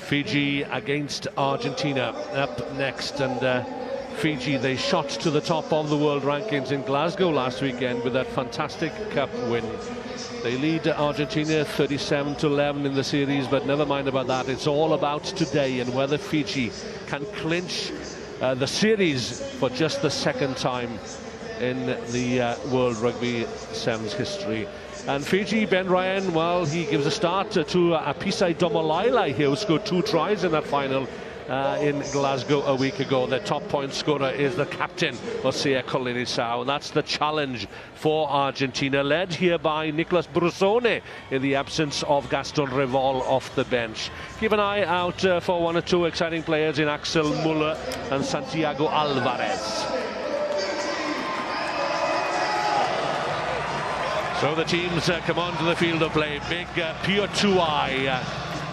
Fiji against Argentina up next, and Fiji, they shot to the top of the world rankings in Glasgow last weekend with that fantastic cup win. They lead Argentina 37-11 in the series, but never mind about that. It's all about today and whether Fiji can clinch the series for just the second time in the World Rugby Sevens history. And Fiji, Ben Ryan, well, he gives a start to Apisai Domolaila here, who scored 2 tries in that final in Glasgow a week ago. Their top point scorer is the captain, Osea Kolinisau, and that's the challenge for Argentina, led here by Nicolas Brusone in the absence of Gaston Revol off the bench. Keep an eye out for 1 or 2 exciting players in Axel Muller and Santiago Alvarez. So the teams come onto the field of play. Big Pio Tuai,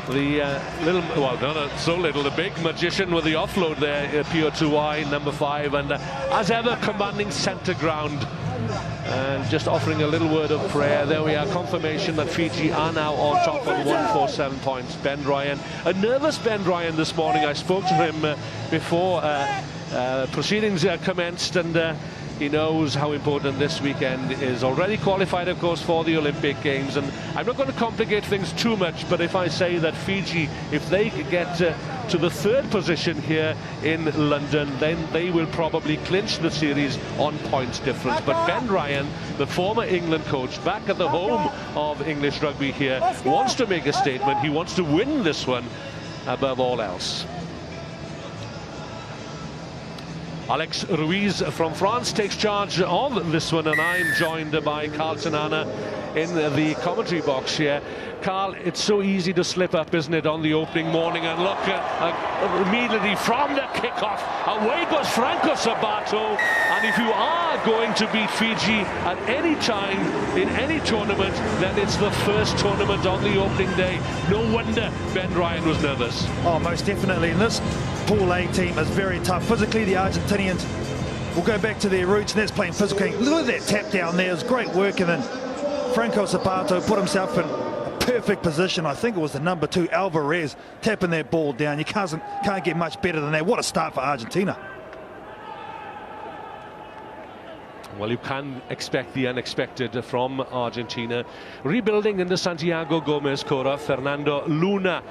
the little, well, not so little, the big magician with the offload there, Pio Tuai, number 5, and as ever commanding centre ground. And just offering a little word of prayer. There we are, confirmation that Fiji are now on top on 147 points. Ben Ryan, a nervous Ben Ryan this morning. I spoke to him before proceedings commenced, and he knows how important this weekend is. Already qualified, of course, for the Olympic Games. And I'm not going to complicate things too much, but if I say that Fiji, if they could get to the 3rd position here in London, then they will probably clinch the series on points difference. But Ben Ryan, the former England coach, back at the home of English rugby here, wants to make a statement. He wants to win this one above all else. Alex Ruiz from France takes charge of this one, and I'm joined by Carl Tanana in the commentary box here. Carl, it's so easy to slip up, isn't it, on the opening morning? And look, immediately from the kickoff, away goes Franco Sabato. And if you are going to beat Fiji at any time in any tournament, then it's the first tournament on the opening day. No wonder Ben Ryan was nervous. Oh, most definitely. And this Pool A team is very tough. Physically, the Argentinians will go back to their roots, and that's playing physical. Look at that tap down there. It was great work, and then Franco Sabato put himself in a perfect position. I think it was the number 2, Alvarez, tapping that ball down. You can't get much better than that. What a start for Argentina. Well, you can expect the unexpected from Argentina. Rebuilding into Santiago Gomez Cora, Fernando Luna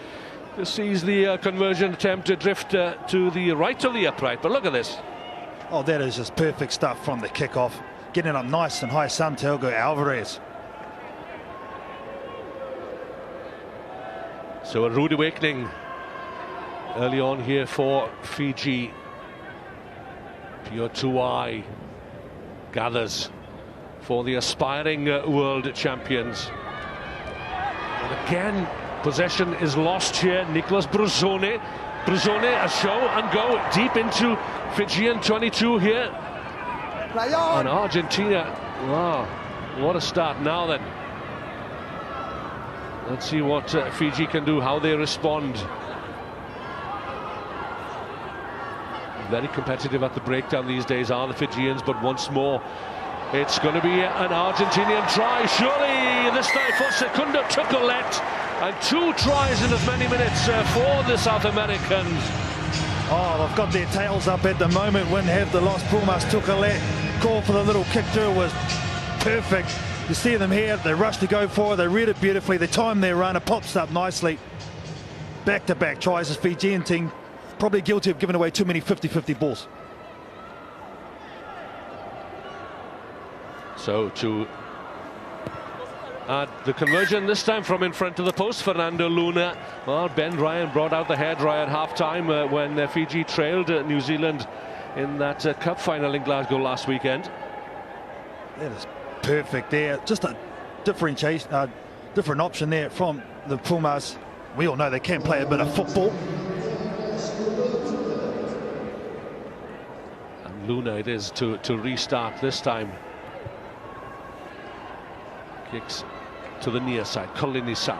sees the conversion attempt to drift to the right of the upright, but look at this. Oh, that is just perfect stuff from the kickoff. Getting up nice and high, Santiago Alvarez. So a rude awakening early on here for Fiji. Pio Tuai gathers for the aspiring world champions. And again, possession is lost here. Nicolas Brusone. Brusone, a show and go deep into Fijian 22 here. And Argentina, wow, what a start now then. Let's see what Fiji can do, how they respond. Very competitive at the breakdown these days are the Fijians, but once more, it's going to be an Argentinian try. Surely this time for Secundo Tuculet. And 2 tries in as many minutes for the South Americans. Oh, they've got their tails up at the moment. Wouldn't have the loss. Pumas Tuculet call for the little kick through was perfect. You see them here, they rush to go for it, they read it beautifully, they time their run, it pops up nicely. Back-to-back tries. This Fijian team probably guilty of giving away too many 50-50 balls. So to the conversion this time from in front of the post, Fernando Luna. Well, Ben Ryan brought out the hairdryer at half-time when Fiji trailed New Zealand in that cup final in Glasgow last weekend. That is perfect there. Just a different option there from the Pumas. We all know they can play a bit of football. And Luna it is to restart this time. Kicks to the near side, Kolinisau,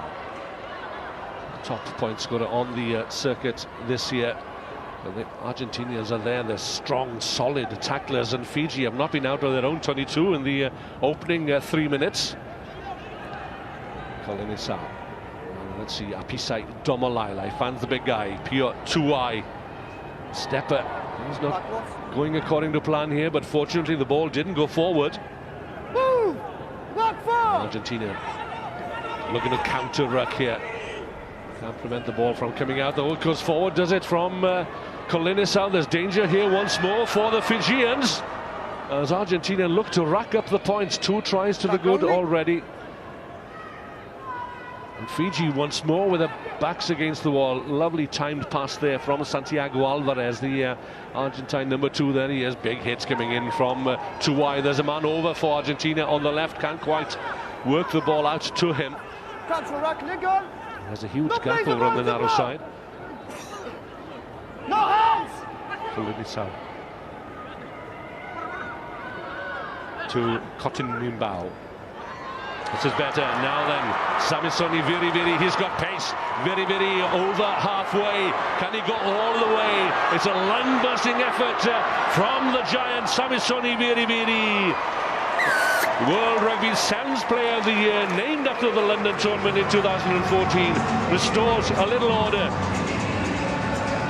top point scorer on the circuit this year. And the Argentinians are there, they're strong, solid tacklers, and Fiji have not been out of their own 22 in the opening 3 minutes. Kolinisau, Let's see, Apisai Domalai finds the big guy, Pure Tuai. Stepper, he's not going according to plan here, but fortunately the ball didn't go forward. Woo! Argentina looking to counter ruck here. Can't prevent the ball from coming out. The ball goes forward, does it, from Kolinisau. There's danger here once more for the Fijians, as Argentina look to rack up the points. 2 tries to the good already. And Fiji once more with their backs against the wall. Lovely timed pass there from Santiago Alvarez, the Argentine number 2. There he is. Big hits coming in from Tuai. There's a man over for Argentina on the left. Can't quite work the ball out to him. There's a huge gap over on the narrow side. No hands! Kolinisau to Kotin-Nimbao. This is better. Now then, Samisoni Viriviri, he's got pace. Viriviri over halfway. Can he go all the way? It's a lung-busting effort from the giant Samisoni Viriviri. World Rugby's 7th Player of the Year, named after the London tournament in 2014. Restores a little order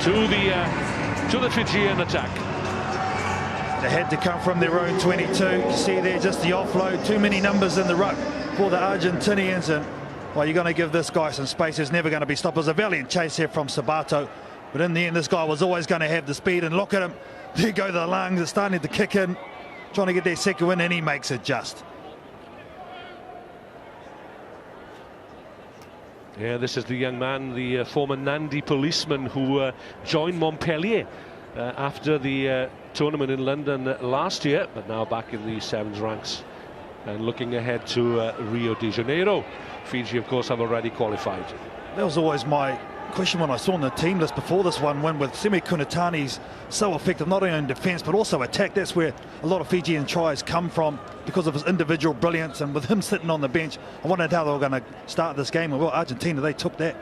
to the Fijian attack. They had to come from their own 22. You see there just the offload. Too many numbers in the ruck for the Argentinians, and well, you're going to give this guy some space. He's never going to be stopped. It was a valiant chase here from Sabato, but in the end this guy was always going to have the speed. And look at him, there go the lungs, it's starting to kick in, trying to get their second win, and he makes it just. Yeah, this is the young man, the former Nandi policeman who joined Montpellier after the tournament in London last year, but now back in the 7s ranks and looking ahead to Rio de Janeiro. Fiji, of course, have already qualified. That was always my question when I saw on the team list before this one, when with Semi Kunatani's so effective not only in defence but also attack. That's where a lot of Fijian tries come from, because of his individual brilliance, and with him sitting on the bench, I wondered how they were going to start this game. And well, Argentina, they took that.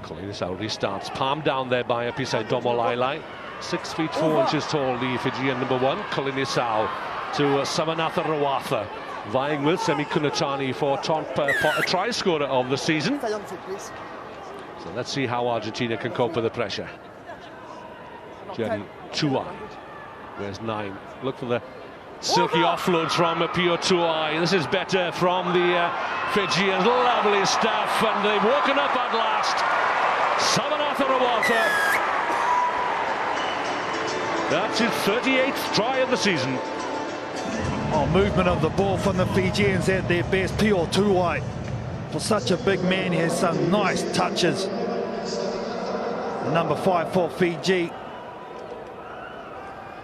Kolinisau restarts, palm down there by Apisai Domalai. 6 feet 4 inches tall, the Fijian number 1. Kolinisau to Samanatha Rawatha, vying with Semi Kunatani for top try scorer of the season. So let's see how Argentina can cope with the pressure. Jenny Tuai, where's 9? Look for the silky offloads from Pio Tuai. This is better from the Fijians. Lovely stuff, and they've woken up at last. Samanatha Rawatha. That's his 38th try of the season. Oh, movement of the ball from the Fijians at their best. Pio Tuai, for such a big man, he has some nice touches. The number 5 for Fiji.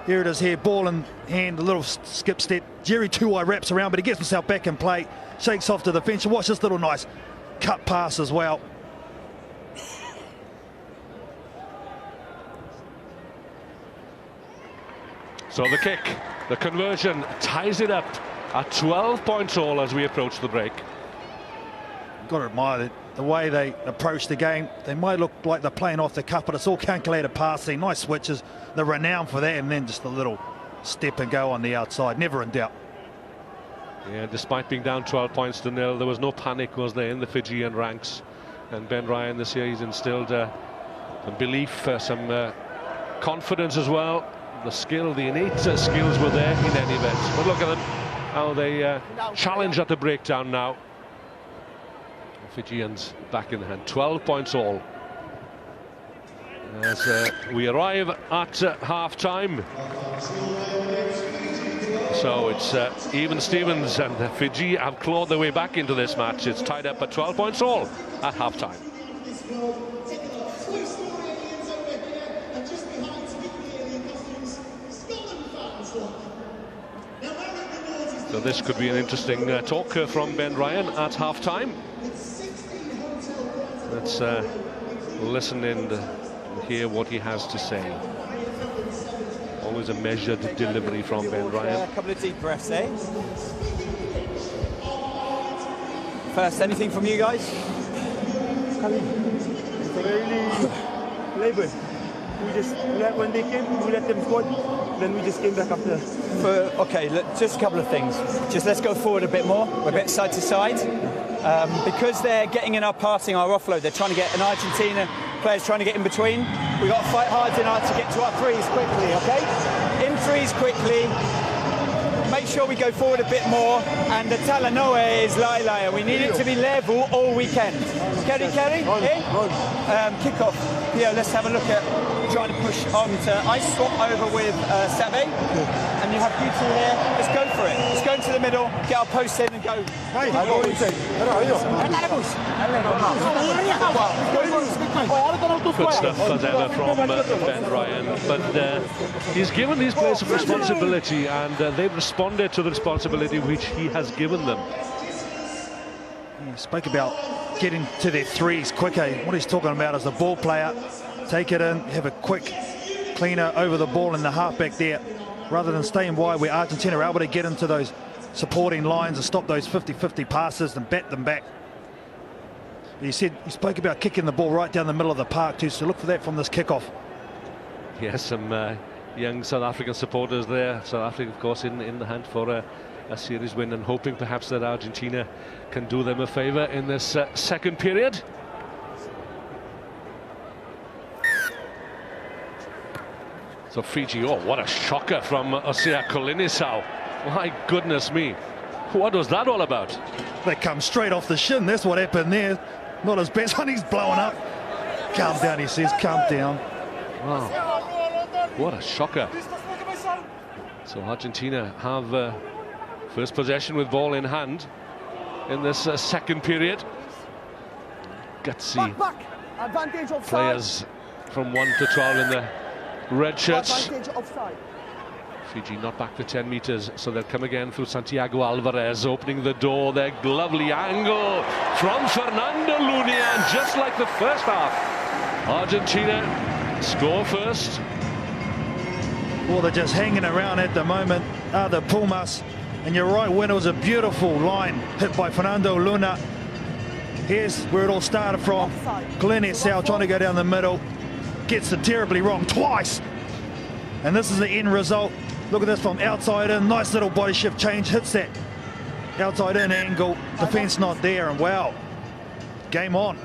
Here it is here, ball in hand, a little skip step. Jerry Tuai wraps around, but he gets himself back in play, shakes off to the fence. Watch this little nice cut pass as well. So the kick, the conversion, ties it up at 12 points all as we approach the break. Got to admire the way they approach the game. They might look like they're playing off the cuff, but it's all calculated passing, nice switches. They're renowned for that, and then just a little step and go on the outside, never in doubt. Yeah, despite being down 12 points to 0, there was no panic, was there, in the Fijian ranks. And Ben Ryan this year, he's instilled some belief, some confidence as well. The skill, the innate skills were there in any event. But look at them, how they challenge at the breakdown now. The Fijians back in the hand, 12 points all. As we arrive at half-time. So it's even Stevens, and Fiji have clawed their way back into this match. It's tied up at 12 points all at half-time. So this could be an interesting talk from Ben Ryan at half-time. Let's listen in and hear what he has to say. Always a measured delivery from Ben Ryan. A couple of deep breaths, eh? First, anything from you guys? when they came, we let them score. Then we just came back after. Okay, look, just a couple of things. Just let's go forward a bit more. We're a bit side to side. Because they're getting in our passing, our offload, they're trying to get an Argentina players trying to get in between. We've got to fight hard in to get to our threes quickly, okay? In threes quickly. Make sure we go forward a bit more. And the Talanoa is Lailai. We need it to be level all weekend. Kerry, kick off. Yeah, let's have a look at trying to push on to ice swap over with Sabe. And you have Beauty here. Let's go for it. Let's go into the middle, get our post in and go. Good stuff as ever from Ben Ryan, but he's given these players some responsibility, and they've responded to the responsibility which he has given them. He spoke about getting to their threes quicker. What he's talking about is the ball player, take it in, have a quick cleaner over the ball in the halfback there, rather than staying wide where Argentina are able to get into those supporting lines and stop those 50-50 passes and bat them back. He spoke about kicking the ball right down the middle of the park too, so look for that from this kickoff. Yes, some young South African supporters there. South Africa, of course, in the hunt for a series win, and hoping perhaps that Argentina can do them a favour in this second period. So Fiji, oh, what a shocker from Osea Kolinisau. My goodness me, what was that all about? They come straight off the shin, that's what happened there. Not his best one, he's blowing up. Calm down, he says, calm down. Wow, what a shocker. So Argentina have first possession with ball in hand in this second period. Gutsy players from 1 to 12 in the red shirts. Fiji not back to 10 meters, so they'll come again through Santiago Alvarez, opening the door. Their lovely angle from Fernando Luna, and just like the first half, Argentina score first. Well, they're just hanging around at the moment, are the Pumas. And you're right, when it was a beautiful line hit by Fernando Luna. Here's where it all started from. Kolinisau trying to go down the middle, gets it terribly wrong twice. And this is the end result. Look at this from outside in, nice little body shift change, hits that outside in angle, defense not there, and wow, game on.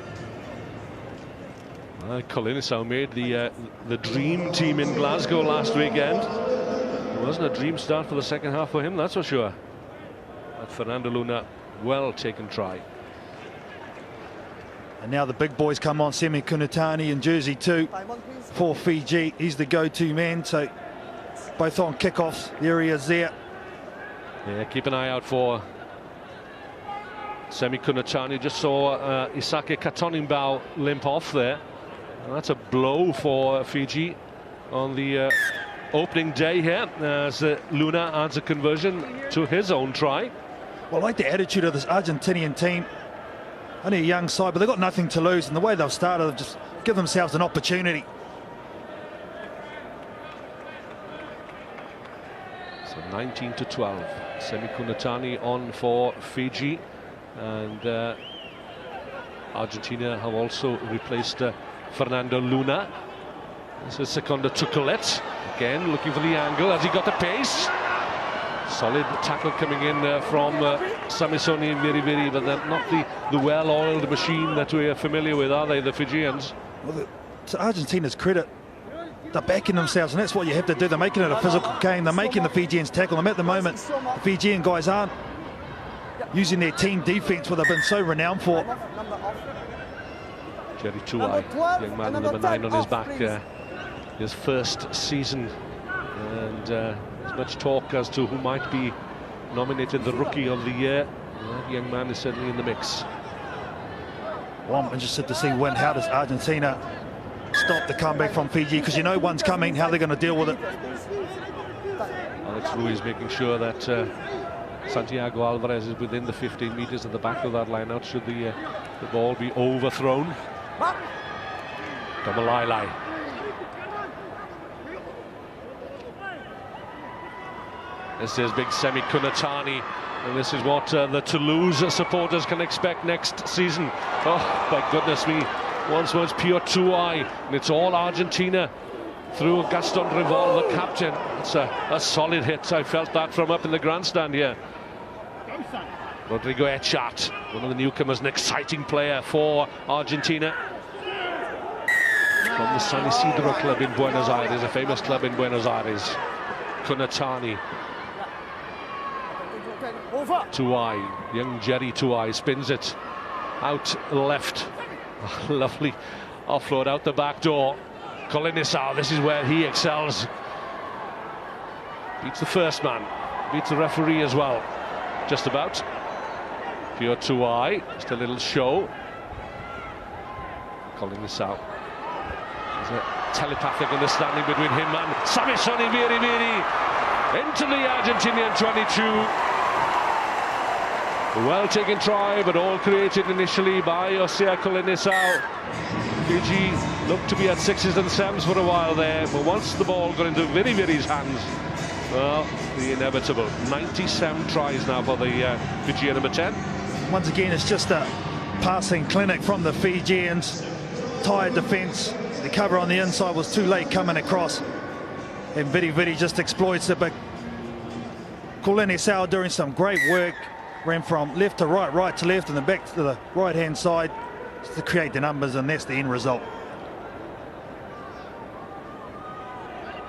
Kolinisau made the dream team in Glasgow last weekend. It wasn't a dream start for the second half for him, that's for sure. But Fernando Luna, well taken try. And now the big boys come on, Semi Kunatani in jersey 2 for Fiji. He's the go-to man, so both on kickoffs, there he is there. Yeah, keep an eye out for Semi Kunatani. Just saw Isake Katonimbao limp off there. And that's a blow for Fiji on the opening day here, as Luna adds a conversion to his own try. Well, I like the attitude of this Argentinian team. Only a young side, but they've got nothing to lose, and the way they've started, they've just give themselves an opportunity. So 19 to 12. Semi Kunatani on for Fiji, and Argentina have also replaced Fernando Luna. This is Seconda Tuculet, again looking for the angle. Has he got the pace? Solid tackle coming in from Samisoni and Viriviri, but they're not the well-oiled machine that we are familiar with, are they, the Fijians? Well, to Argentina's credit, they're backing themselves, and that's what you have to do. They're making it a physical game. They're making the Fijians tackle them. At the moment, the Fijian guys aren't using their team defense, what they've been so renowned for. Jerry Tuai, young man, number 9 on his back, his first season, and there's much talk as to who might be nominated the Rookie of the Year. That young man is certainly in the mix. Well, I'm interested to see how does Argentina stop the comeback from Fiji, because you know one's coming, how they're going to deal with it. Alex Ruiz making sure that Santiago Alvarez is within the 15 meters at the back of that line out should the ball be overthrown. Domalailai. This is big Semi Kunatani, and this is what the Toulouse supporters can expect next season. Oh, my goodness me. Once more it's pure Tuai, and it's all Argentina through Gaston Rivol, the captain. It's a solid hit. I felt that from up in the grandstand here. Rodrigo Echat, one of the newcomers, an exciting player for Argentina. From the San Isidro club in Buenos Aires, a famous club in Buenos Aires. Kunatani. Tuai, young Jerry Tuai spins it out left. Oh, lovely offload out the back door. Colinisau, this is where he excels. Beats the first man, beats the referee as well. Just about. Pure Tuai, just a little show. Colinisau. There's a telepathic understanding between him and Samisoni Viriviri into the Argentinian 22. Well taken try, but all created initially by Osea Colinisau. Fiji looked to be at 6s and 7s for a while there, but once the ball got into Viriviri's hands, well, the inevitable. 97 tries now for the Fijian number 10. Once again, it's just a passing clinic from the Fijians. Tired defence. The cover on the inside was too late coming across, and Viriviri just exploits it. But Colinisau doing some great work. Ran from left to right, right to left, and then back to the right-hand side to create the numbers, and that's the end result.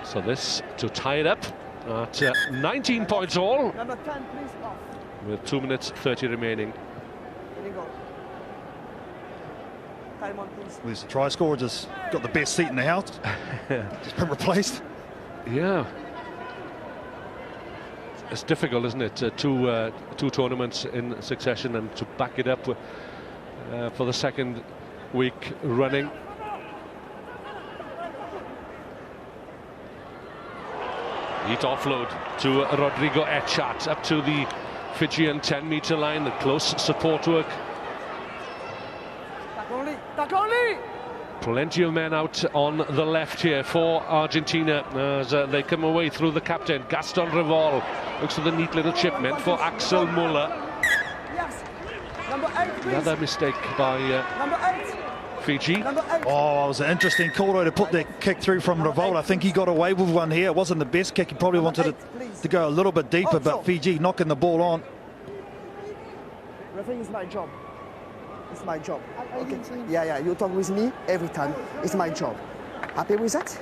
So this to tie it up at 19 points all. Number 10, please, off. With 2 minutes 30 remaining. There you go. Time on, please. Who's the try scorer? Just got the best seat in the house. Just been replaced. Yeah. It's difficult, isn't it? Two tournaments in succession, and to back it up for the second week running. Neat offload to Rodrigo Echat up to the Fijian 10-meter line. The close support work. Plenty of men out on the left here for Argentina as they come away through the captain, Gaston Rivol. Looks for the neat little chip meant for Axel Muller. Yes. Number 8, please. Another mistake by Number 8. Fiji. Number 8. Oh, it was an interesting call though to put that kick through from Rivol. I think he got away with one here. It wasn't the best kick. He probably wanted it to go a little bit deeper, but Fiji knocking the ball on. Refereeing is my job. It's my job. Okay. Yeah, you talk with me every time. It's my job. Happy with that?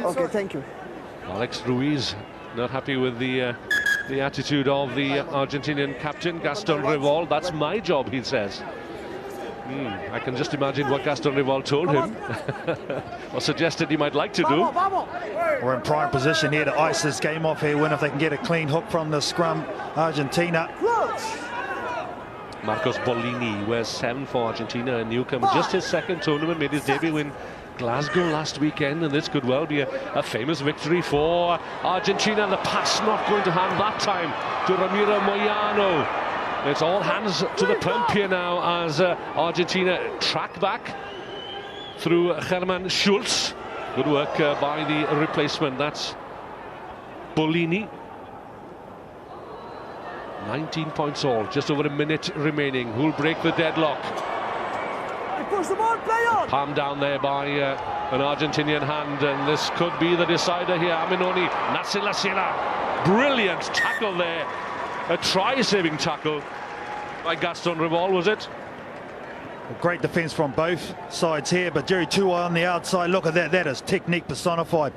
Okay, thank you. Alex Ruiz not happy with the attitude of the Argentinian captain, Gaston Rivol. That's my job, he says. I can just imagine what Gaston Rivol told him or suggested he might like to do. We're in prime position here to ice this game off here, win if they can get a clean hook from the scrum. Argentina. Marcos Bolini wears 7 for Argentina, a newcomer. Just his second tournament, made his debut in Glasgow last weekend, and this could well be a famous victory for Argentina. The pass not going to hand that time to Ramiro Moyano. It's all hands to the pump here now as Argentina track back through Herman Schultz. Good work by the replacement. That's Bolini. 19 points all, just over a minute remaining. Who'll break the deadlock? Push the ball, play on. Palm down there by an Argentinian hand, and this could be the decider here. Aminoni Nasilasila. Brilliant tackle there. A try-saving tackle by Gaston Rivol, was it? A great defence from both sides here, but Jerry Tuai on the outside. Look at that. That is technique personified.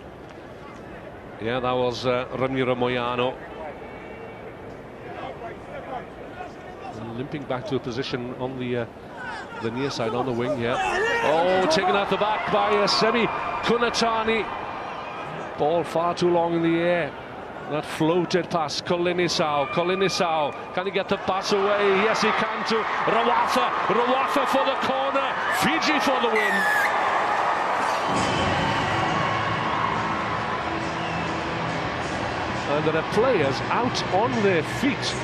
Yeah, that was Ramiro Moyano. Limping back to a position on the near side, on the wing here. Oh, taken out the back by Semi Kunatani. Ball far too long in the air. That floated past Colinisau. Colinisau, can he get the pass away? Yes, he can to Rawatha. Rawatha for the corner. Fiji for the win. And there are players out on their feet.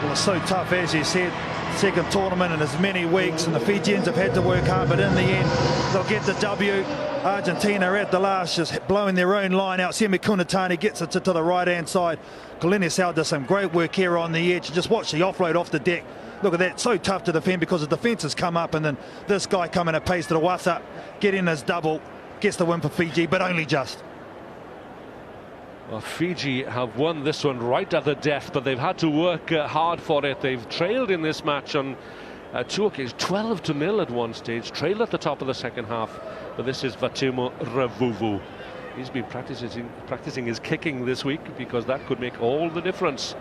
Well, it's so tough, as you said. Second tournament in as many weeks, and the Fijians have had to work hard, but in the end, they'll get the W. Argentina are at the last, just blowing their own line out. Semi Kunatani gets it to the right-hand side. Colinisau does some great work here on the edge. Just watch the offload off the deck. Look at that, so tough to defend because the defence has come up, and then this guy coming at pace to the Rawatha, getting his double. gets the win for Fiji, but only just. Well, Fiji have won this one right at the death, but they've had to work hard for it. They've trailed in this match on 2 occasions, 12-0 at one stage, trailed at the top of the second half. But this is Vatimo Ravuvu. He's been practicing his kicking this week, because that could make all the difference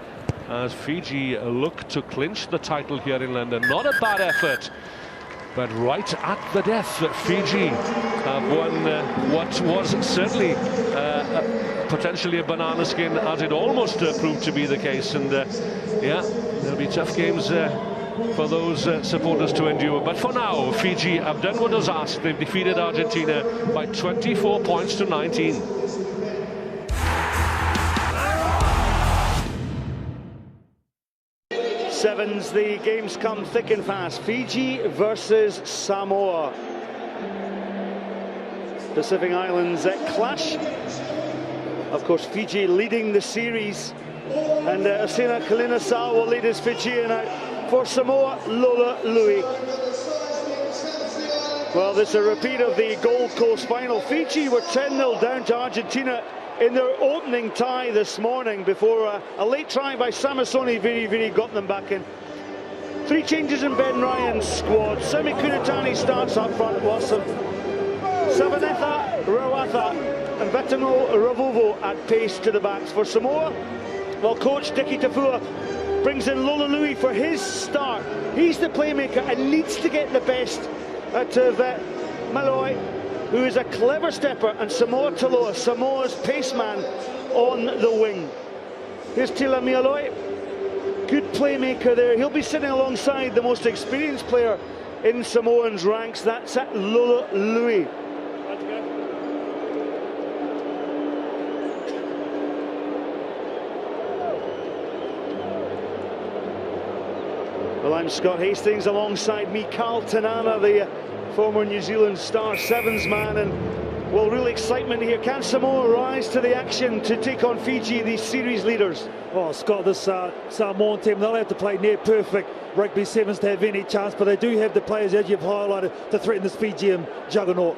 as Fiji look to clinch the title here in London. Not a bad effort, but right at the death, Fiji have won what was certainly potentially a banana skin, as it almost proved to be the case. And yeah, there'll be tough games for those supporters to endure. But for now, Fiji have done what was asked. They've defeated Argentina by 24 points to 19. Sevens, the games come thick and fast. Fiji versus Samoa. Pacific Islands clash. Of course, Fiji leading the series, and Asena Kalinasau will lead his Fijian out. For Samoa, Lola Lui. Well, this is a repeat of the Gold Coast final. Fiji were 10-0 down to Argentina in their opening tie this morning before a late try by Samasoni Viri got them back in. 3 changes in Ben Ryan's squad. Semi Kunatani starts up front, whilst Savanetha Rawatha and Vetano Ravuvu at pace to the backs. For Samoa, well, coach Diki Tafua brings in Lola Lui for his start. He's the playmaker and needs to get the best out of Maloi, who is a clever stepper, and Samoa Taloa, Samoa's pace man, on the wing. Here's Tila Mialoi, good playmaker there. He'll be sitting alongside the most experienced player in Samoans ranks. That's Lola Lui. Well, I'm Scott Hastings, alongside me, Carl Tanana, the former New Zealand Star Sevens man, and well, real excitement here. Can Samoa rise to the action to take on Fiji, the series leaders? Oh, Scott, this Samoan team, they'll have to play near perfect rugby sevens to have any chance, but they do have the players, as you've highlighted, to threaten this Fijian juggernaut.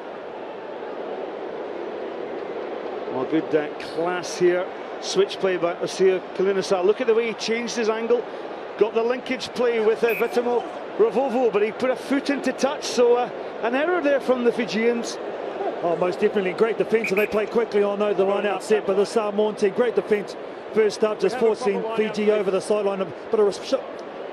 Well, good class here. Switch play by Asena Kalinasau. Look at the way he changed his angle. Got the linkage play with Vitamo Ravuvu, but he put a foot into touch, so an error there from the Fijians. Oh, most definitely. Great defence, and they play quickly. I know the line out set, but the Samoan team, great defence first up, just forcing Fiji over the sideline. But a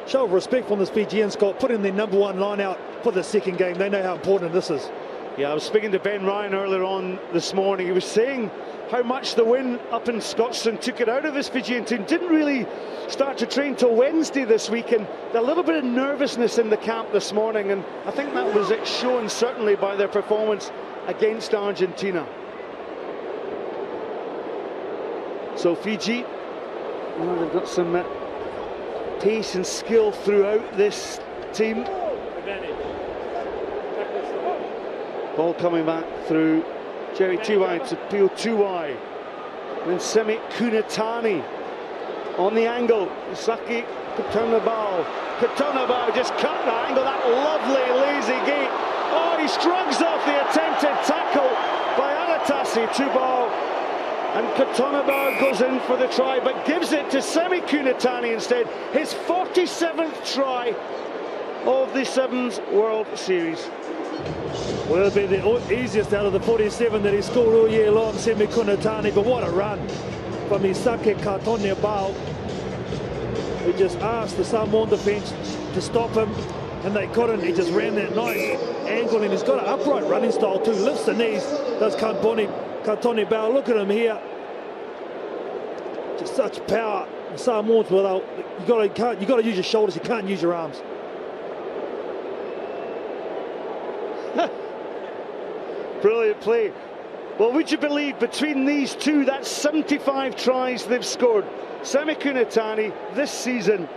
show of respect from this Fijian, Scott, putting their #1 line out for the second game. They know how important this is. Yeah, I was speaking to Ben Ryan earlier on this morning. He was saying how much the win up in Scotland took it out of this Fijian team. Didn't really start to train till Wednesday this week, and a little bit of nervousness in the camp this morning, and I think that was shown certainly by their performance against Argentina. So Fiji, well, they've got some pace and skill throughout this team. Ball coming back through Jerry Tuwai to Pio Tuwai. And then Semi Kunatani on the angle. Saki Katonabao. Katonabao just cut the angle, that lovely lazy gate. Oh, he shrugs off the attempted tackle by Anatasi Tubao. And Katonabao goes in for the try, but gives it to Semi Kunatani instead. His 47th try of the Sevens World Series. Well, it'll be the easiest out of the 47 that he scored all year long, Semi Kunatani, but what a run from Isake Katonabao. He just asked the Samoan defence to stop him, and they couldn't. He just ran that nice angle, and he's got an upright running style too. Lifts the knees, does Katonabao. Look at him here. Just such power. The Samoans, well, you got to use your shoulders. You can't use your arms. Brilliant play. Well, would you believe, between these two, that's 75 tries they've scored. Semi Kunatani this season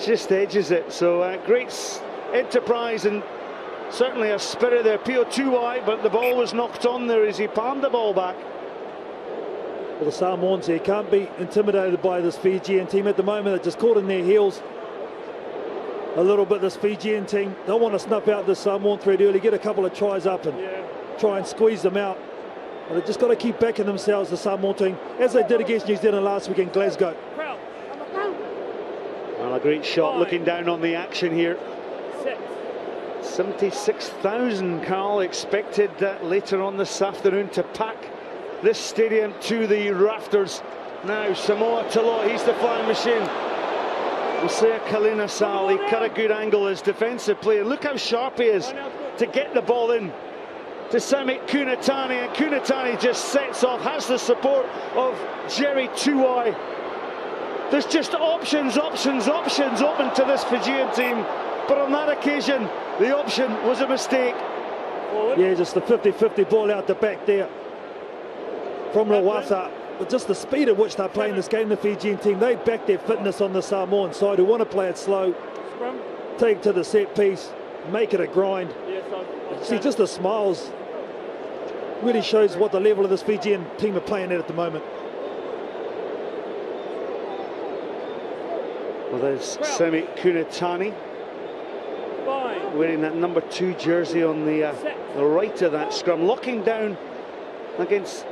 just edges it. So great enterprise and certainly a spirit there. Pio Tuwai, but the ball was knocked on there as he palmed the ball back. Well, the Samoans here can't be intimidated by this Fijian team at the moment. They're just caught in their heels. a little bit, this Fijian team. Don't want to snuff out the Samoan threat early, get a couple of tries up and try and squeeze them out. But they've just got to keep backing themselves, the Samoan team, as they did against New Zealand last week in Glasgow. Well, a great shot looking down on the action here. 76,000, Carl, expected later on this afternoon to pack this stadium to the rafters. Now Samoa Taloa, he's the flying machine. Hosea Kalina-Sal, he cut a good angle as defensive player. Look how sharp he is to get the ball in to Samit Kunatani, and Kunatani just sets off, has the support of Jerry Tuwai. There's just options open to this Fijian team, but on that occasion the option was a mistake. Yeah, just the 50-50 ball out the back there from Rawasa. But just the speed at which they're playing this game, the Fijian team, they back their fitness on the Samoan side, who want to play it slow, take it to the set piece, make it a grind. See, just the smiles really shows what the level of this Fijian team are playing at the moment. Well, there's Semi Kunatani wearing that number 2 jersey on the right of that scrum, locking down against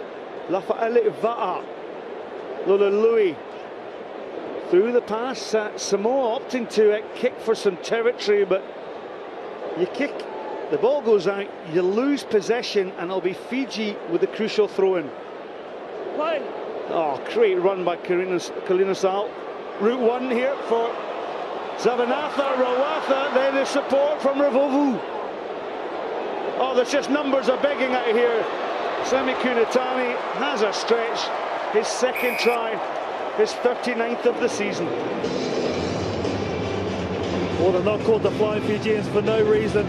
Lafa'ale Va'a. Lolalui through the pass. Samoa opting to kick for some territory, but you kick, the ball goes out, you lose possession, and it'll be Fiji with the crucial throw-in. Oh, great run by Kalina-Sal. Route 1 here for Zavanatha Rawatha, then the support from Ravovu. Oh, there's just numbers are begging out here. Sami Kunatani has a stretch, his second try, his 39th of the season. Well, they're not called the Flying Fijians for no reason.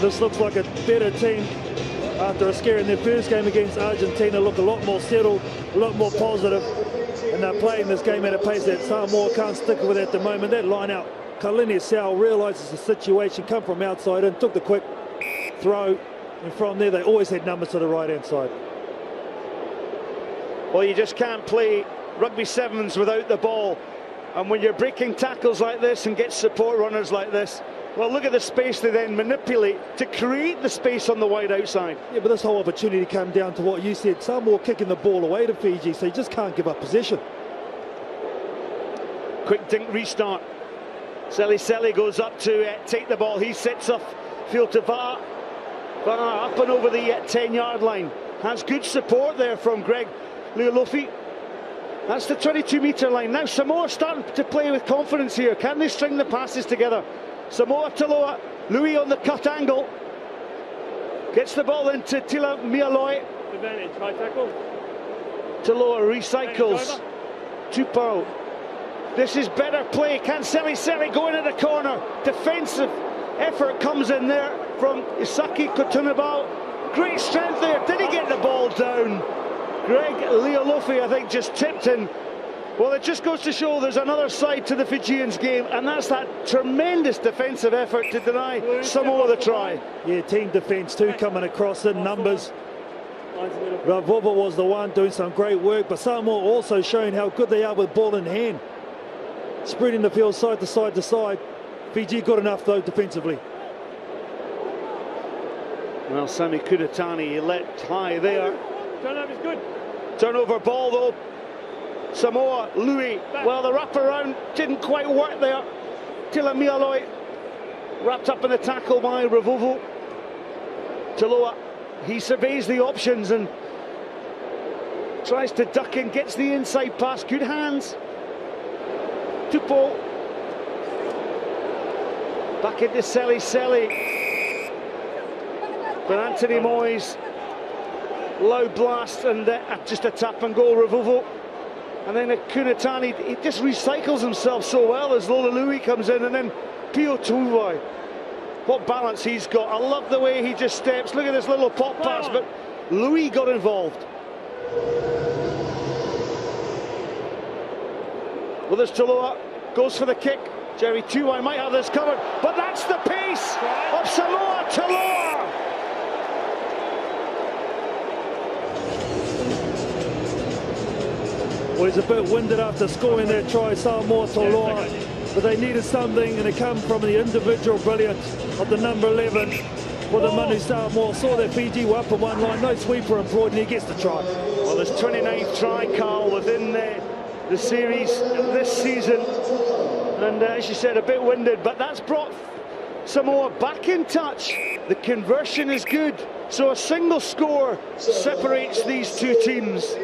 This looks like a better team after a scare in their first game against Argentina. Look a lot more settled, a lot more positive, and they're playing this game at a pace that Samoa can't stick with at the moment. That line out, Kalina-Sal realises the situation, come from outside and took the quick throw, and from there they always had numbers to the right hand side. Well, you just can't play rugby sevens without the ball, and when you're breaking tackles like this and get support runners like this, well, look at the space they then manipulate to create the space on the wide outside. Yeah, but this whole opportunity came down to what you said, Samoa kicking the ball away to Fiji, so you just can't give up possession. Quick dink restart. Seli goes up to take the ball. He sets off field to Va'a. Va'a up and over the 10-yard line. Has good support there from Greg Leolofi. That's the 22-metre line. Now Samoa starting to play with confidence here. Can they string the passes together? Samoa Taloa, Louis on the cut angle. Gets the ball into Tila Mialoi. Advantage, high tackle. Taloa recycles. Tupou. This is better play. Can Seli go into the corner? Defensive effort comes in there from Isaki Kotunabao. Great strength there. Did he get the ball down? Greg Leolofi, I think, just tipped in. Well, it just goes to show there's another side to the Fijians game, and that's that tremendous defensive effort to deny Samoa the try. Yeah, team defence too coming across in numbers. Ravova was the one doing some great work, but Samoa also showing how good they are with ball in hand. Spreading the field side to side to side. Fiji good enough though defensively. Well, Sami Kunatani, he let high there. Turnover is good. Turnover ball though. Samoa, Louis, well, the wraparound didn't quite work there. Tila Mialoi wrapped up in the tackle by Ravovo. Taloa, he surveys the options and tries to duck in, gets the inside pass, good hands. Tupou, back into Seli. But Anthony Moyes, loud blast and just a tap and go, Ravovo. And then Kunatani, he just recycles himself so well as Lola Louis comes in, and then Pio Tuvai. What balance he's got. I love the way he just steps. Look at this little pop pass, but Louis got involved. Well, there's Taloa, goes for the kick. Jerry Tuwai might have this covered, but that's the pace of Samoa Taloa. Well, he's a bit winded after scoring that try, Samoa Taloa. but they needed something, and it came from the individual brilliance of the number 11 for the Manu Samoa. Saw that Fiji were up in one line, no sweeper employed, and he gets the try. Well, his 29th try, Carl, within the series this season. And as you said, a bit winded, but that's brought Samoa back in touch. The conversion is good, so a single score separates these two teams.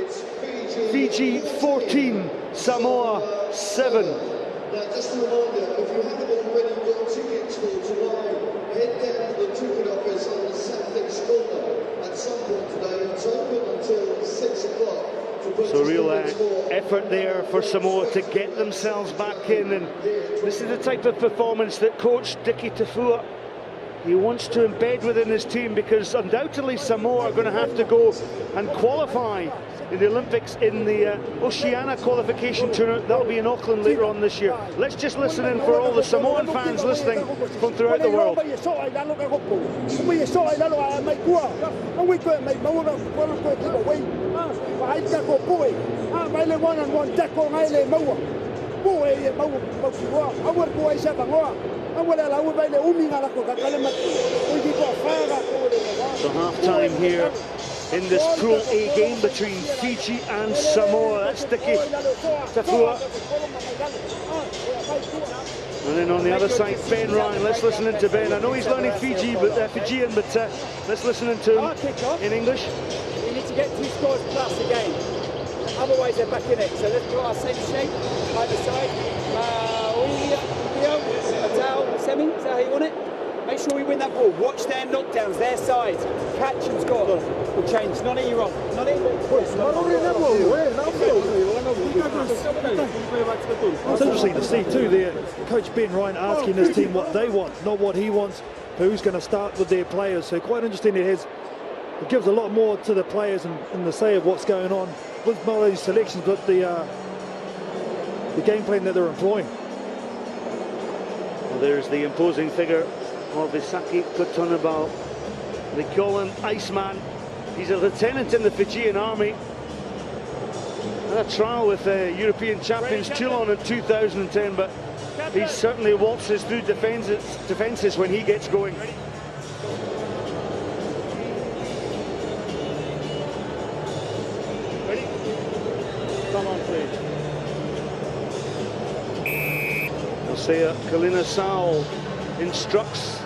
Fiji 14, Samoa 7. Now, just a reminder, if you haven't already got tickets for tonight, head down to the ticket office on the southeast corner at some point today. It's open until 6 o'clock. So real effort there for Samoa to get themselves back in, and this is the type of performance that coach Diki Tafua, he wants to embed within his team, because undoubtedly Samoa are going to have to go and qualify in the Olympics in the Oceania qualification tournament. That'll be in Auckland later on this year. Let's just listen in for all the Samoan fans listening from throughout the world. So half-time here in this Pool A game between Fiji and Samoa. That's Diki Tafua. And then on the other side, Ben Ryan. Let's listen into Ben. I know he's learning Fijian, but let's listen into him in English. We need to get 2 scores plus again. Otherwise, they're back in it. So let's draw our same shape, either side. Semi, is that how you want it? Make sure we win that ball. Watch their knockdowns, their side. Catch and score. We'll change. Not at you wrong. Not at It's interesting to see too there, Coach Ben Ryan asking his team what they want, not what he wants, who's going to start with their players. So quite interesting. It gives a lot more to the players and the say of what's going on with not only selections, but the game plan that they're employing. Well, there's the imposing figure of Isaki Kotonabal. They call him Iceman. He's a lieutenant in the Fijian army. Had a trial with European champions Toulon in 2010, but he certainly waltzes through defences when he gets going. Ready? Come on, please. Hosea Kalina Sao instructs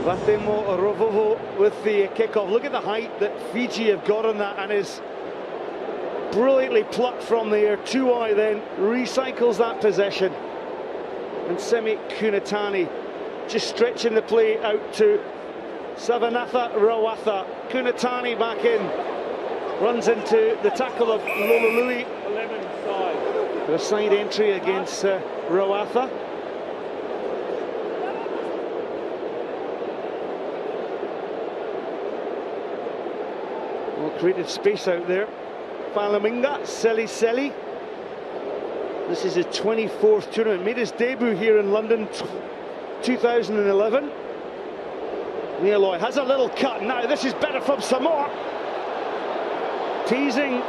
Vatemo Rovovo with the kickoff. Look at the height that Fiji have got on that, and is brilliantly plucked from the air. Tuai then recycles that possession, and Semi Kunatani just stretching the play out to Savanatha Rawatha. Kunatani back in, runs into the tackle of Lololui. 11 side. A side entry against Rawatha. Well, created space out there. Falaminga, Seli. This is his 24th tournament. Made his debut here in London 2011. Nialoy has a little cut. Now this is better from Samoa. Teasing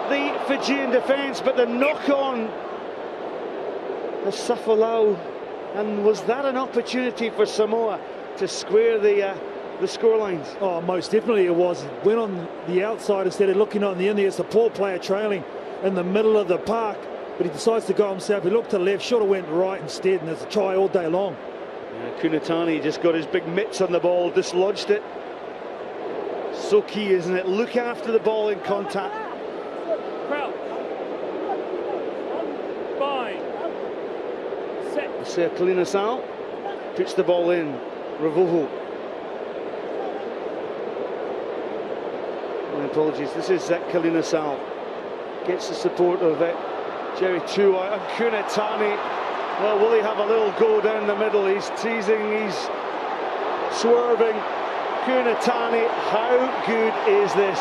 the Fijian defence, but the knock-on of Safalau. And was that an opportunity for Samoa to square the scorelines? Oh, most definitely it was. Went on the outside instead of looking on the in. There's a poor player trailing in the middle of the park, but he decides to go himself. He looked to the left, should have went right instead, and there's a try all day long. Yeah, Kunatani just got his big mitts on the ball, dislodged it. So key, isn't it? Look after the ball in contact. Crouch. Bind. Set. Sir Kalina Sao puts the ball in. Ravovo. My apologies, this is Kalina Sao. Gets the support of Jerry Tuai, and Kunatani. Well, will he have a little go down the middle? He's teasing, he's swerving. Kunatani, how good is this?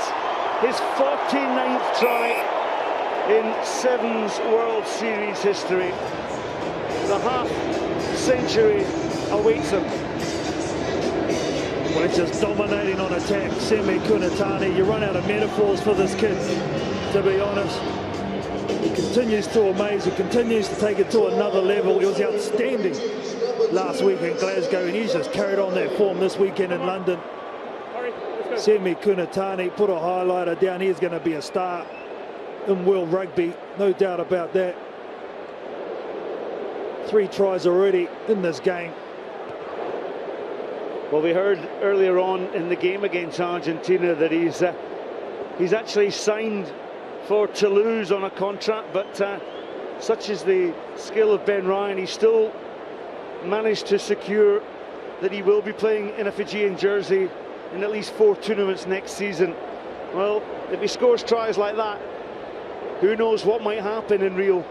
His 49th try in Sevens World Series history. The half-century awaits him. Well, it's just dominating on attack. Semi Kunatani, you run out of metaphors for this kid, to be honest. continues to amaze. He continues to take it to another level. He was outstanding last week in Glasgow, and he's just carried on that form this weekend in London. Semi Kunatani put a highlighter down. He's going to be a star in world rugby, no doubt about that. 3 tries already in this game. Well, we heard earlier on in the game against Argentina that he's actually signed for Toulouse on a contract, but such is the skill of Ben Ryan, he still managed to secure that he will be playing in a Fijian jersey in at least 4 tournaments next season. Well, if he scores tries like that, who knows what might happen in Rio.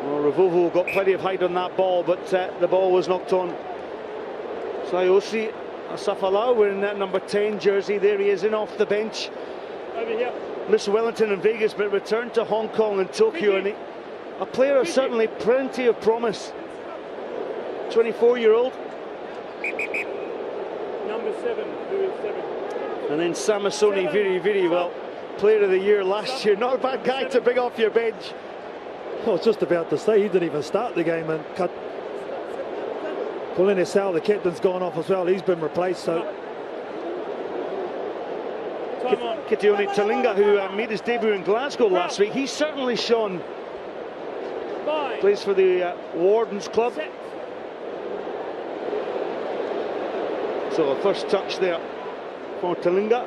Well, Revovo got plenty of height on that ball, but the ball was knocked on. Sayosi Asafalau wearing that number 10 jersey. There he is in off the bench. Over here. Miss Wellington and Vegas, but returned to Hong Kong and Tokyo. And a player of certainly plenty of promise. 24-year-old. Number 7, who is 7? And then Samasoni Viri, well, player of the year last year. Not a bad guy to bring off your bench. I was just about to say, he didn't even start the game, and cut. Colin Sal, the captain's gone off as well. He's been replaced, so. Kitione Talinga, who made his debut in Glasgow last week, he's certainly shone. Plays for the Wardens Club. So a first touch there for Talinga.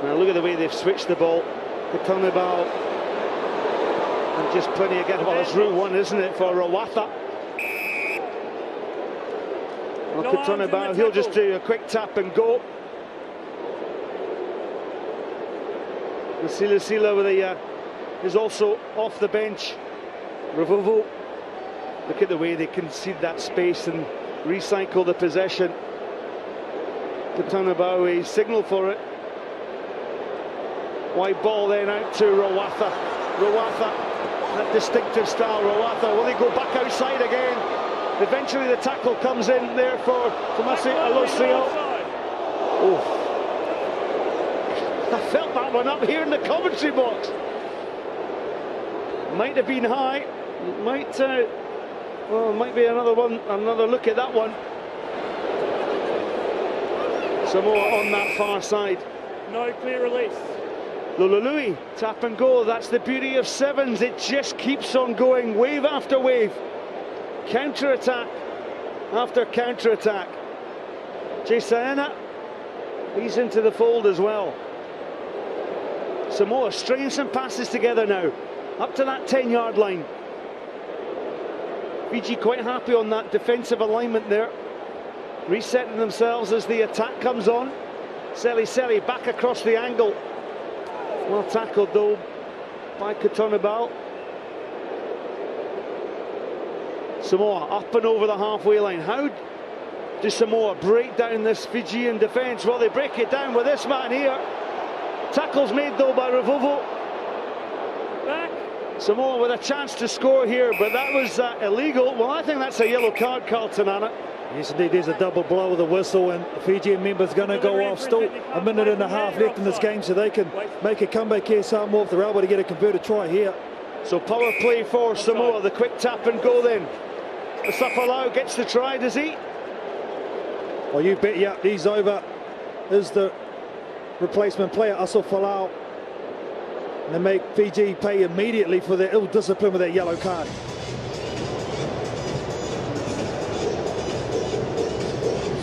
Now look at the way they've switched the ball. Katanabao, and just plenty again. Well, it's Route 1, isn't it, for Rawatha? Well, Katanabao, he'll just do a quick tap and go. Sila with is also off the bench. Revovo. Look at the way they concede that space and recycle the possession. Katanabao, a signal for it. Wide ball then out to Rawatha. Rawatha, that distinctive style. Rawatha, will he go back outside again? Eventually the tackle comes in there for Tomasi Alosio. Oh, I felt that one up here in the commentary box. Might have been high. Might be another one. Another look at that one. Samoa on that far side. No clear release. Lulului, tap and go. That's the beauty of sevens. It just keeps on going, wave after wave. Counter-attack after counter-attack. Jasaena, he's into the fold as well. Samoa stringing some passes together now, up to that 10-yard line. Fiji quite happy on that defensive alignment there. Resetting themselves as the attack comes on. Seli back across the angle. Well tackled though by Katanabao. Samoa up and over the halfway line. How do Samoa break down this Fijian defence? Well, they break it down with this man here. Tackles made though by Revovo. Back. Samoa with a chance to score here, but that was illegal. Well, I think that's a yellow card, Carlton Anna. Yes, indeed, there's a double blow with a whistle, and the Fijian member's going to go off. Still a minute and a half left in this game, so they can make a comeback here. Samoa, if they're able to get a converted try here. So power play for Samoa, the quick tap and go then. Asafalau gets the try, does he? Well, you bet, yeah, he's over. Is the replacement player, Asafalau. And they make Fiji pay immediately for their ill discipline with their yellow card.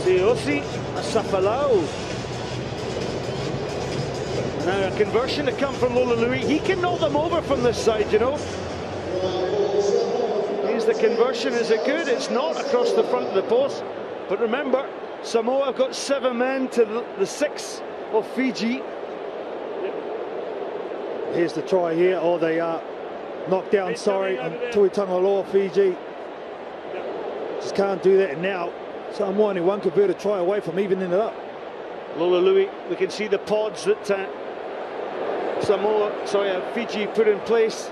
Siosi Asafalau. Now a conversion to come from Lulului. He can knock them over from this side, you know. Means the conversion, is it good? It's not across the front of the post. But remember, Samoa have got 7 men to the 6 of Fiji. Here's the try here. Oh, they are knocked down, sorry, and Tui Tangaloa, Fiji. Just can't do that now. Samoa only one converted try away from evening it up. Lulului, we can see the pods that Fiji put in place.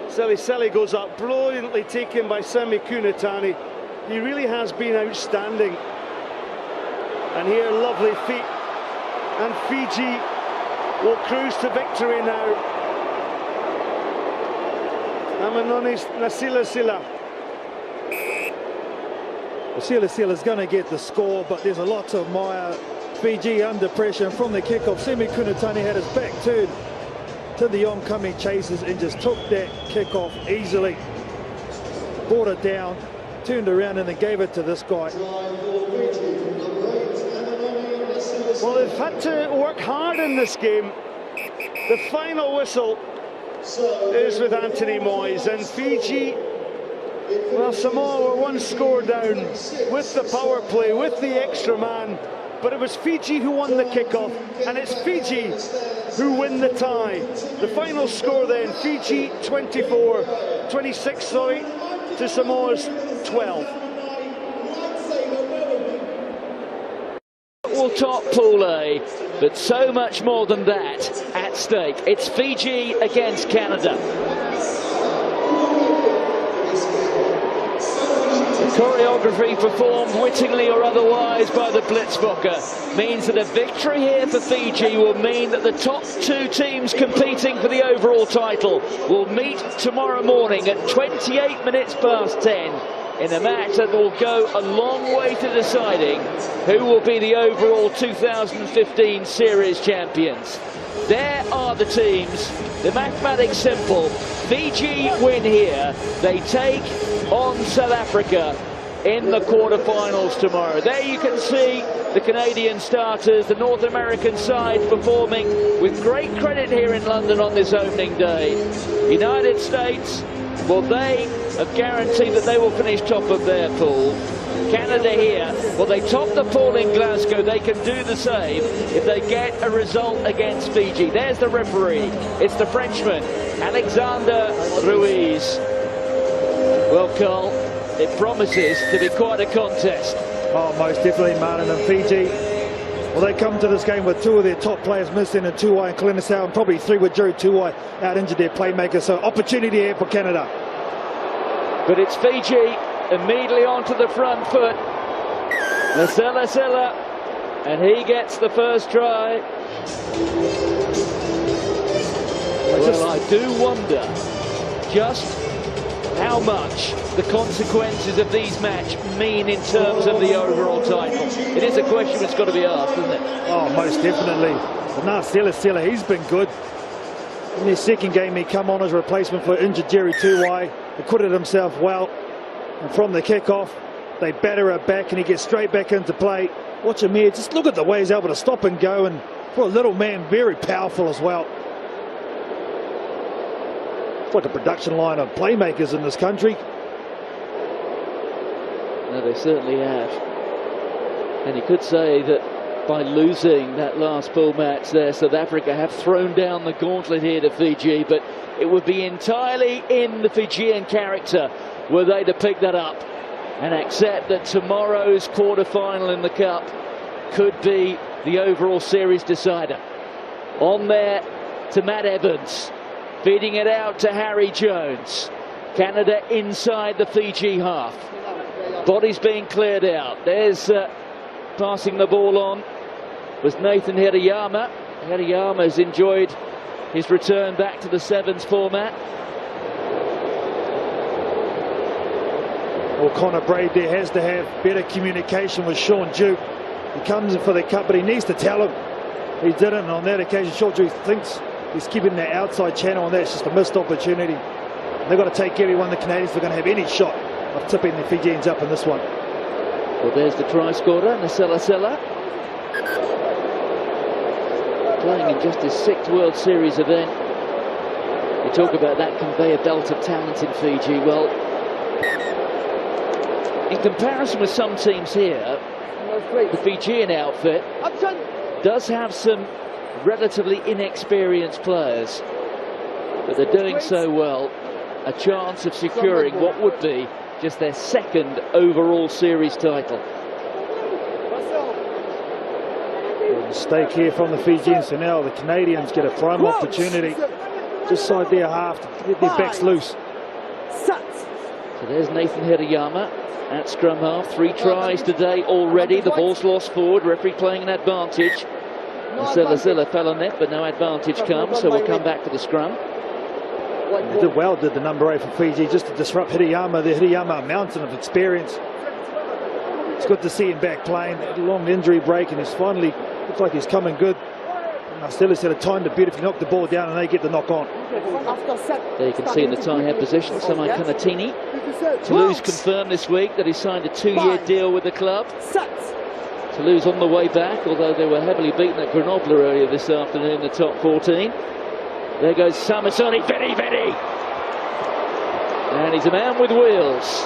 Seli goes up, brilliantly taken by Semi Kunatani. He really has been outstanding. And here, lovely feet. And Fiji will cruise to victory now. Amanonis Nasilasila. Sila's going to get the score, but there's a lot to admire. Fiji under pressure, and from the kickoff, Semi Kunatani had his back turned to the oncoming chasers and just took that kickoff easily. Brought it down, turned around and then gave it to this guy. Well, they've had to work hard in this game. The final whistle is with Anthony Moyes, and Fiji, well, Samoa were one score down with the power play, with the extra man, but it was Fiji who won the kickoff, and it's Fiji who win the tie. The final score then, Fiji 26 to Samoa's 12. Top Pool A, but so much more than that at stake. It's Fiji against Canada. The choreography performed wittingly or otherwise by the Blitzbokker means that a victory here for Fiji will mean that the top two teams competing for the overall title will meet tomorrow morning at 28 minutes past 10 in a match that will go a long way to deciding who will be the overall 2015 series champions. There are the teams. The mathematics simple. Fiji win here. They take on South Africa in the quarterfinals tomorrow. There you can see the Canadian starters, the North American side performing with great credit here in London on this opening day. United States, well, they have guaranteed that they will finish top of their pool. Canada here, well, they topped the pool in Glasgow. They can do the same if they get a result against Fiji. There's the referee. It's the Frenchman, Alexander Ruiz. Well, Carl, it promises to be quite a contest. Oh, most definitely, Martin. And Fiji, well, they come to this game with two of their top players missing, and Tuai and Klenisau, and probably three with Drew Tuai out injured their playmakers. So opportunity here for Canada. But it's Fiji immediately onto the front foot. Nasela, and he gets the first try. Well, I do wonder just how much the consequences of these matches mean in terms of the overall title. It is a question that's got to be asked, isn't it? Oh, most definitely. But now Stella, he's been good. In his second game, he come on as replacement for injured Jerry Tuai. Acquitted himself well. And from the kickoff, they batter it back and he gets straight back into play. Watch him here. Just look at the way he's able to stop and go. And for a little man, very powerful as well. It's like a production line of playmakers in this country. No, they certainly have. And you could say that by losing that last pool match there, South Africa have thrown down the gauntlet here to Fiji, but it would be entirely in the Fijian character were they to pick that up and accept that tomorrow's quarter-final in the Cup could be the overall series decider. On there to Matt Evans, feeding it out to Harry Jones. Canada inside the Fiji half. Bodies being cleared out. There's passing the ball on was Nathan Hirayama. Hirayama has enjoyed his return back to the sevens format. Well, Connor Braid there has to have better communication with Sean Duke. He comes in for the cup, but he needs to tell him he didn't. And on that occasion, Sean Duke thinks he's keeping that outside channel, and that's just a missed opportunity. They've got to take everyone. The Canadians are going to have any shot of tipping the Fijians up in this one. Well, there's the try scorer, Nasela. Playing in just his 6th World Series event. You talk about that conveyor belt of talent in Fiji. Well, in comparison with some teams here, the Fijian outfit does have some relatively inexperienced players, but they're doing so well. A chance of securing what would be just their 2nd overall series title. A mistake here from the Fijians, so now the Canadians get a prime opportunity just side their half to get their backs loose. So there's Nathan Hirayama at scrum half. 3 tries today already. The ball's lost forward. Referee playing an advantage. Zilla fell on it, but no advantage comes, so we'll come back to the scrum. They did well, did the number 8 for Fiji, just to disrupt Hirayama. The Hirayama, a mountain of experience. It's good to see him back playing. A long injury break, and he's finally, looks like he's coming good. Marcellus had a time to beautifully knock the ball down, and they get the knock on. There you can see in the tie-head position, Samai Kanatini. Toulouse confirmed this week that he signed a 2-year deal with the club. Toulouse on the way back, although they were heavily beaten at Grenoble earlier this afternoon in the top 14. There goes Samasoni, Veni! And he's a man with wheels.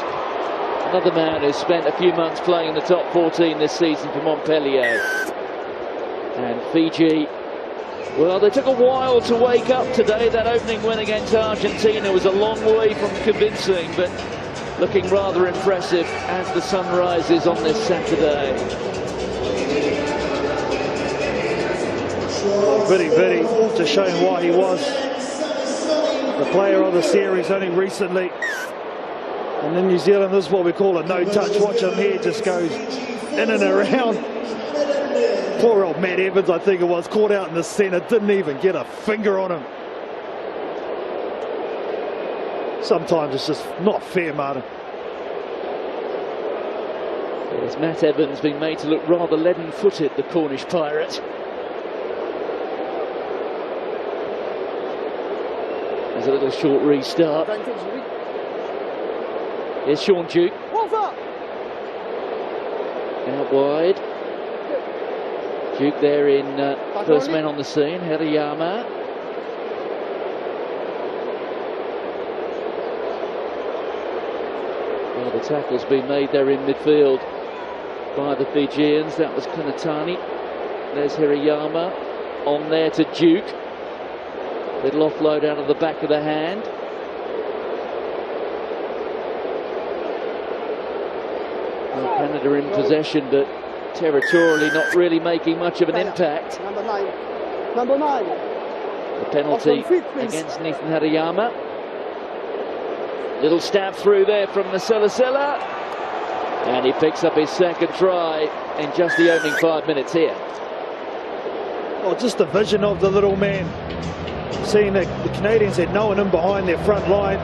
Another man who's spent a few months playing in the top 14 this season for Montpellier. And Fiji, well, they took a while to wake up today. That opening win against Argentina was a long way from convincing, but looking rather impressive as the sun rises on this Saturday. Vidi, just showing why he was the player of the series only recently. And in New Zealand, this is what we call a no-touch. Watch him here, just goes in and around. Poor old Matt Evans, I think it was, caught out in the centre, didn't even get a finger on him. Sometimes it's just not fair, Martin. Yes, Matt Evans being made to look rather leaden-footed, the Cornish pirate. There's a little short restart. Here's Sean Duke. Out wide. Duke there in first man on the scene, Hirayama. Well, the tackle's been made there in midfield by the Fijians. That was Kunatani. There's Hirayama on there to Duke. Little offload out of the back of the hand. Well, Canada in possession, but territorially not really making much of an impact. Number 9. The penalty against Nathan Hirayama. Little stab through there from the Silla. And he picks up his second try in just the opening 5 minutes here. Well, just the vision of the little man. Seeing that the Canadians had no one in behind their front line,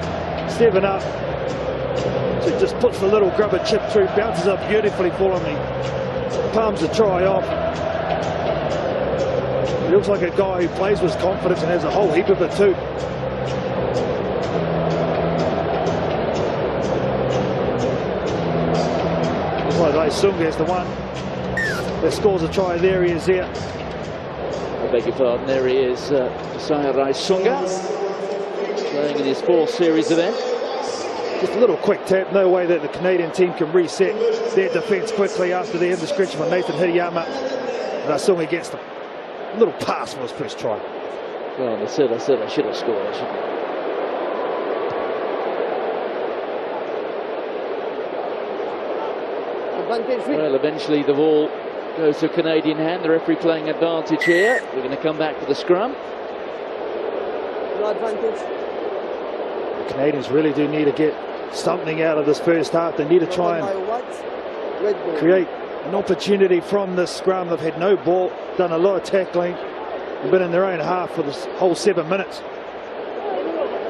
stepping up. So just puts the little grubber chip through, bounces up beautifully for him. He palms the try off. He looks like a guy who plays with confidence and has a whole heap of it too. Sunga is the one that scores a try. There he is here. I beg your pardon, there he is, Sayarai Sunga, playing in his 4th series event. Just a little quick tap, no way that the Canadian team can reset their defence quickly after the indiscretion from Nathan Hirayama. And Sunga gets them. A little pass for his first try. Well, the Silla should have scored, shouldn't he? Well, eventually the ball goes to a Canadian hand. The referee playing advantage here. We're going to come back to the scrum. No advantage. The Canadians really do need to get something out of this first half. They need to try and create an opportunity from this scrum. They've had no ball, done a lot of tackling, and been in their own half for this whole 7 minutes.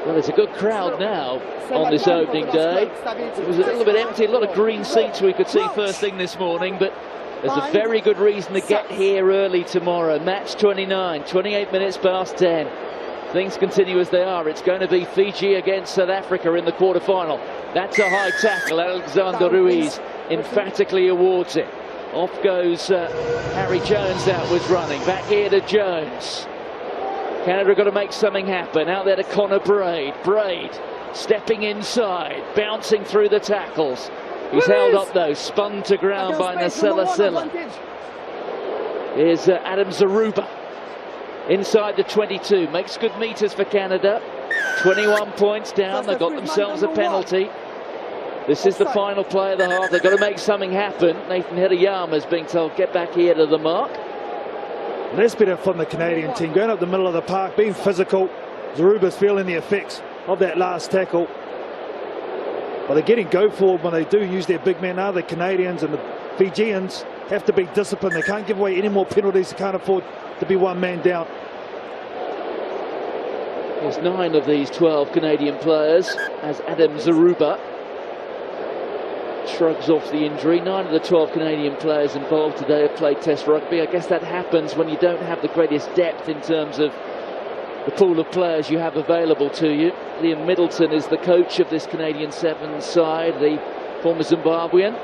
Well, there's a good crowd now on this opening day. It was a little bit empty, a lot of green seats we could see first thing this morning, but there's a very good reason to get here early tomorrow. Match 29, 28 minutes past 10. Things continue as they are. It's going to be Fiji against South Africa in the quarter-final. That's a high tackle. Alexander Ruiz emphatically awards it. Off goes Harry Jones outwards running. Back here to Jones. Canada got to make something happen. Out there to Connor Braid. Braid stepping inside, bouncing through the tackles. He's held up though, spun to ground by Nasela Silla. Here's Adam Zaruba inside the 22. Makes good meters for Canada. 21 points down. They've got themselves a penalty. This is the final play of the half. They've got to make something happen. Nathan Hirayama is being told, get back here to the mark. That's better from the Canadian team, going up the middle of the park, being physical. Zaruba's feeling the effects of that last tackle. But they're getting go forward when they do use their big men. Now the Canadians and the Fijians have to be disciplined. They can't give away any more penalties. They can't afford to be one man down. There's 9 of these 12 Canadian players as Adam Zaruba shrugs off the injury. 9 of the 12 Canadian players involved today have played Test rugby. I guess that happens when you don't have the greatest depth in terms of the pool of players you have available to you. Liam Middleton is the coach of this Canadian Sevens side, the former Zimbabwean.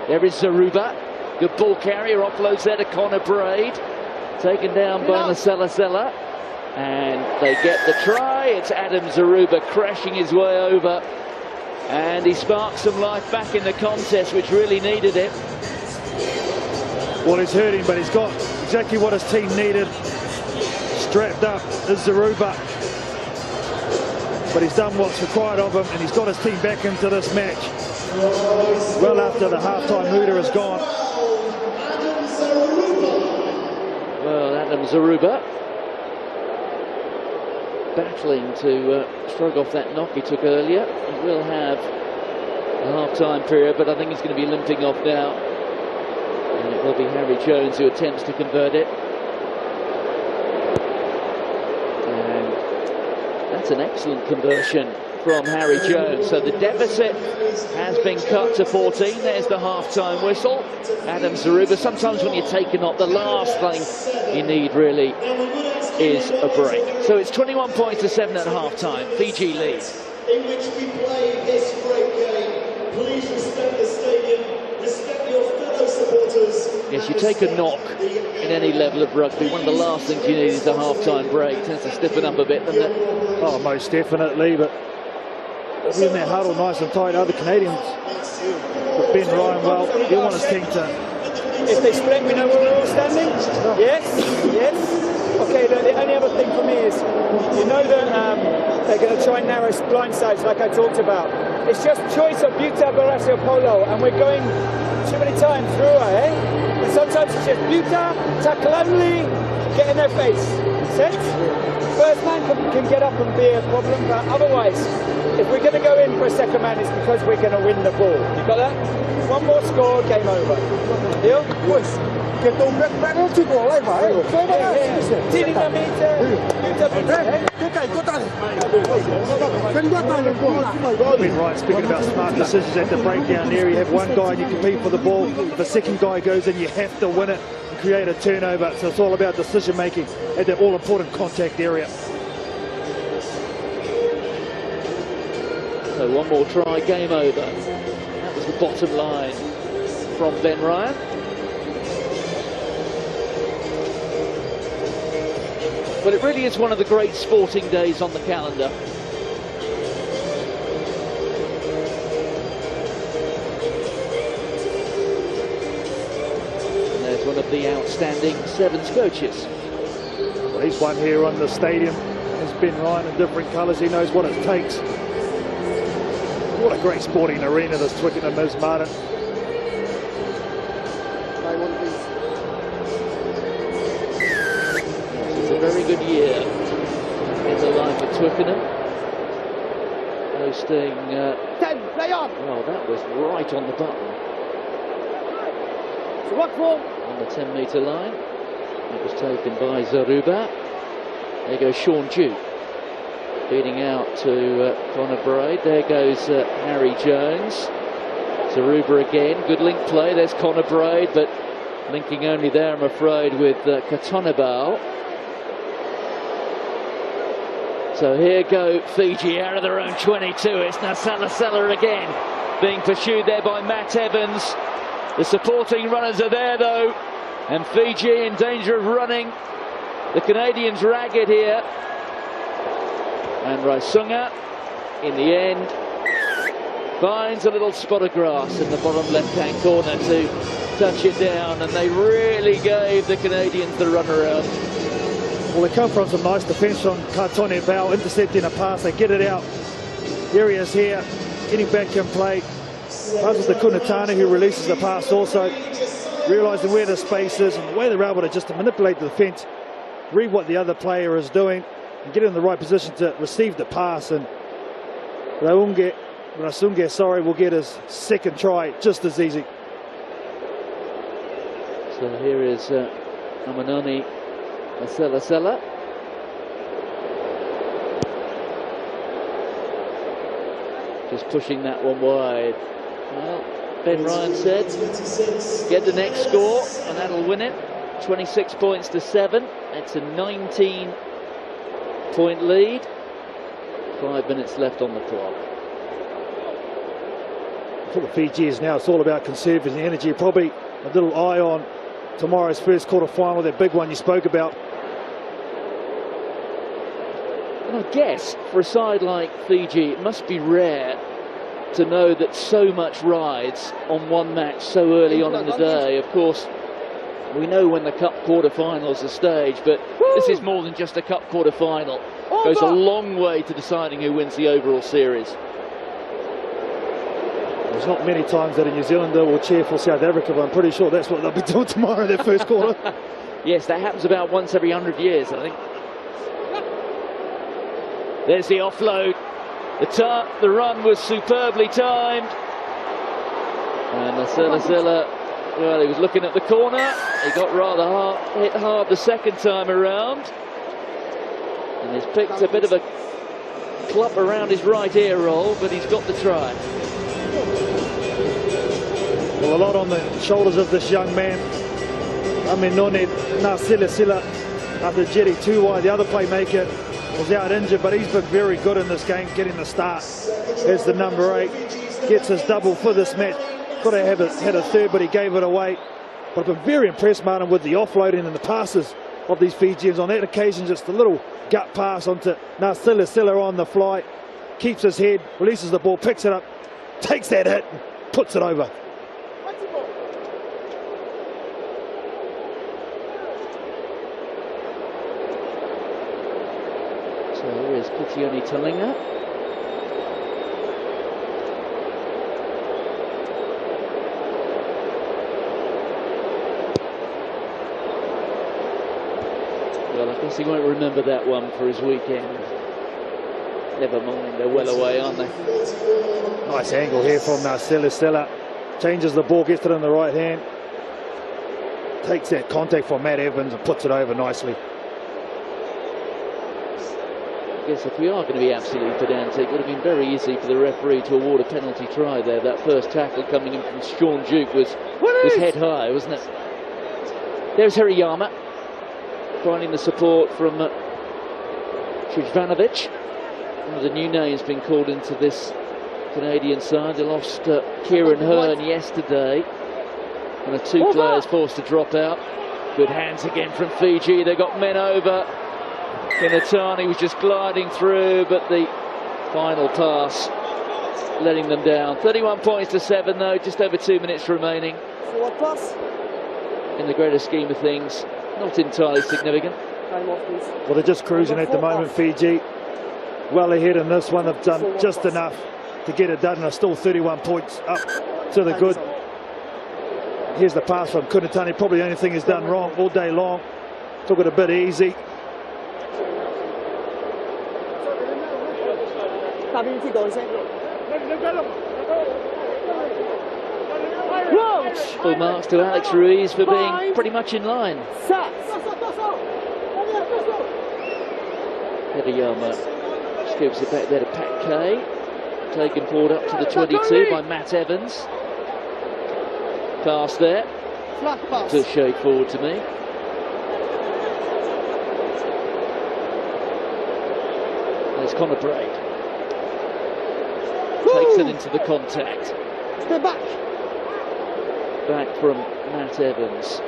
There is Zaruba. Good ball carrier, offloads there to Connor Braid. Taken down by Nasala. And they get the try. It's Adam Zaruba crashing his way over. And he sparks some life back in the contest, which really needed it. Well, he's hurting, but he's got exactly what his team needed. Strapped up is Zaruba. But he's done what's required of him, and he's got his team back into this match. Well after the half-time mooter is gone. Well, Adam Zaruba battling to shrug off that knock he took earlier. He will have a half-time period, but I think he's going to be limping off now. And it will be Harry Jones who attempts to convert it. And that's an excellent conversion from Harry Jones. So the deficit has been cut to 14. There's the half-time whistle. Adam Zaruba, sometimes when you're taken off, the last thing you need really is a break. So it's 21 points to 7 at half-time. Fiji leads. In which we play this great game. Please respect the stadium, respect your fellow supporters. Yes, you take a knock in any level of rugby. One of the last things you need is a half-time break. It tends to stiffen up a bit, doesn't it? Oh, most definitely, but in that huddle nice and tight. Other Canadians, but Ben Ryan, well, he want his team to... If they split, we know where we're all standing? Yes? Yes? Okay, the only other thing for me is, you know that they're going to try and narrow blind sides like I talked about. It's just choice of Buta, Barasio, Polo, and we're going too many times through, And sometimes it's just Buta, tackle only, get in their face. Sense? First man can get up and be a problem, but otherwise, if we're going to go in for a second man, it's because we're going to win the ball. You got that? One more score, game over. Deal? Yes. Ben Ryan speaking about smart decisions at the breakdown area. You have one guy and you compete for the ball. If the second guy goes in, you have to win it and create a turnover. So it's all about decision making at that all-important contact area. So one more try, game over. That was the bottom line from Ben Ryan. But it really is one of the great sporting days on the calendar. And there's one of the outstanding Sevens coaches. Well, he's one here on the stadium. There's Ben Ryan in different colours. He knows what it takes. What a great sporting arena this Twickenham is, Martin. It's a very good year in the life of Twickenham. Hosting, well, that was right on the button. On the 10-metre line. It was taken by Zaruba. There goes Sean Duke. Feeding out to Connor Braid. There goes Harry Jones. Zaruba again. Good link play. There's Connor Braid, but linking only there, I'm afraid, with Katonabao. So here go Fiji out of their own 22. It's Nasala again being pursued there by Matt Evans. The supporting runners are there though, and Fiji in danger of running the Canadians ragged here. And Raisunga, in the end, finds a little spot of grass in the bottom left-hand corner to touch it down, and they really gave the Canadians the runaround. Well, they come from some nice defence from Katonebao, intercepting a pass. They get it out. Here he is here, getting back in play. Passes to Kunatani, who releases the pass also, realising where the space is and the way they're able to just manipulate the defence, read what the other player is doing, and get in the right position to receive the pass. And Raunge Rasunge, sorry, will get his second try just as easy. So here is Amanoni Masela. Just pushing that one wide. Well, Ben Ryan said, get the next score and that'll win it. 26 points to 7. It's a 19-point lead. 5 minutes left on the clock. For the Fijians now, it's all about conserving the energy. Probably a little eye on tomorrow's first quarter-final, that big one you spoke about. And I guess for a side like Fiji, it must be rare to know that so much rides on one match so early on in the day. Of course, we know when the Cup quarter-finals are staged, but this is more than just a Cup quarter-final. It goes a long way to deciding who wins the overall series. There's not many times that a New Zealander will cheer for South Africa, but I'm pretty sure that's what they'll be doing tomorrow in their first quarter. Yes, that happens about once every 100 years, I think. There's the offload. The run was superbly timed. And Masela, well, he was looking at the corner. He got rather hit hard the second time around. And he's picked a bit of a clump around his right ear roll, but he's got the try. Well, a lot on the shoulders of this young man. Amanoni Masela after Jerry Tuwai, the other playmaker, was out injured, but he's been very good in this game, getting the start as the number 8. Gets his double for this match. Could have had a third, but he gave it away. But I've been very impressed, Martin, with the offloading and the passes of these Fijians. On that occasion, just a little gut pass onto Masela on the fly. Keeps his head, releases the ball, picks it up, takes that hit, and puts it over. So here is Kitioni Talinga. Well, I guess he won't remember that one for his weekend. Never mind, they're well away, aren't they? Nice angle here from Masela. Changes the ball, gets it in the right hand. Takes that contact from Matt Evans and puts it over nicely. I guess if we are going to be absolutely pedantic, it would have been very easy for the referee to award a penalty try there. That first tackle coming in from Sean Duke was head high, wasn't it? There's Hirayama finding the support from Trivanovic. One of the new names being called into this Canadian side. They lost Kieran Hearn yesterday, and the 2 players forced to drop out. Good hands again from Fiji. They got men over. Kinatani was just gliding through, but the final pass letting them down. 31 points to 7 though, just over 2 minutes remaining. In the greater scheme of things, not entirely significant. Well, they're just cruising at the moment, Fiji. Well ahead in this one, they've done just enough to get it done, and are still 31 points up to the good. Here's the pass from Kunatani, probably the only thing he's done wrong all day long. Took it a bit easy. Full marks to Alex Ruiz for being pretty much in line. Hirayama scoops it back there to Pat Kay. Taken forward up to the 22 by Matt Evans. Pass there. To shade forward to me. There's Connor Braid. Takes it into the contact. Step back. Back from Matt Evans.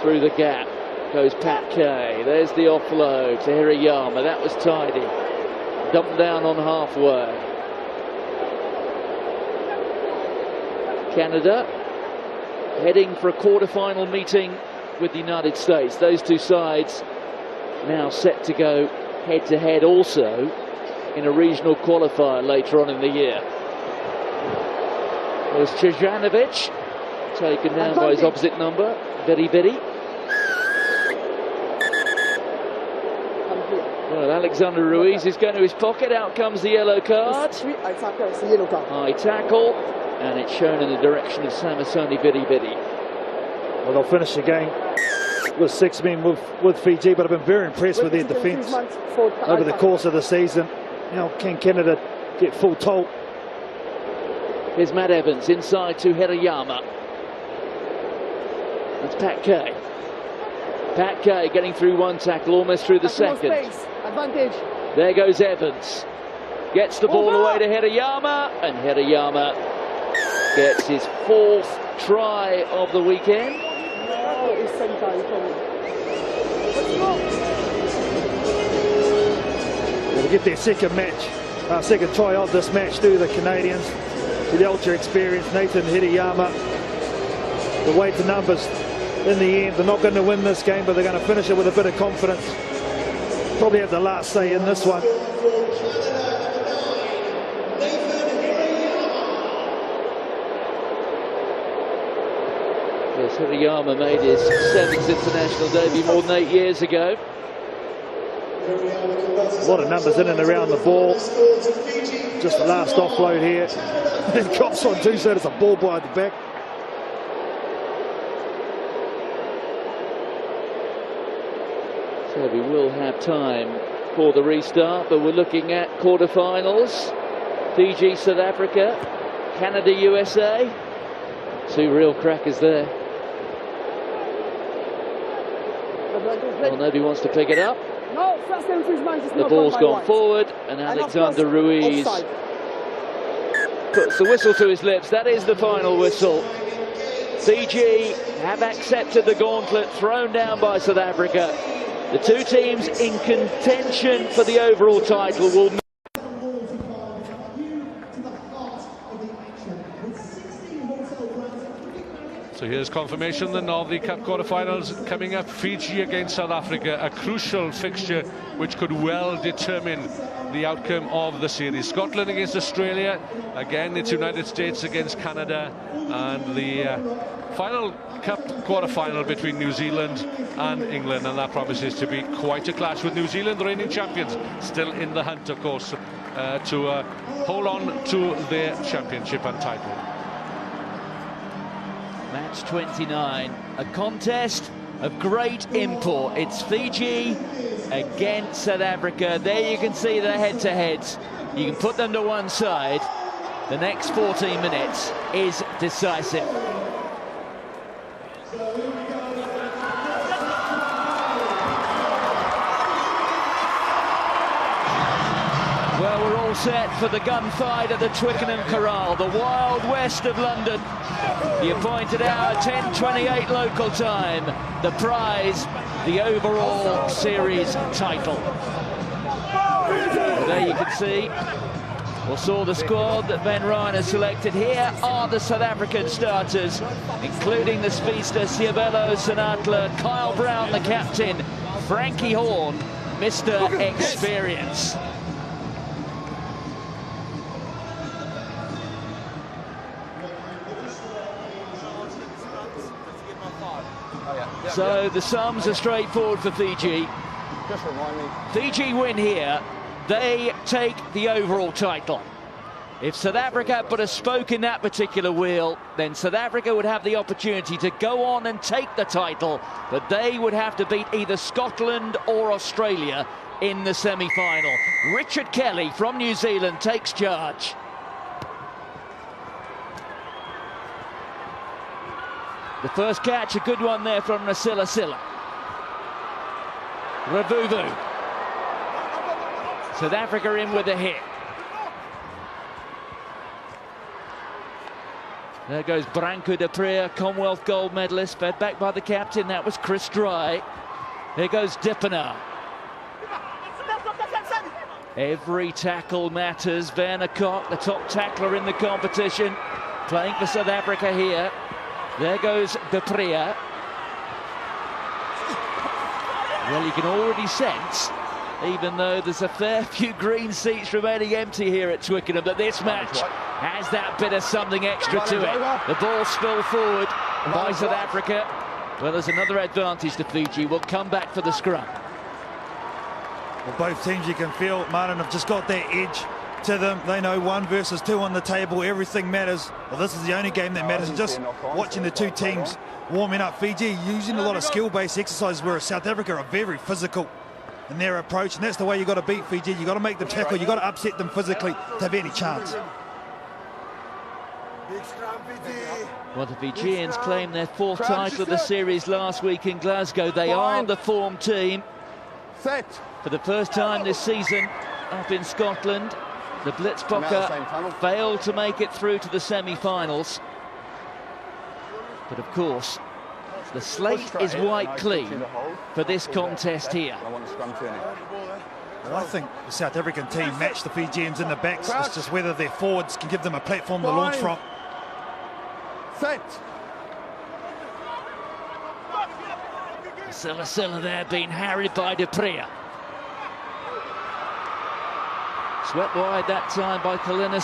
Through the gap goes Pat Kay. There's the offload to Hirayama. That was tidy. Dumped down on halfway. Canada heading for a quarter-final meeting with the United States. Those 2 sides now set to go head-to-head also in a regional qualifier later on in the year. There's Trivanovic, taken down by his opposite number, Very. Well, Well, Alexander Ruiz is going to his pocket. Out comes the yellow card. It's a yellow card. High tackle, and it's shown in the direction of Samisoni Bidi. Well, they'll finish the game with 6 men with Fiji, but I've been very impressed with their defence over the course of the season. You know, can Canada get full toll? Here's Matt Evans inside to Hirayama. That's Pat Kay. Pat Kay getting through one tackle, almost through the second. Advantage. There goes Evans. Gets the ball away to Hirayama, and Hirayama gets his 4th try of the weekend. They'll get their second try of this match through the Canadians. With the ultra experienced Nathan Hirayama. The weight to numbers in the end. They're not going to win this game, but they're going to finish it with a bit of confidence. Probably have the last say in this one. Yes, Hirayama made his 7th international debut more than 8 years ago. A lot of numbers in and around the ball. Just the last offload here. It cops on too, so it's a ball by the back. So we will have time for the restart, but we're looking at quarterfinals. Fiji, South Africa, Canada, USA. 2 real crackers there. Well, nobody wants to pick it up. The ball's gone forward, and Alexander Ruiz puts the whistle to his lips. That is the final whistle. Fiji have accepted the gauntlet thrown down by South Africa. The 2 teams in contention for the overall title will... So here's confirmation then of the Cup quarterfinals coming up. Fiji against South Africa, a crucial fixture which could well determine the outcome of the series. Scotland against Australia, again it's United States against Canada, and the final Cup quarterfinal between New Zealand and England, and that promises to be quite a clash, with New Zealand, the reigning champions, still in the hunt, of course, to hold on to their championship and title. Match 29, a contest of great import. It's Fiji against South Africa. There you can see the head-to-heads. You can put them to one side. The next 14 minutes is decisive. Well, we're all set for the gunfight at the Twickenham Corral, the Wild West of London. The appointed hour, 10:28 local time. The prize, the overall series title. Well, there you can see, or saw the squad that Ben Ryan has selected. Here are the South African starters, including the speedster Siabelo Senatla, Kyle Brown, the captain, Frankie Horn, Mr. Experience. So the sums are straightforward for Fiji. Just remind me. Fiji win here, they take the overall title. If South Africa put a spoke in that particular wheel, then South Africa would have the opportunity to go on and take the title, but they would have to beat either Scotland or Australia in the semi-final. Richard Kelly from New Zealand takes charge. The first catch, a good one there from Nasila Silla. Ravuvu. South Africa in with a hit. There goes Branco de Pree, Commonwealth gold medalist, fed back by the captain. That was Chris Dry. There goes Dippenaar. Every tackle matters. Werner Kok, the top tackler in the competition, playing for South Africa here. There goes de Pree. Well, you can already sense, even though there's a fair few green seats remaining empty here at Twickenham, that this match has that bit of something extra to it. The ball spilled forward by South Africa. Well, there's another advantage to Fiji. We'll come back for the scrum. Well, both teams, you can feel, Martin, have just got that edge to them. They know 1 versus 2 on the table. Everything matters. Well, this is the only game that matters. And just watching the two teams warming up, Fiji using a lot of skill-based exercises, whereas South Africa are very physical in their approach, and that's the way you've got to beat Fiji. You've got to make them tackle. You've got to upset them physically to have any chance. Well, the Fijians claimed their 4th title of the series last week in Glasgow. They are the form team. For the first time this season up in Scotland, the Blitzbokke failed to make it through to the semi-finals. But of course, the slate is white clean for this contest here. Well, I think the South African team matched the Fijians in the backs. It's just whether their forwards can give them a platform to launch from. Silla there being harried by du Preez. Swept wide that time by Kalina.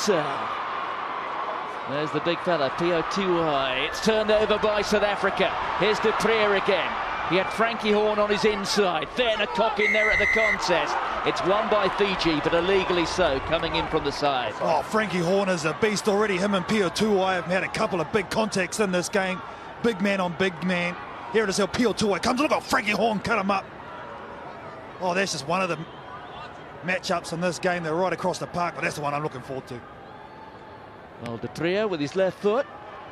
There's the big fella, Pio Tuai. It's turned over by South Africa. Here's du Preez again. He had Frankie Horn on his inside. Werner Kok in there at the contest. It's won by Fiji, but illegally so, coming in from the side. Oh, Frankie Horn is a beast already. Him and Pio Tuai have had a couple of big contacts in this game. Big man on big man. Here it is, Pio Tuai comes. Look at Frankie Horn cut him up. Oh, that's just one of the matchups in this game. They're right across the park, but that's the one I'm looking forward to. Well, du Preez with his left foot,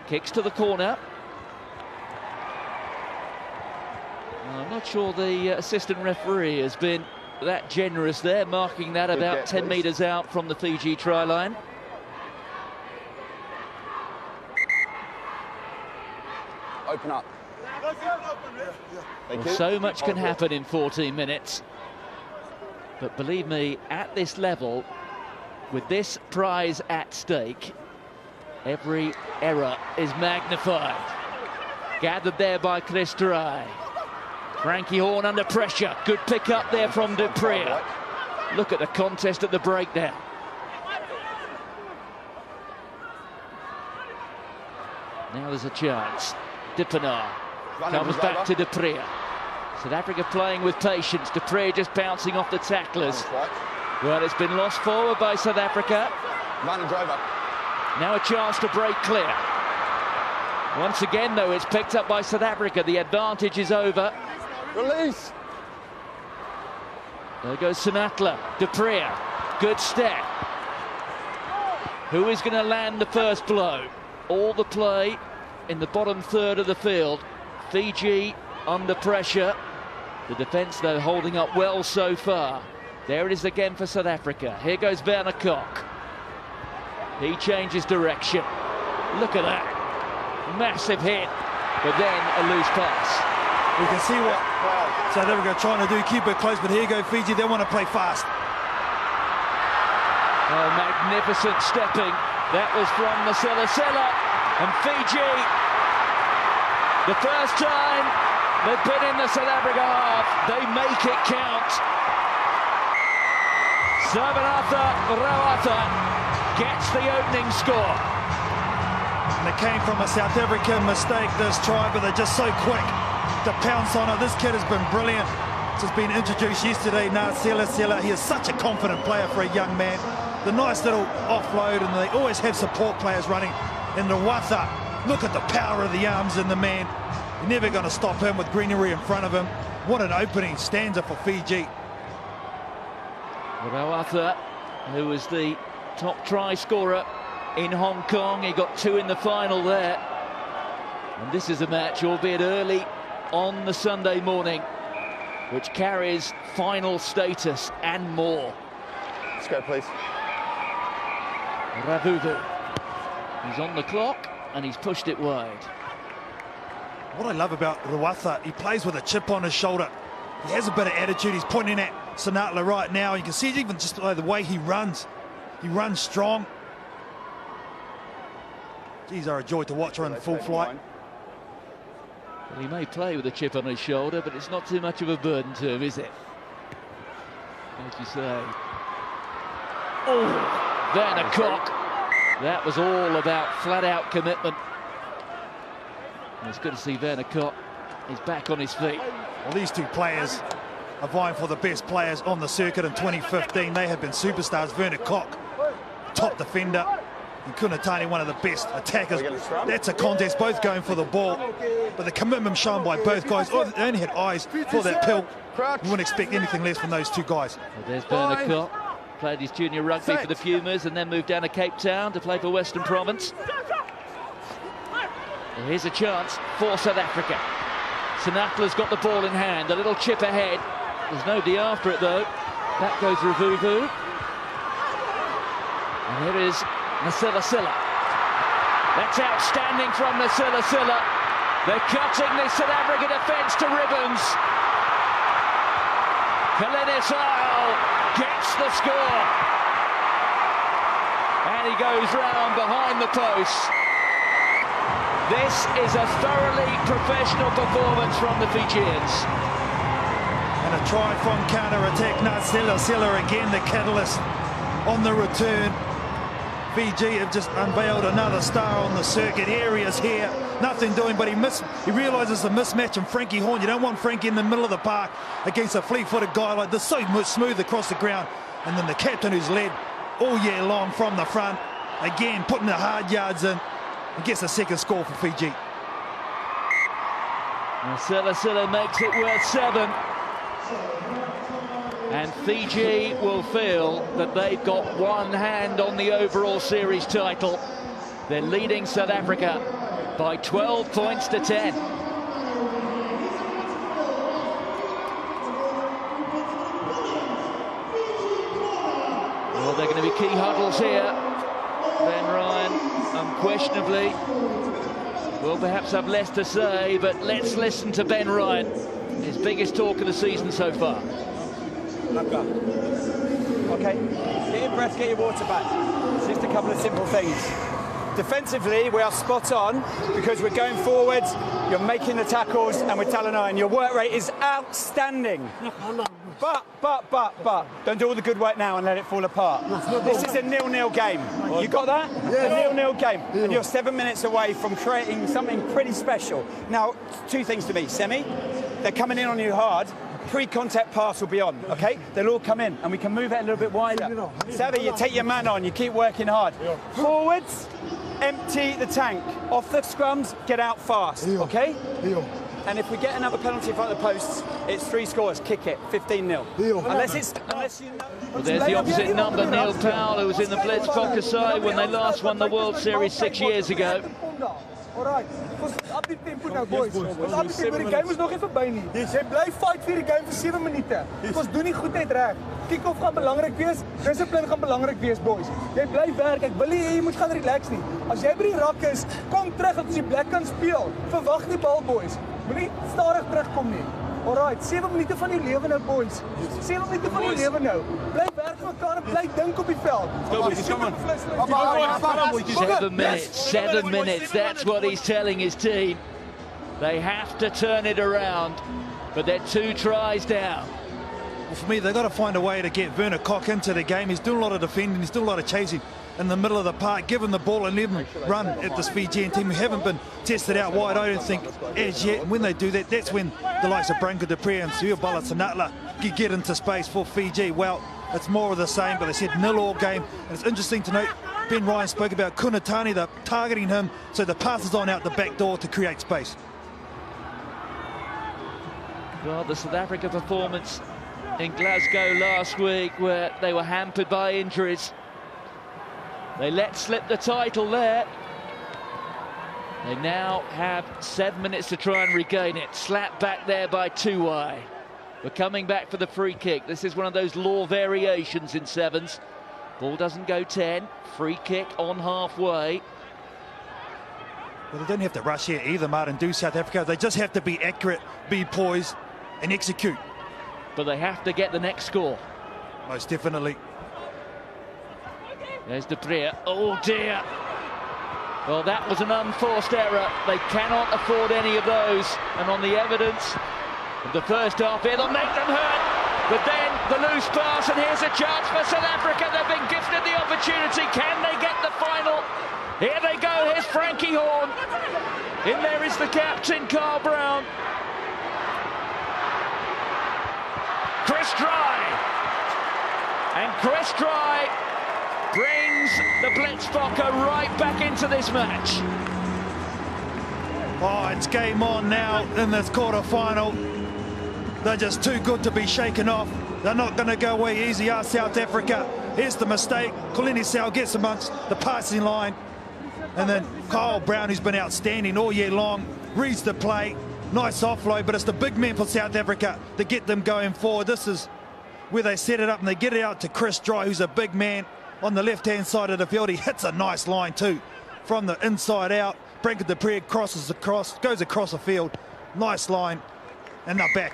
kicks to the corner. I'm not sure the assistant referee has been that generous there, marking that about 10 metres out from the Fiji try line. Open up. Well, so much can happen in 14 minutes. But believe me, at this level, with this prize at stake, every error is magnified. Gathered there by Chris Terai. Frankie Horn under pressure. Good pick up there from du Preez. Look at the contest at the breakdown. Now there's a chance. Dippenaar comes back to du Preez. South Africa playing with patience. Du Preez just bouncing off the tacklers. Well, it's been lost forward by South Africa. Now a chance to break clear. Once again, though, it's picked up by South Africa. The advantage is over. Release. There goes Sinatla. Du Preez. Good step. Who is going to land the first blow? All the play in the bottom third of the field. Fiji under pressure. The defence, though, holding up well so far. There it is again for South Africa. Here goes Werner Kok. He changes direction. Look at that. Massive hit, but then a loose pass. We can see what South Africa are trying to do, keep it close, but here go Fiji, they want to play fast. Oh, magnificent stepping. That was from Silla. And Fiji, the first time they've been in the South Africa half, they make it count. Savanatha Rawatha gets the opening score. And it came from a South African mistake, this try, but they're just so quick to pounce on it. This kid has been brilliant. Just been introduced yesterday, Silla. He is such a confident player for a young man. The nice little offload, and they always have support players running. And Rawatha, look at the power of the arms in the man. You're never going to stop him with greenery in front of him. What an opening stanza for Fiji. Rawatha, who was the top try scorer in Hong Kong. He got 2 in the final there. And this is a match, albeit early on the Sunday morning, which carries final status and more. Let's go, please. Ravuvu. He's on the clock and he's pushed it wide. What I love about Rawatha, he plays with a chip on his shoulder. He has a bit of attitude. He's pointing at Sinatla right now. You can see even just the way he runs. He runs strong. These are a joy to watch her in full flight. Well, he may play with a chip on his shoulder, but it's not too much of a burden to him, is it? As you say. Oh, Werner Kok. That was all about flat-out commitment. And it's good to see Werner Kok is back on his feet. Well, these two players are vying for the best players on the circuit in 2015. They have been superstars. Werner Koch, top defender, and Kunatani, one of the best attackers. That's a contest, both going for the ball, but the commitment shown by both guys. Oh, they only had eyes for that pill. You wouldn't expect anything less from those two guys. Well, there's Werner Koch, played his junior rugby for the Pumas and then moved down to Cape Town to play for Western Province. Well, here's a chance for South Africa. Sinatla's got the ball in hand, a little chip ahead. There's nobody after it though. That goes Ravuvu. And here is Nasila Silla. That's outstanding from Nasila Silla. They're cutting the South African defence to ribbons. Kalinis Isle gets the score. And he goes round behind the post. This is a thoroughly professional performance from the Fijians. And a try from counter-attack. Nasila Silla again, the catalyst on the return. Fiji have just unveiled another star on the circuit. Areas here, nothing doing, but he realises the mismatch. And Frankie Horn, you don't want Frankie in the middle of the park against a fleet-footed guy like this, so smooth across the ground. And then the captain, who's led all year long from the front, again putting the hard yards in, and gets a second score for Fiji. Silla makes it worth 7. And Fiji will feel that they've got one hand on the overall series title. They're leading South Africa by 12 points to 10. Well, they're going to be key huddles here. Ben Ryan, unquestionably, will perhaps have less to say, but let's listen to Ben Ryan, his biggest talk of the season so far. Okay, get your breath, get your water back. It's just a couple of simple things. Defensively, we are spot on because we're going forward, you're making the tackles, and we're telling on. Your work rate is outstanding. But, don't do all the good work now and let it fall apart. This is a 0-0 game. You got that? Yeah. A 0-0 game. And you're 7 minutes away from creating something pretty special. Now, two things to me. Semi, they're coming in on you hard. Pre-contact pass will be on, okay? They'll all come in, and we can move it a little bit wider. Savvy, you take your man on, you keep working hard. Forwards, empty the tank. Off the scrums, get out fast, okay? And if we get another penalty in front of the posts, it's 3 scores, kick it, 15-0. Unless you know... Well, there's the opposite number, Neil Powell, who was in the Blitzbokker side when they last won the World Series 6 years ago. Alright, up die tempo nou boys. Up die tempo, die game is nog nie verby nie. Jy bly fight vir die game vir 7 minute. Ons doen die goedheid reg. Kick-off gaan belangrik wees, dissipline gaan belangrik wees boys. Jy bly werk, ek wil nie jy moet gaan relax nie. As jy by die rak is, kom terug dat ons die plek kan speel. Verwag die bal boys. Moenie stadig terugkom nie. Alright, 7 minute van jou lewe nou boys. 7 minute van jou lewe nou. Bly werk vir mekaar en bly dink op die veld. 7 minutes, that's what he's telling his team. They have to turn it around, but they're 2 tries down. Well, for me, they've got to find a way to get Werner Koch into the game. He's doing a lot of defending, he's doing a lot of chasing in the middle of the park, give him the ball and let him run at this Fijian team who haven't been tested out wide, I don't think, as yet. And when they do that, that's when the likes of Branko de Pre and Suiabala Sinatla get into space for Fiji. Well, it's more of the same, but they said 0-all game. And it's interesting to note, Ben Ryan spoke about Kunatani, they're targeting him, so the pass is on out the back door to create space. Well, the South Africa performance in Glasgow last week, where they were hampered by injuries. They let slip the title there. They now have 7 minutes to try and regain it. Slapped back there by Tuwai. We're coming back for the free kick. This is one of those law variations in sevens. Ball doesn't go 10. Free kick on halfway. Well, they don't have to rush here either, Martin, do South Africa. They just have to be accurate, be poised, and execute. But they have to get the next score. Most definitely. There's De Pre. Oh dear. Well, that was an unforced error. They cannot afford any of those. And on the evidence of the first half, it'll make them hurt. But then the loose pass, and here's a chance for South Africa. They've been gifted the opportunity. Can they get the final? Here they go. Here's Frankie Horn. In there is the captain, Carl Brown. Chris Dry. And Chris Dry brings the Blitzbokker right back into this match. Oh, it's game on now in this quarter-final. They're just too good to be shaken off. They're not going to go away easy, are South Africa. Here's the mistake. Kolini Sau gets amongst the passing line. And then Kyle Brown, who's been outstanding all year long, reads the play. Nice offload, but it's the big men for South Africa to get them going forward. This is where they set it up and they get it out to Chris Dry, who's a big man on the left-hand side of the field. He hits a nice line too from the inside out. Branko de Pree crosses across, goes across the field. Nice line, and they're back.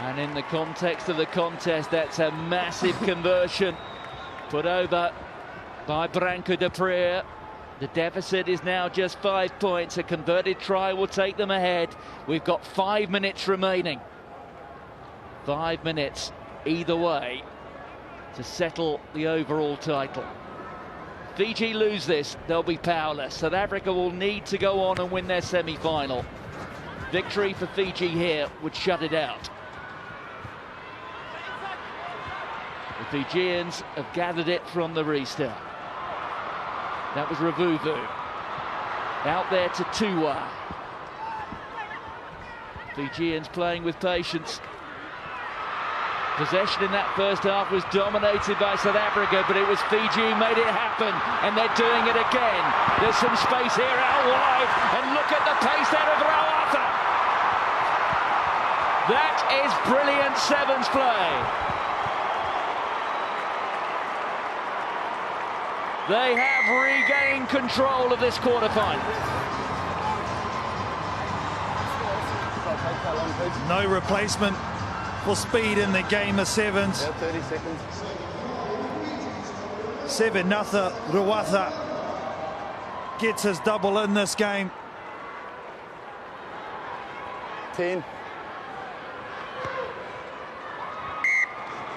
And in the context of the contest, that's a massive conversion put over by Branko de Pree. The deficit is now just 5 points. A converted try will take them ahead. We've got 5 minutes remaining. 5 minutes either way to settle the overall title. Fiji lose this, they'll be powerless. South Africa will need to go on and win their semi-final. Victory for Fiji here would shut it out. The Fijians have gathered it from the restart. That was Ravuvu. Out there to Tuwa. Fijians playing with patience. Possession in that first half was dominated by South Africa, but it was Fiji who made it happen, and they're doing it again. There's some space here out wide, and look at the pace out of Rawatha. That is brilliant sevens play. They have regained control of this quarterfinal. No replacement for speed in the game of sevens. Yeah, 30 seconds. 7-0. Rawatha gets his double in this game. 10.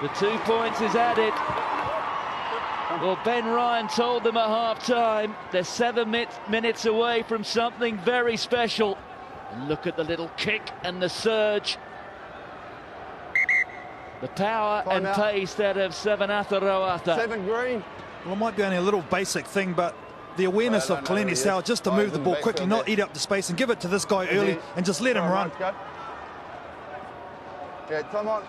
The 2 points is added. Well, Ben Ryan told them at half-time they're 7 minutes away from something very special. And look at the little kick and the surge. The power and pace out of Sevenatha Rawatha. 7 green. Well, it might be only a little basic thing, but the awareness of Kolini Sau just to move the ball quickly, not eat up the space, and give it to this guy early and just let him run. Yeah, come on.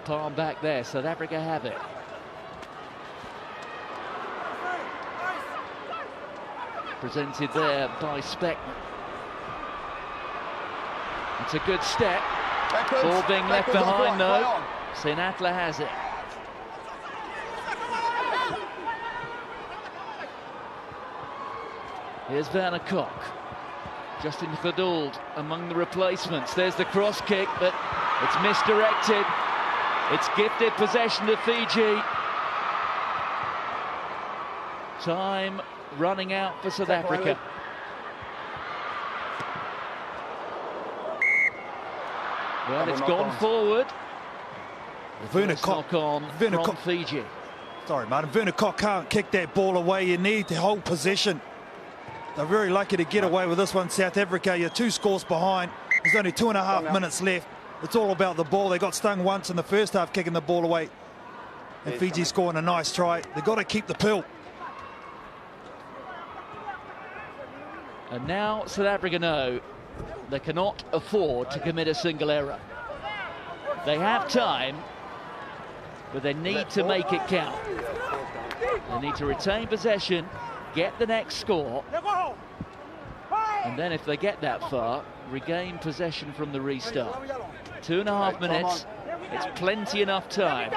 Palm back there, South Africa have it. Presented there by Speckman. It's a good step. Ball being left behind though. Senatla has it. Here's Werner Kok. Justin Gedould among the replacements. There's the cross kick, but it's misdirected. It's gifted possession to Fiji. Time running out for South Africa. Well, it's gone forward. Werner Kok on from Fiji. Sorry, Martin. Werner Kok can't kick that ball away. You need to hold position. They're very lucky to get away with this one, South Africa. You're 2 scores behind. There's only 2.5 minutes left. It's all about the ball. They got stung once in the first half kicking the ball away. And Fiji scoring a nice try. They've got to keep the pill. And now South Africa know they cannot afford to commit a single error. They have time, but they need to make it count. They need to retain possession, get the next score, and then if they get that far, regain possession from the restart. 2.5 minutes, it's plenty enough time.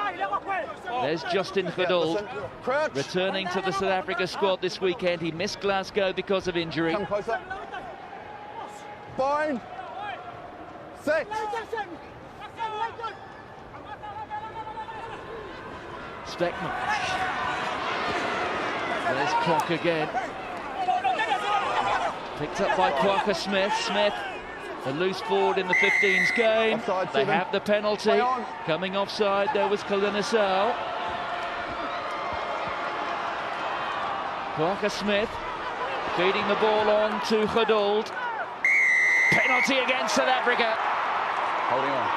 There's Justin Gedould returning to the South Africa squad this weekend. He missed Glasgow because of injury. Come closer. Fine. 6. Speckman. There's Kok again. Picked up by Kwaka Smith. Smith, a loose forward in the 15's game. Offside, they 7. have the penalty. Coming offside, there was Kolini Sau. Kwaka Smith Feeding the ball on to Gedold. Penalty against South Africa. Holding on.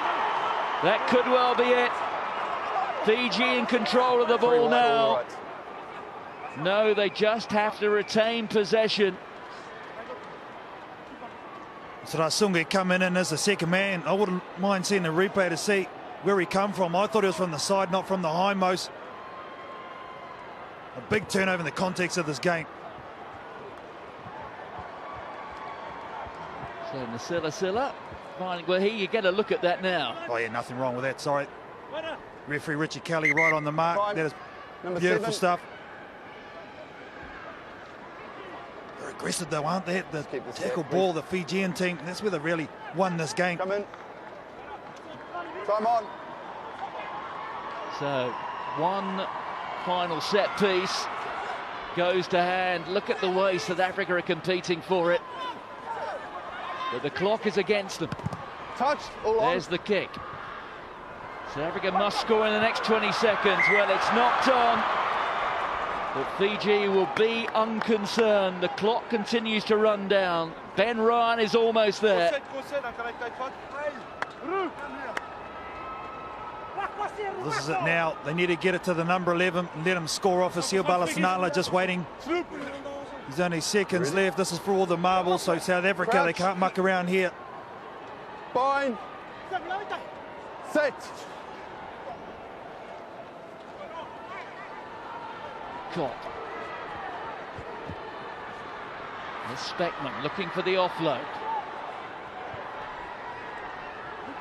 That could well be it. Fiji in control of the ball now. No, they just have to retain possession. So Rasungi coming in as the second man. I wouldn't mind seeing the replay to see where he come from. I thought he was from the side, not from the hindmost. A big turnover in the context of this game. So Nasila. Well, here you get a look at that now. Oh yeah, nothing wrong with that. Sorry. Referee Richard Kelly right on the mark. That is beautiful stuff. They're aggressive though, aren't they? The tackle ball, the Fijian team. That's where they really won this game. Come in. Time on. So one final set piece goes to hand. Look at the way South Africa are competing for it. But the clock is against them. Touched. All on. There's the kick. South Africa must score in the next 20 seconds. Well, it's knocked on. But Fiji will be unconcerned. The clock continues to run down. Ben Ryan is almost there. This is it now. They need to get it to the number 11 and let him score off. Asil Balasanala just waiting. There's only seconds left. This is for all the marbles. So South Africa, they can't muck around here. Bind. Set. Caught. There's Speckman looking for the offload.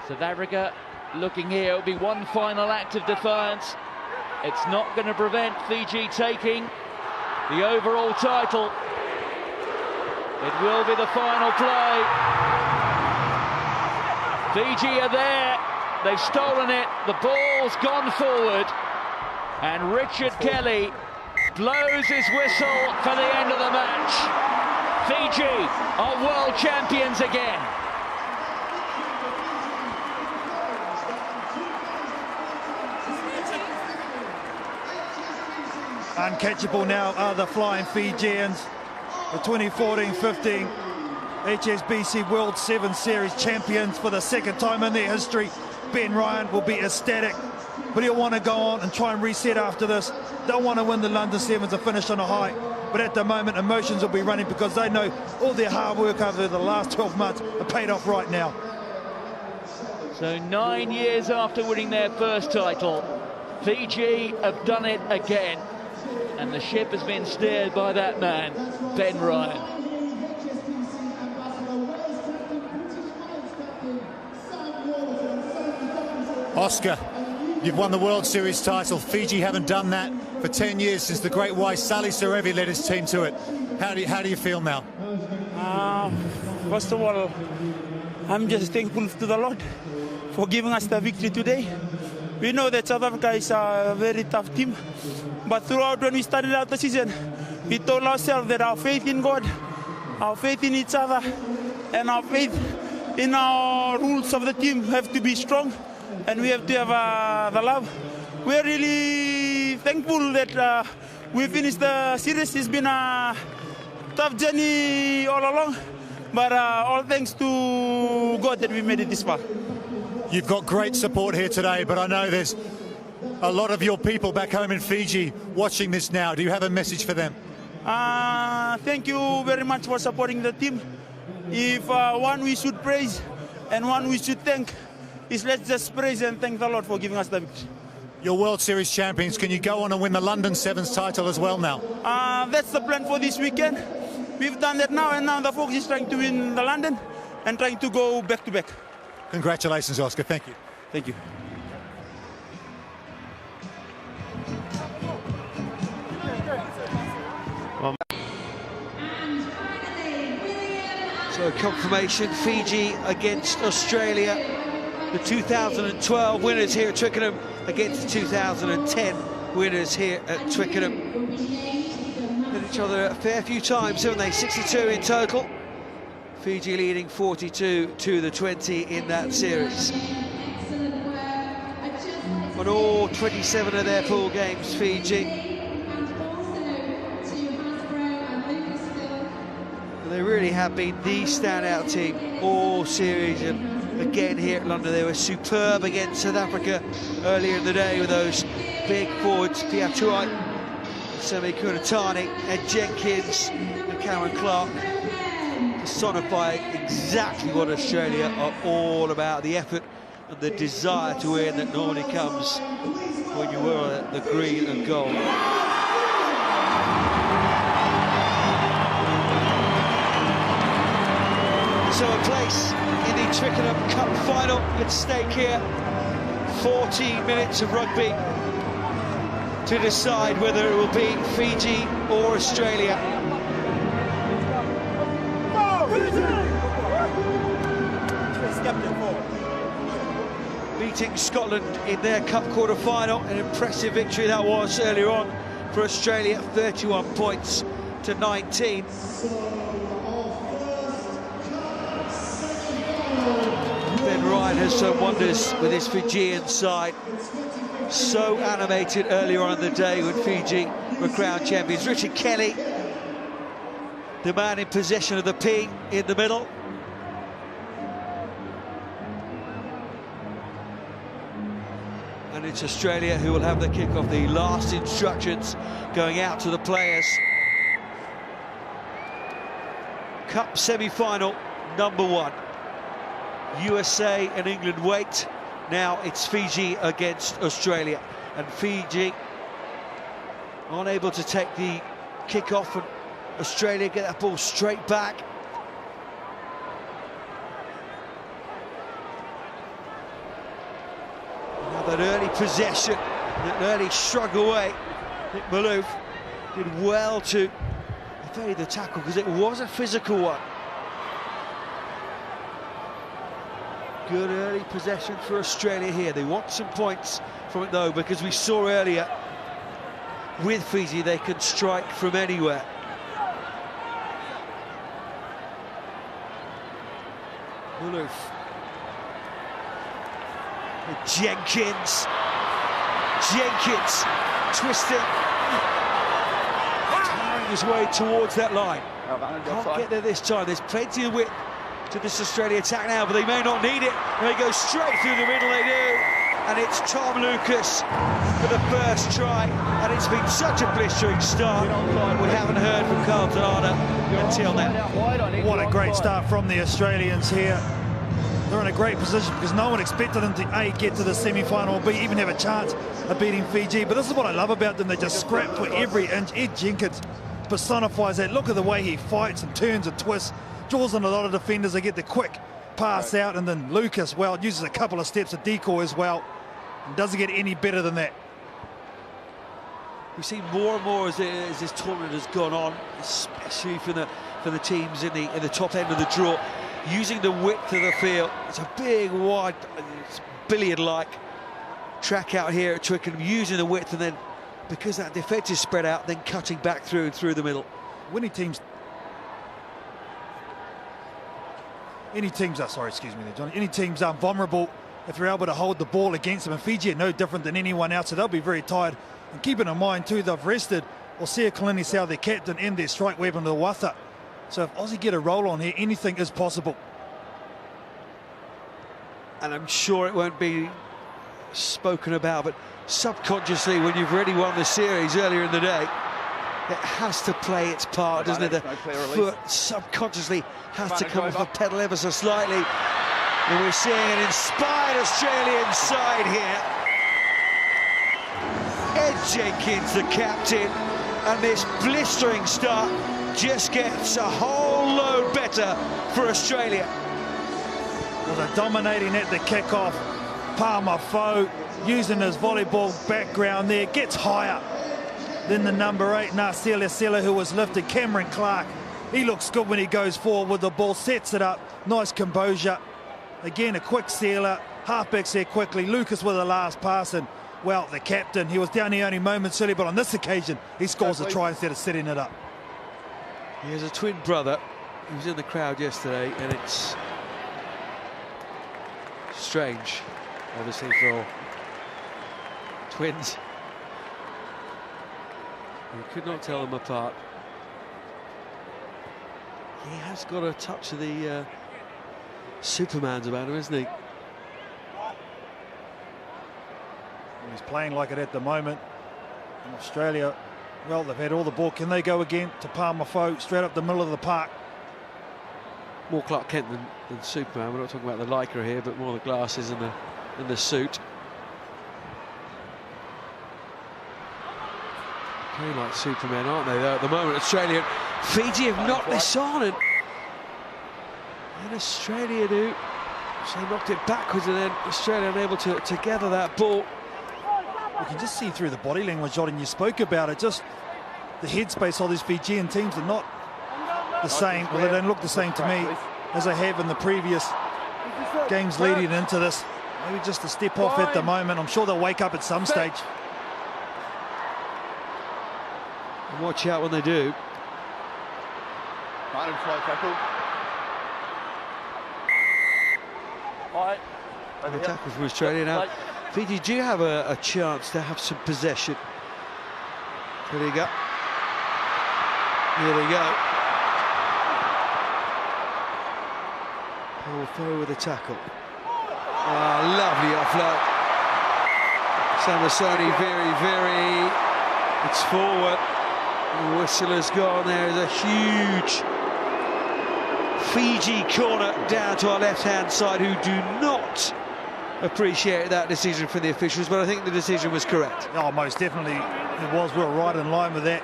South Africa looking here. It'll be one final act of defiance. It's not going to prevent Fiji taking the overall title. It will be the final play. Fiji are there. They've stolen it. The ball's gone forward. And Richard Kelly blows his whistle for the end of the match. Fiji are world champions again. Uncatchable now are the Flying Fijians. The 2014-15 HSBC World 7 Series champions for the second time in their history. Ben Ryan will be ecstatic, but he'll want to go on and try and reset after this. They'll want to win the London Sevens and finish on a high. But at the moment, emotions will be running because they know all their hard work over the last 12 months are paid off right now. So 9 years after winning their first title, Fiji have done it again. And the ship has been steered by that man, Ben Ryan. Oscar, you've won the World Series title. Fiji haven't done that for 10 years since the great white Sally Serevi led his team to it. How do you feel now? First of all, I'm just thankful to the Lord for giving us the victory today. We know that South Africa is a very tough team, but throughout when we started out the season, we told ourselves that our faith in God, our faith in each other, and our faith in our rules of the team have to be strong, and we have to have the love. We're really thankful that we finished the series. It's been a tough journey all along, but all thanks to God that we made it this far. You've got great support here today, but I know there's a lot of your people back home in Fiji watching this now. Do you have a message for them? Thank you very much for supporting the team. If one we should praise and one we should thank is let's just praise and thank the Lord for giving us the victory. You're World Series champions. Can you go on and win the London Sevens title as well now? That's the plan for this weekend. We've done that now, and now the focus is trying to win the London and trying to go back to back. Congratulations, Oscar. Thank you. Thank you. So confirmation, Fiji against Australia, the 2012 winners here at Twickenham against the 2010 winners here at Twickenham. Hit each other a fair few times, haven't they? 62 in total. Fiji leading 42-20 in that series. On all 27 of their pool games, Fiji They really have been the standout team all series, and again here at London they were superb against South Africa earlier in the day with those big forwards, Pia Tuai, Semi Kunatani, Ed Jenkins and Cameron Clark, personify exactly what Australia are all about, the effort and the desire to win that normally comes when you wear the green and gold. So a place in the Twickenham Cup final at stake here. 14 minutes of rugby to decide whether it will be Fiji or Australia. Beating Scotland in their cup quarter-final, an impressive victory that was earlier on for Australia, 31 points to 19. Ben Ryan has shown wonders with his Fijian side. So animated earlier on in the day when Fiji were crowned champions. Richard Kelly, the man in possession of the P in the middle. And it's Australia who will have the kick-off, the last instructions going out to the players. Cup semi-final, number 1. USA and England wait. Now it's Fiji against Australia. And Fiji unable to take the kick-off, and Australia get that ball straight back. Now that early possession, that early shrug away, Nick Malouf did well to evade the tackle because it was a physical one. Good early possession for Australia here. They want some points from it though, because we saw earlier with Fiji they can strike from anywhere. Malouf. Jenkins twisting, tearing his way towards that line. Can't get there this time. There's plenty of width to this Australia attack now, but they may not need it. They go straight through the middle, they do. And it's Tom Lucas for the first try, and it's been such a blistering start. We haven't heard from Carlton Arna until now. What a great start from the Australians here. They're in a great position because no one expected them to A, get to the semi-final, or B, even have a chance of beating Fiji. But this is what I love about them. They just scrap for every inch. Ed Jenkins personifies that. Look at the way he fights and turns and twists, draws on a lot of defenders. They get the quick pass out, and then Lucas, well, uses a couple of steps of decoy as well. And doesn't get any better than that. We've seen more and more as this tournament has gone on, especially for the teams in the top end of the draw, using the width of the field. It's a big, wide, billiard-like track out here at Twickenham, using the width, and then because that defence is spread out, then cutting back through and through the middle. Any teams are vulnerable if they're able to hold the ball against them, and Fiji are no different than anyone else, so they'll be very tired. And keeping in mind too, they've rested Osea Kalini-Sau, their captain, and their strike weapon, the Watha. So if Aussie get a roll on here, anything is possible. And I'm sure it won't be spoken about, but subconsciously, when you've already won the series earlier in the day, it has to play its part, doesn't it? The foot subconsciously has to come off the pedal ever so slightly. And we're seeing an inspired Australian side here. Ed Jenkins, the captain, and this blistering start just gets a whole load better for Australia. Well, they're dominating at the kickoff. Palmer Foe using his volleyball background there, gets higher than the number 8, Nasela Sela, who was lifted. Cameron Clark, he looks good when he goes forward with the ball, sets it up, nice composure. Again, a quick sealer, halfbacks there quickly. Lucas with the last pass, and well, the captain, he was down here only momentarily, but on this occasion, he scores a try instead of setting it up. He has a twin brother. He was in the crowd yesterday, and it's strange, obviously, for twins. You could not tell them apart. He has got a touch of the Superman's about him, isn't he? He's playing like it at the moment. And Australia, well, they've had all the ball. Can they go again to Palmer Foe, straight up the middle of the park? More Clark Kent than Superman. We're not talking about the lycra here, but more the glasses and the suit. Very like Superman, aren't they, though, at the moment? Australia, Fiji have knocked this on, and Australia do. So they knocked it backwards, and then Australia unable to gather that ball. You can just see through the body language, Jordan, you spoke about it, just the headspace of these Fijian teams are not the same, well, they don't look the same to me as they have in the previous games leading into this. Maybe just a step off at the moment. I'm sure they'll wake up at some stage. And watch out when they do. Right and fly tackle. The tackle from Australia now. Fiji do have a chance to have some possession. Here they go. Here they go. Paul Foe with a tackle. Oh, lovely offload. Samasoni very, it's forward. The whistle has gone. There is a huge Fiji corner down to our left-hand side, who do not appreciate that decision from the officials, but I think the decision was correct. Oh, most definitely it was. We were right in line with that.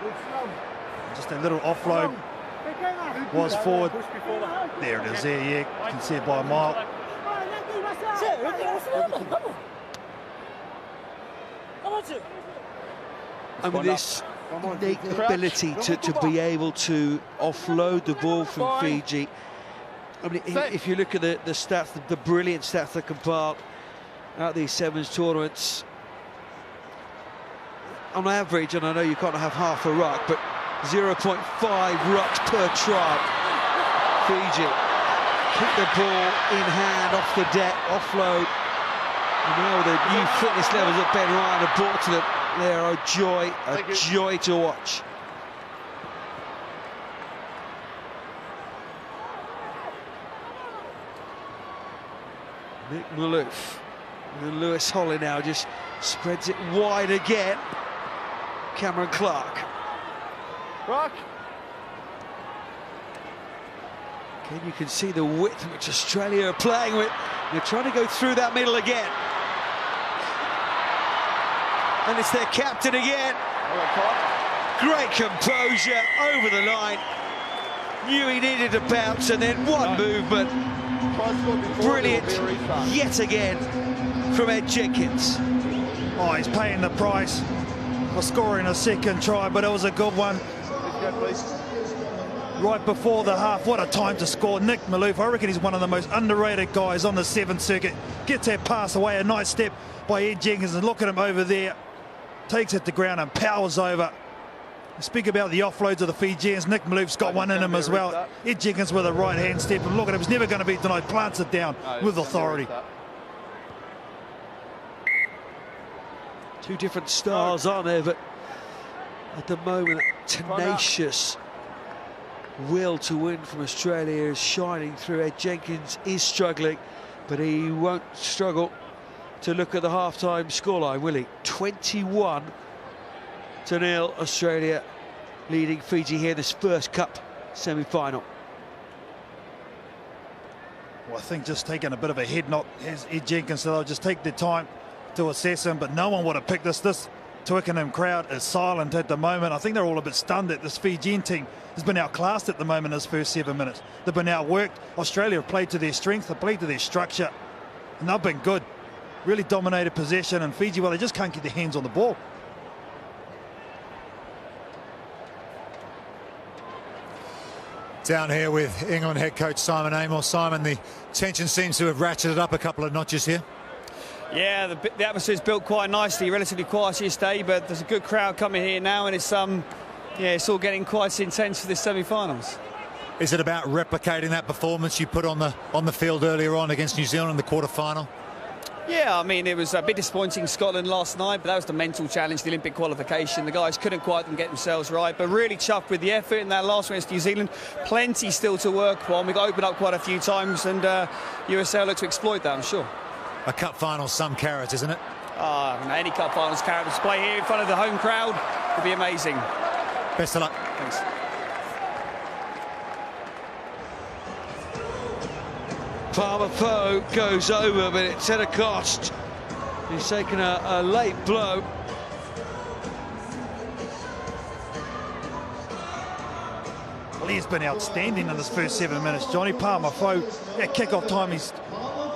Just a little offload was forward. There it is there, yeah. You can see it by a mile. I mean, this innate ability to be able to offload the ball from Fiji. I mean, if you look at the stats, the brilliant stats that compile out these sevens tournaments, on average, and I know you can't have half a ruck, but 0.5 rucks per try. Fiji keep the ball in hand, off the deck, offload. And now the new fitness levels that Ben Ryan have brought to them, they are a joy to watch. Nick Maloof. And Lewis Holly now just spreads it wide again. Cameron Clark. Rock. Again, you can see the width which Australia are playing with. They're trying to go through that middle again. And it's their captain again. Great composure over the line. Knew he needed to bounce, and then one movement. Brilliant yet again from Ed Jenkins. Oh, he's paying the price for scoring a second try, but it was a good one. Right before the half, what a time to score. Nick Maloof, I reckon he's one of the most underrated guys on the 7th circuit. Gets that pass away, a nice step by Ed Jenkins, and look at him over there. Takes it to ground and powers over. Speak about the offloads of the Fijians. Nick Maloof's got one in him as well. Ed Jenkins with a right-hand step, and look at him, he's never going to be denied. Plants it down with authority. Two different styles on there, but at the moment, tenacious will to win from Australia is shining through. Ed Jenkins is struggling, but he won't struggle to look at the half-time scoreline, will he? 21-0, Australia leading Fiji here, this first Cup semi-final. Well, I think just taking a bit of a head knock has Ed Jenkins, so they'll just take their time to assess him, but no one would have picked this. This Twickenham crowd is silent at the moment. I think they're all a bit stunned that this Fijian team has been outclassed at the moment in this first 7 minutes. They've been outworked. Australia have played to their strength, they've played to their structure, and they've been good. Really dominated possession, and Fiji, well, they just can't get their hands on the ball. Down here with England head coach Simon Amor. Simon, the tension seems to have ratcheted up a couple of notches here. Yeah, the atmosphere's built quite nicely, relatively quiet yesterday, but there's a good crowd coming here now, and it's it's all getting quite intense for the semi-finals. Is it about replicating that performance you put on the field earlier on against New Zealand in the quarter-final? Yeah, I mean, it was a bit disappointing Scotland last night, but that was the mental challenge, the Olympic qualification. The guys couldn't quite get themselves right, but really chuffed with the effort in that last one against New Zealand. Plenty still to work on. We got opened up quite a few times, and USA looked to exploit that, I'm sure. A cup final, some carrot, isn't it? Any cup finals carrot. To play here in front of the home crowd would be amazing. Best of luck. Thanks. Palmer Foe goes over, but it's at a cost. He's taken a late blow. Well, he's been outstanding in his first 7 minutes. Johnny Palmer Foe, at kick-off time, he's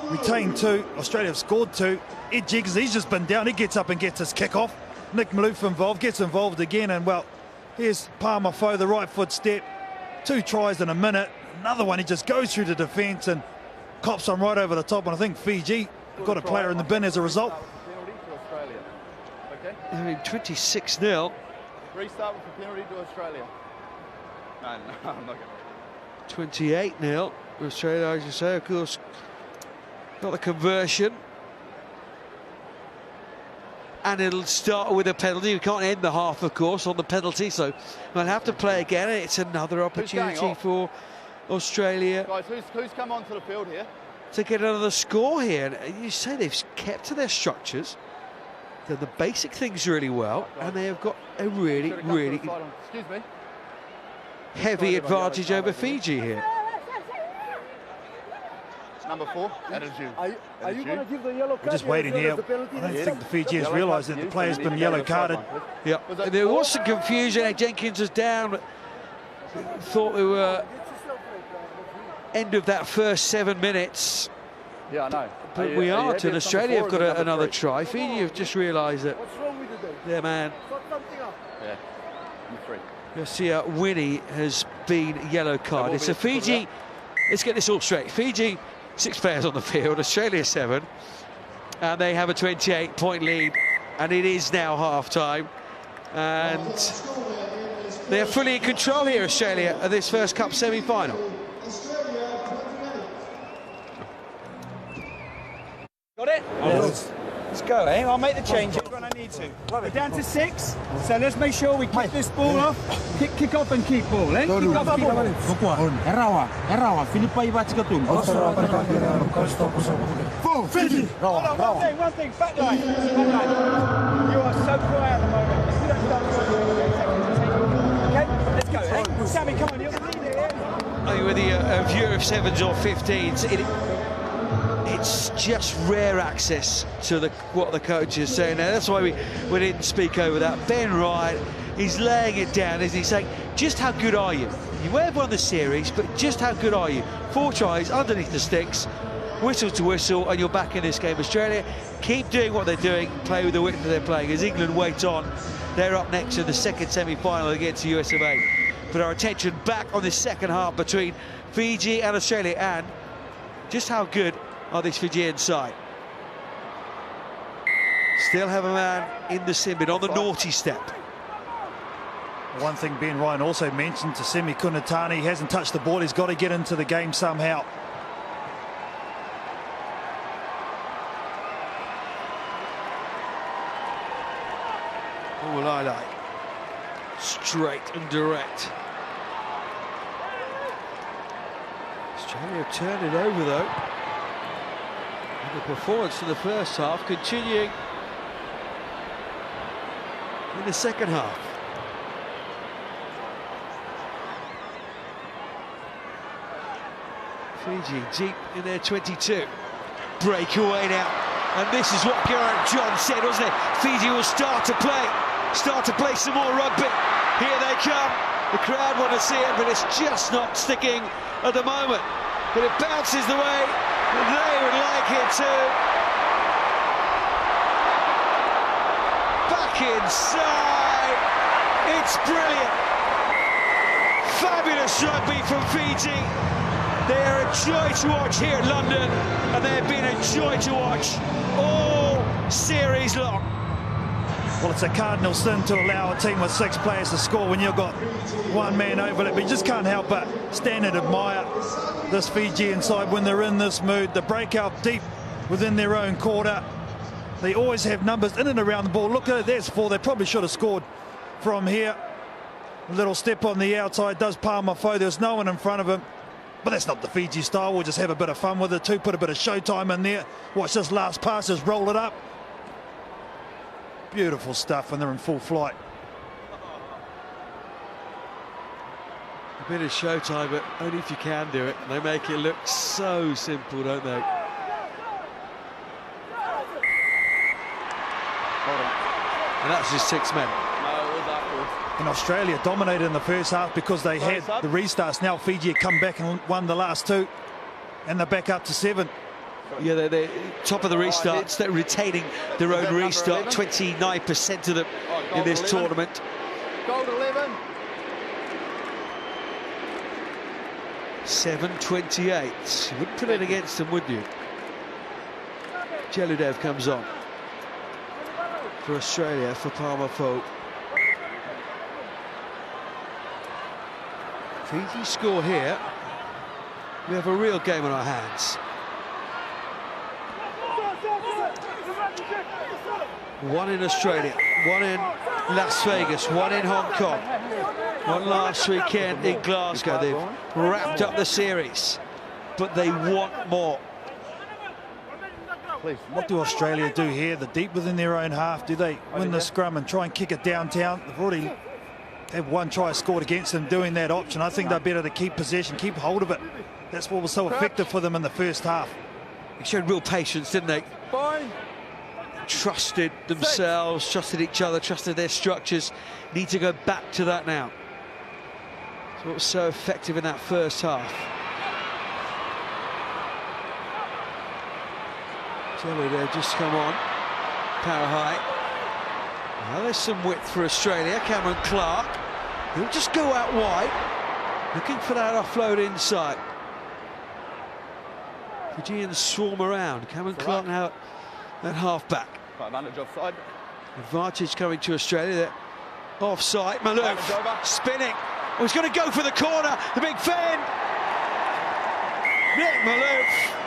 retained 2. Australia have scored 2. Ed Jenkins, he's just been down. He gets up and gets his kick-off. Nick Maloof involved, gets involved again, and, well, here's Palmer Foe, the right foot step. 2 tries in a minute. Another one, he just goes through the defence and cops on right over the top, and I think Fiji got a player in the bin as a result. I mean, 26-0. Restart with a penalty to Australia. No, I'm not going to. 28-0. Australia, as you say, of course, got the conversion. And it'll start with a penalty. We can't end the half, of course, on the penalty, so we'll have to play again. And it's another opportunity for Australia. Guys, who's come onto the field here? To get another score here. And you say they've kept to their structures, done the basic things really well, and they have got a really Excuse me. heavy advantage over Fiji here. Number 4, that is you. Are you going to give the yellow card? We're just waiting here. I don't think the Fijians realise that the player's been yellow carded. Yeah, there was some confusion. Jenkins was down. Thought we were end of that first 7 minutes. Yeah, I know. But we are to Australia have got another try. Fiji have just realised that their man, Yeah, number 3. Garcia Winnie, has been yellow carded. So Fiji, let's get this all straight. Fiji, 6 players on the field, Australia 7, and they have a 28-point lead, and it is now half-time, and they are fully in control here, Australia, of this first Cup semi-final. Got it? Yes. Let's go, eh? I'll make the changes when I need to. We're down to 6, so let's make sure we kick this ball off. Kick off and keep ball, eh? Kick off, keep ball. Erawa, Filipa iba cikatum. Fiji! One thing, back line. You are so quiet at the moment. If you don't start, okay, let's go, eh? Sammy, come on, you're the leader here. I mean, with a view of 7s or 15s, it's just rare access to what the coach is saying now. That's why we didn't speak over that. Ben Wright, he's laying it down, isn't he? Saying, just how good are you? You may have won the series, but just how good are you? 4 tries underneath the sticks, whistle to whistle, and you're back in this game. Australia, keep doing what they're doing, play with the width that they're playing. As England wait on, they're up next in the second semi-final against the US of A. Put our attention back on this second half between Fiji and Australia, and just how good are this Fijian side. Still have a man in the sin bin on the naughty step. One thing Ben Ryan also mentioned to Semi Kunatani, he hasn't touched the ball, he's got to get into the game somehow. Ulai, straight and direct. Australia have turned it over though. And the performance in the first half continuing in the second half. Fiji deep in their 22. Breakaway now. And this is what Geraint John said, wasn't it? Fiji will start to play some more rugby. Here they come. The crowd want to see it, but it's just not sticking at the moment. But it bounces the way they would like it to. Back inside. It's brilliant. Fabulous rugby from Fiji. They are a joy to watch here in London, and they have been a joy to watch all series long. Well, it's a cardinal sin to allow a team with 6 players to score when you've got one man overlap, but you just can't help but stand and admire this Fijian side when they're in this mood. The breakout deep within their own quarter. They always have numbers in and around the ball. Look at it, there's 4. They probably should have scored from here. A little step on the outside does Palmer Foe. There's no one in front of him. But that's not the Fiji style. We'll just have a bit of fun with it too. Put a bit of showtime in there. Watch this last pass, just roll it up. Beautiful stuff when they're in full flight. A bit of showtime, but only if you can do it. They make it look so simple, don't they? And that's his 6 men. And Australia dominated in the first half because they had the restarts. Now Fiji have come back and won the last 2, and they're back up to 7. Yeah, they're top of the restarts. They're retaining their own restart. 29% of them in this tournament. Gold 11. 7:28. You wouldn't put it against them, would you? Jeludev comes on for Australia for Palmer Foe. Fiji score here. We have a real game on our hands. One in Australia, one in Las Vegas, one in Hong Kong, one last weekend in Glasgow. They've wrapped up the series, but they want more. What do Australia do here? They're deep within their own half. Do they win the scrum and try and kick it downtown? They've already had 1 try scored against them doing that option. I think they're better to keep possession, keep hold of it. That's what was so effective for them in the first half. They showed real patience, didn't they? Trusted themselves, trusted each other, trusted their structures. Need to go back to that now. So what was so effective in that first half? Jelly there, just come on. Power high. Now there's some width for Australia. Cameron Clark. He'll just go out wide, looking for that offload inside. Fijians swarm around. Cameron Clark now at half-back. Advantage offside. Advantage coming to Australia. They're offside. Malouf spinning. Oh, he's going to go for the corner. The big fin. Nick Malouf.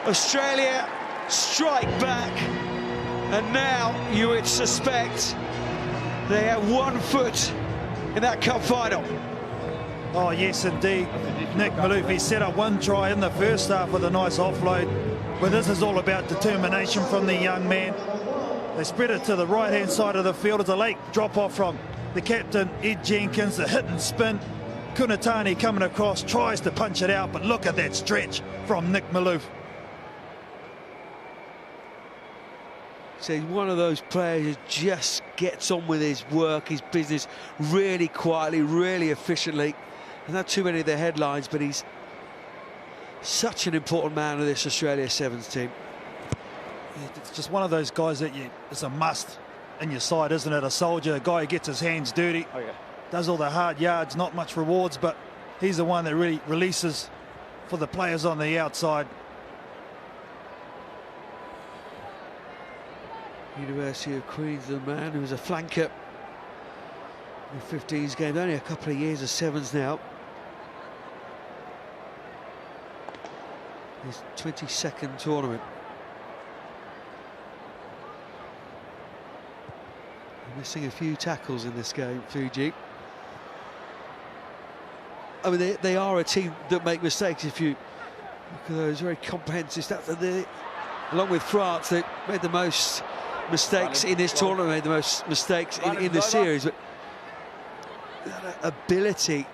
Australia strike back. And now you would suspect they have 1 foot in that cup final. Oh, yes, indeed. Nick Malouf, he set up 1 try in the first half with a nice offload. But this is all about determination from the young man. They spread it to the right-hand side of the field. It's a late drop-off from the captain, Ed Jenkins. The hit and spin. Kunatani coming across, tries to punch it out, but look at that stretch from Nick Malouf. So he's one of those players who just gets on with his work, his business, really quietly, really efficiently. And not too many of the headlines, but he's such an important man of this Australia Sevens team. It's just one of those guys that it's a must in your side, isn't it? A soldier, a guy who gets his hands dirty, does all the hard yards, not much rewards, but he's the one that really releases for the players on the outside. University of Queensland man who was a flanker in 15s games, only a couple of years of sevens now. His 22nd tournament. Missing a few tackles in this game, Fiji. I mean, they are a team that make mistakes. If you look at those very comprehensive stats, along with France, they made the most mistakes in this tournament, made the most mistakes in the series, but that ability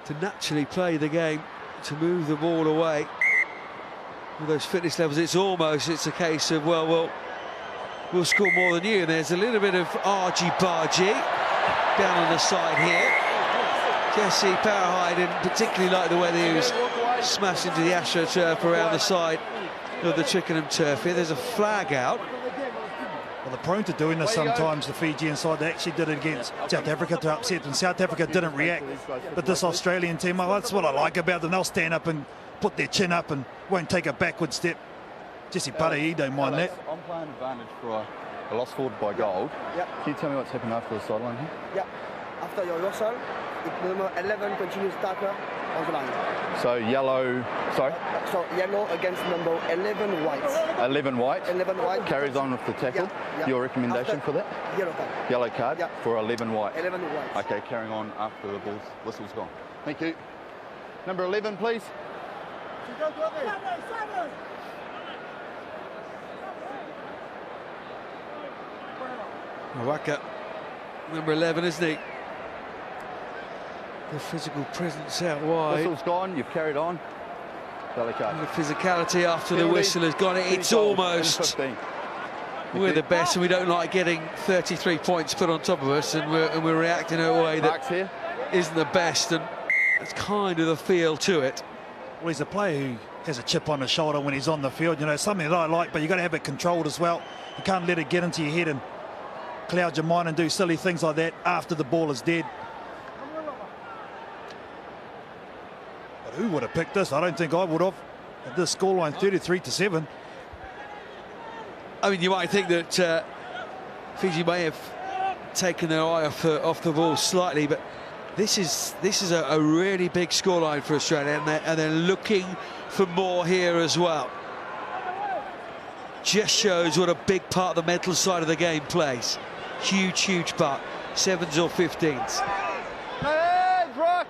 to naturally play the game, to move the ball away with those fitness levels, it's a case of, well, we'll score more than you. And there's a little bit of argy-bargy down on the side here. Jesse Powerhigh didn't particularly like the way that he was smashed into the AstroTurf around the side of the Twickenham turf here. There's a flag out. Well, they're prone to doing this sometimes, the Fijian side. They actually did it against South Africa to upset them. South Africa didn't react, but this Australian team, well, that's what I like about them. They'll stand up and put their chin up and won't take a backward step. Jesse Parihi don't mind that. I'm playing advantage for a loss forward by Gold. Yep. Can you tell me what's happened after the sideline here? Yeah. After your loss, the number 11 continues tackler. on the line. So yellow, sorry? So yellow against number 11 white. 11 white. 11 white. Carries on with the tackle. Yeah. Your recommendation After for that? Yellow card. Yellow card for 11 white. 11 white. Okay, carrying on after the whistle's gone. Thank you. Number 11, please. Waka, number 11, isn't he? The physical presence out wide. Whistle's gone, you've carried on. Yellow card. And the physicality after the Penalty. whistle has gone. It's almost. We're the best, and we don't like getting 33 points put on top of us, and we're reacting in a way that isn't the best, and it's kind of the feel to it. Well, he's a player who has a chip on his shoulder when he's on the field. You know, something that I like, but you've got to have it controlled as well. You can't let it get into your head and cloud your mind and do silly things like that after the ball is dead. But who would have picked this? I don't think I would have. At this scoreline, 33-7. I mean, you might think that Fiji may have taken their eye off the ball slightly, but this is a really big scoreline for Australia, and they're looking for more here as well. Just shows what a big part the mental side of the game plays. Huge part. 7s or 15s. Hey, Brock!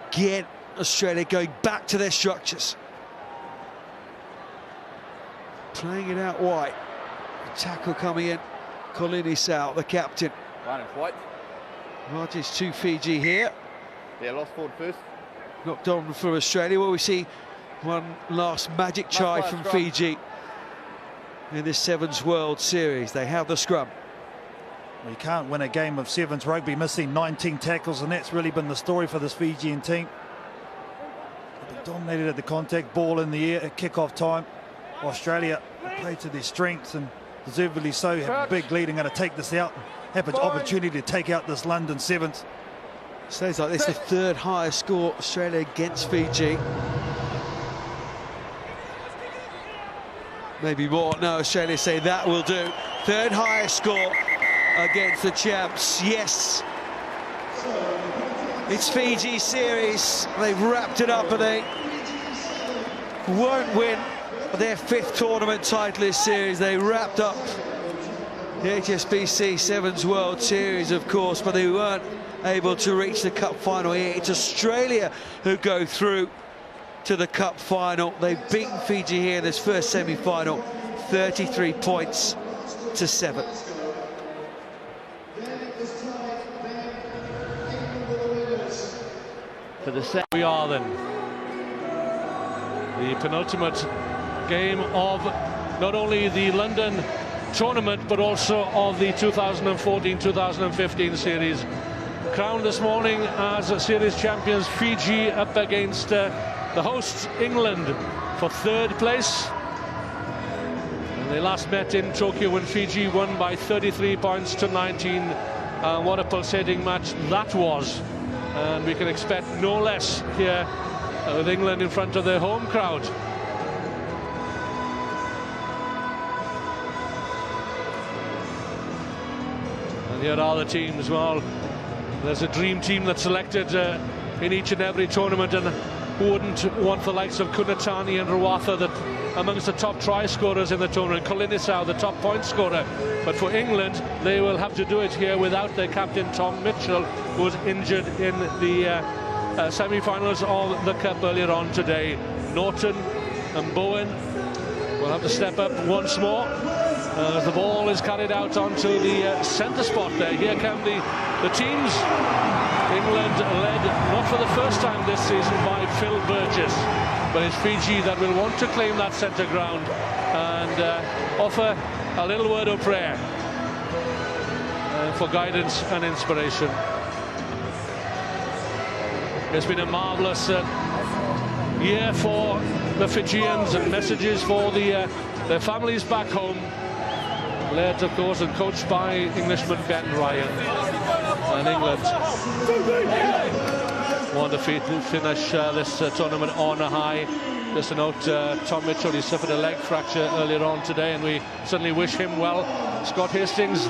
Again, Australia going back to their structures. Playing it out wide. Tackle coming in. Colinis out, the captain. Line of white. Martin's to Fiji here. Yeah, lost forward first. Knocked on for Australia. Well, we see one last magic try from Fiji in this Sevens World Series. They have the scrum. Well, you can't win a game of Sevens rugby missing 19 tackles, and that's really been the story for this Fijian team. They've been dominated at the contact, ball in the air at kick-off time. Australia played to their strengths, and deservedly so, have a big lead and going to take this out, have an opportunity to take out this London Sevens. Sounds like this is the third highest score Australia against Fiji. Maybe more. No, Australia say that will do. Third highest score against the champs. Yes. It's Fiji's series. They've wrapped it up, and they won't win their 5th tournament title this series. They wrapped up the HSBC Sevens World Series, of course, but they weren't able to reach the cup final here. It's Australia who go through to the cup final. They've beaten Fiji here in this first semi-final, 33 points to 7. For the set we are then. The penultimate game of not only the London tournament but also of the 2014-2015 series. Crowned this morning as series champions Fiji up against the hosts England for 3rd place. And they last met in Tokyo when Fiji won by 33 points to 19. What a pulsating match that was. And we can expect no less here with England in front of their home crowd. And here are the teams. Well, there's a dream team that's selected in each and every tournament, and who wouldn't want the likes of Kunatani and Rawatha, that amongst the top try scorers in the tournament, Colinisau, the top point scorer. But for England, they will have to do it here without their captain Tom Mitchell, who was injured in the semi-finals of the Cup earlier on today. Norton and Bowen will have to step up once more as the ball is carried out onto the centre spot there. Here come the teams. England led, not for the first time this season, by Phil Burgess, but it's Fiji that will want to claim that centre ground and offer a little word of prayer for guidance and inspiration. It's been a marvellous year for the Fijians, and messages for their families back home, led of course and coached by Englishman Ben Ryan. And England want to finish this tournament on a high. Just a note, Tom Mitchell, he suffered a leg fracture earlier on today, and we certainly wish him well. Scott Hastings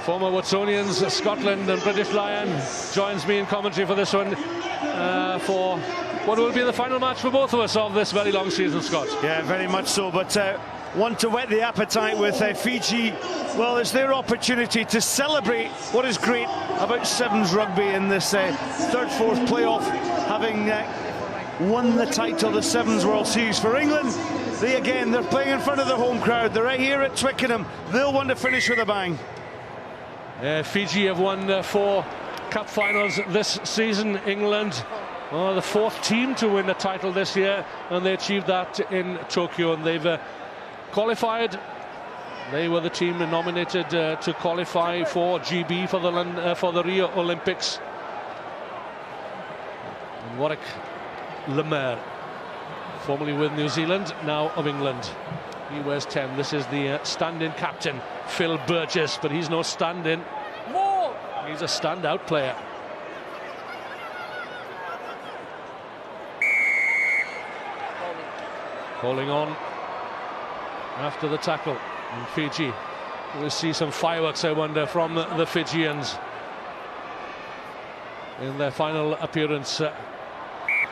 Former Watsonians, Scotland and British Lion joins me in commentary for this one, for what will be the final match for both of us of this very long season, Scott. Yeah, very much so, but one to whet the appetite with Fiji. Well, it's their opportunity to celebrate what is great about sevens rugby in this third-fourth playoff, having won the title, the Sevens World Series. For England, they're playing in front of the home crowd. They're right here at Twickenham. They'll want to finish with a bang. Fiji have won 4 cup finals this season. England are the 4th team to win a title this year, and they achieved that in Tokyo, and they've qualified. They were the team nominated to qualify for GB for the Rio Olympics. And Warwick Lemaire, formerly with New Zealand, now of England. He wears 10. This is the stand-in captain, Phil Burgess, but he's no stand-in. He's a standout player. Holding on after the tackle. And Fiji, we'll see some fireworks, I wonder, from the Fijians in their final appearance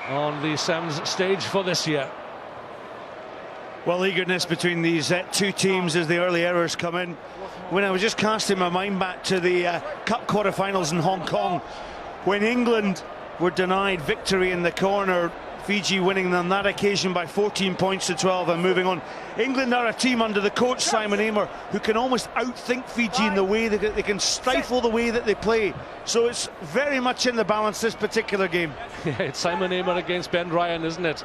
on the Sevens stage for this year. Well, eagerness between these two teams as the early errors come in. When I was just casting my mind back to the Cup quarterfinals in Hong Kong, when England were denied victory in the corner, Fiji winning on that occasion by 14 points to 12 and moving on. England are a team under the coach Simon Amer who can almost outthink Fiji in the way they can stifle the way that they play. So it's very much in the balance, this particular game. Yeah, it's Simon Amer against Ben Ryan, isn't it?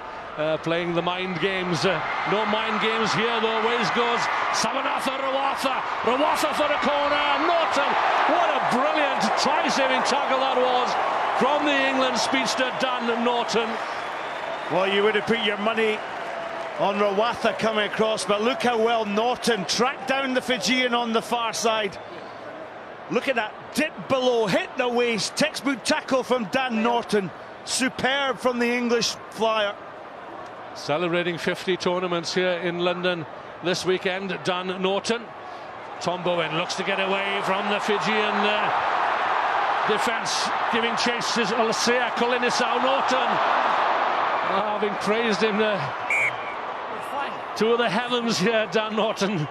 Playing the mind games. No mind games here though. Ways goes Samanatha Rawatha. Rawatha for the corner. Norton. What a brilliant try-saving tackle that was from the England speedster Dan Norton. Well, you would have put your money on Rawatha coming across, but look how well Norton tracked down the Fijian on the far side. Look at that dip below, hit the waist, textbook tackle from Dan Norton. Superb from the English flyer. Celebrating 50 tournaments here in London this weekend, Dan Norton. Tom Bowen looks to get away from the Fijian defence, giving chase is Olsea Kolinisau. Norton, having praised him to the heavens here, Dan Norton.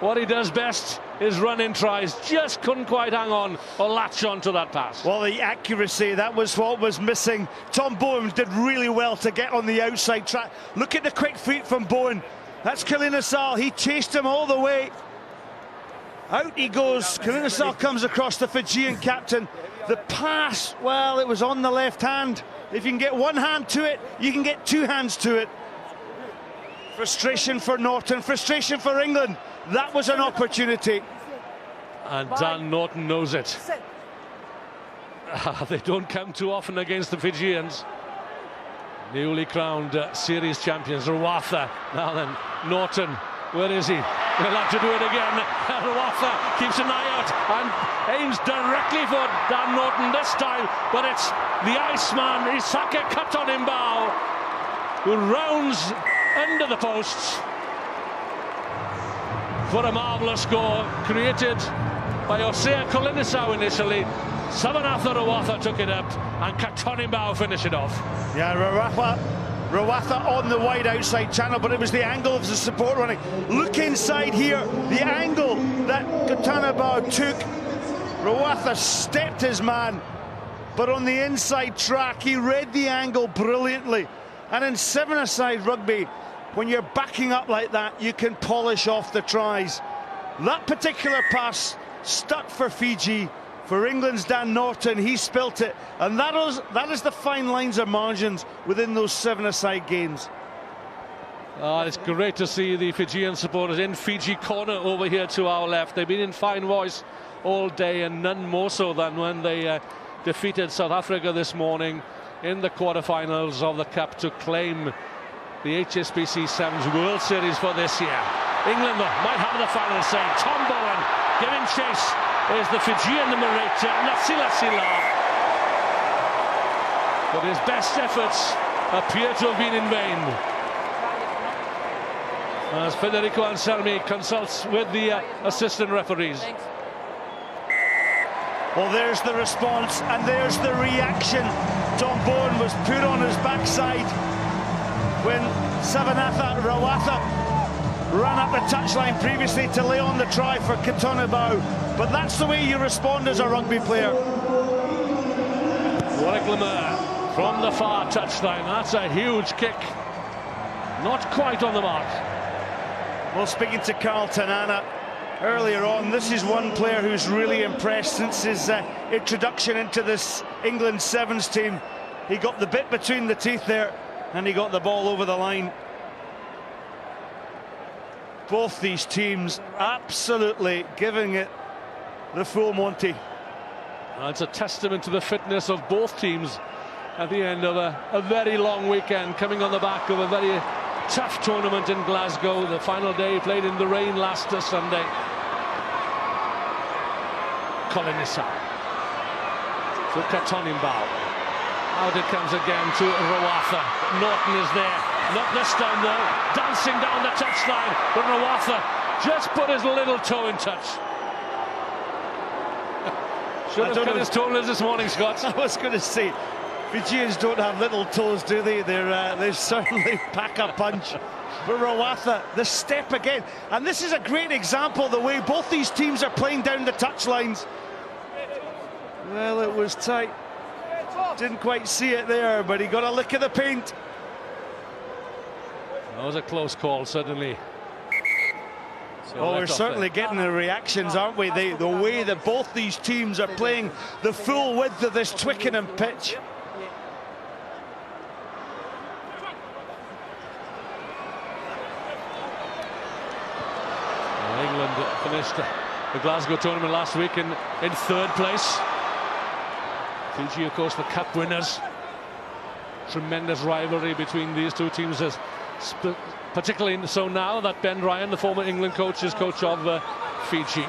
What he does best is run in tries. Just couldn't quite hang on or latch on to that pass. Well, the accuracy, that was what was missing. Tom Bowen did really well to get on the outside track. Look at the quick feet from Bowen. That's Kolinisau. He chased him all the way. Out he goes. Kolinisau comes across the Fijian captain. The pass, well, it was on the left hand. If you can get one hand to it, you can get two hands to it. Frustration for Norton, frustration for England. That was an opportunity. And Dan Norton knows it. They don't come too often against the Fijians. Newly crowned series champions, Rawatha. Now then, Norton, where is he? He'll have to do it again. Rawatha keeps an eye out and aims directly for Dan Norton this time, but it's the Iceman, Isake Katonimbao, who rounds under the posts for a marvellous score created by Osea Kolinisau initially. Samanatha Rawatha took it up and Katonimbao finished it off. Yeah, Rawatha on the wide outside channel, but it was the angle of the support running. Look inside here, the angle that Katonimbao took. Rawatha stepped his man, but on the inside track, he read the angle brilliantly. And in seven-a-side rugby, when you're backing up like that, you can polish off the tries. That particular pass stuck for Fiji. For England's Dan Norton, he spilt it. And that is the fine lines of margins within those seven-a-side games. It's great to see the Fijian supporters in Fiji corner over here to our left. They've been in fine voice all day, and none more so than when they defeated South Africa this morning in the quarterfinals of the Cup to claim the HSBC Sevens World Series for this year. England might have the final say. Tom Bowen giving chase is the Fijian number 8, Nasila Sila. But his best efforts appear to have been in vain, as Federico Anselmi consults with the assistant referees. Well, there's the response, and there's the reaction. Tom Bowen was put on his backside when Savanatha Rawatha ran up the touchline previously to lay on the try for Katonibau. But that's the way you respond as a rugby player. Warwick Lemur from the far touchline. That's a huge kick. Not quite on the mark. Well, speaking to Carl Tanana earlier on, this is one player who's really impressed since his introduction into this England Sevens team. He got the bit between the teeth there, and he got the ball over the line. Both these teams absolutely giving it the full Monty. It's a testament to the fitness of both teams at the end of a very long weekend, coming on the back of a very tough tournament in Glasgow. The final day played in the rain last Sunday. Kolinissa to Katonibau. Out it comes again to Rawatha. Norton is there. Not this time though. Dancing down the touchline. But Rawatha just put his little toe in touch. Should have cut his toenails this morning, Scott. I was going to say, Fijians don't have little toes, do they? They certainly pack a punch. But Rawatha, the step again. And this is a great example of the way both these teams are playing down the touchlines. Well, it was tight. Didn't quite see it there, but he got a lick of the paint. That was a close call, certainly. Oh, we're certainly getting the reactions, aren't we? The way that both these teams are playing the full width of this Twickenham pitch. England finished the Glasgow tournament last week in third place. Fiji, of course, the cup winners. Tremendous rivalry between these two teams, particularly so now that Ben Ryan, the former England coach, is coach of Fiji.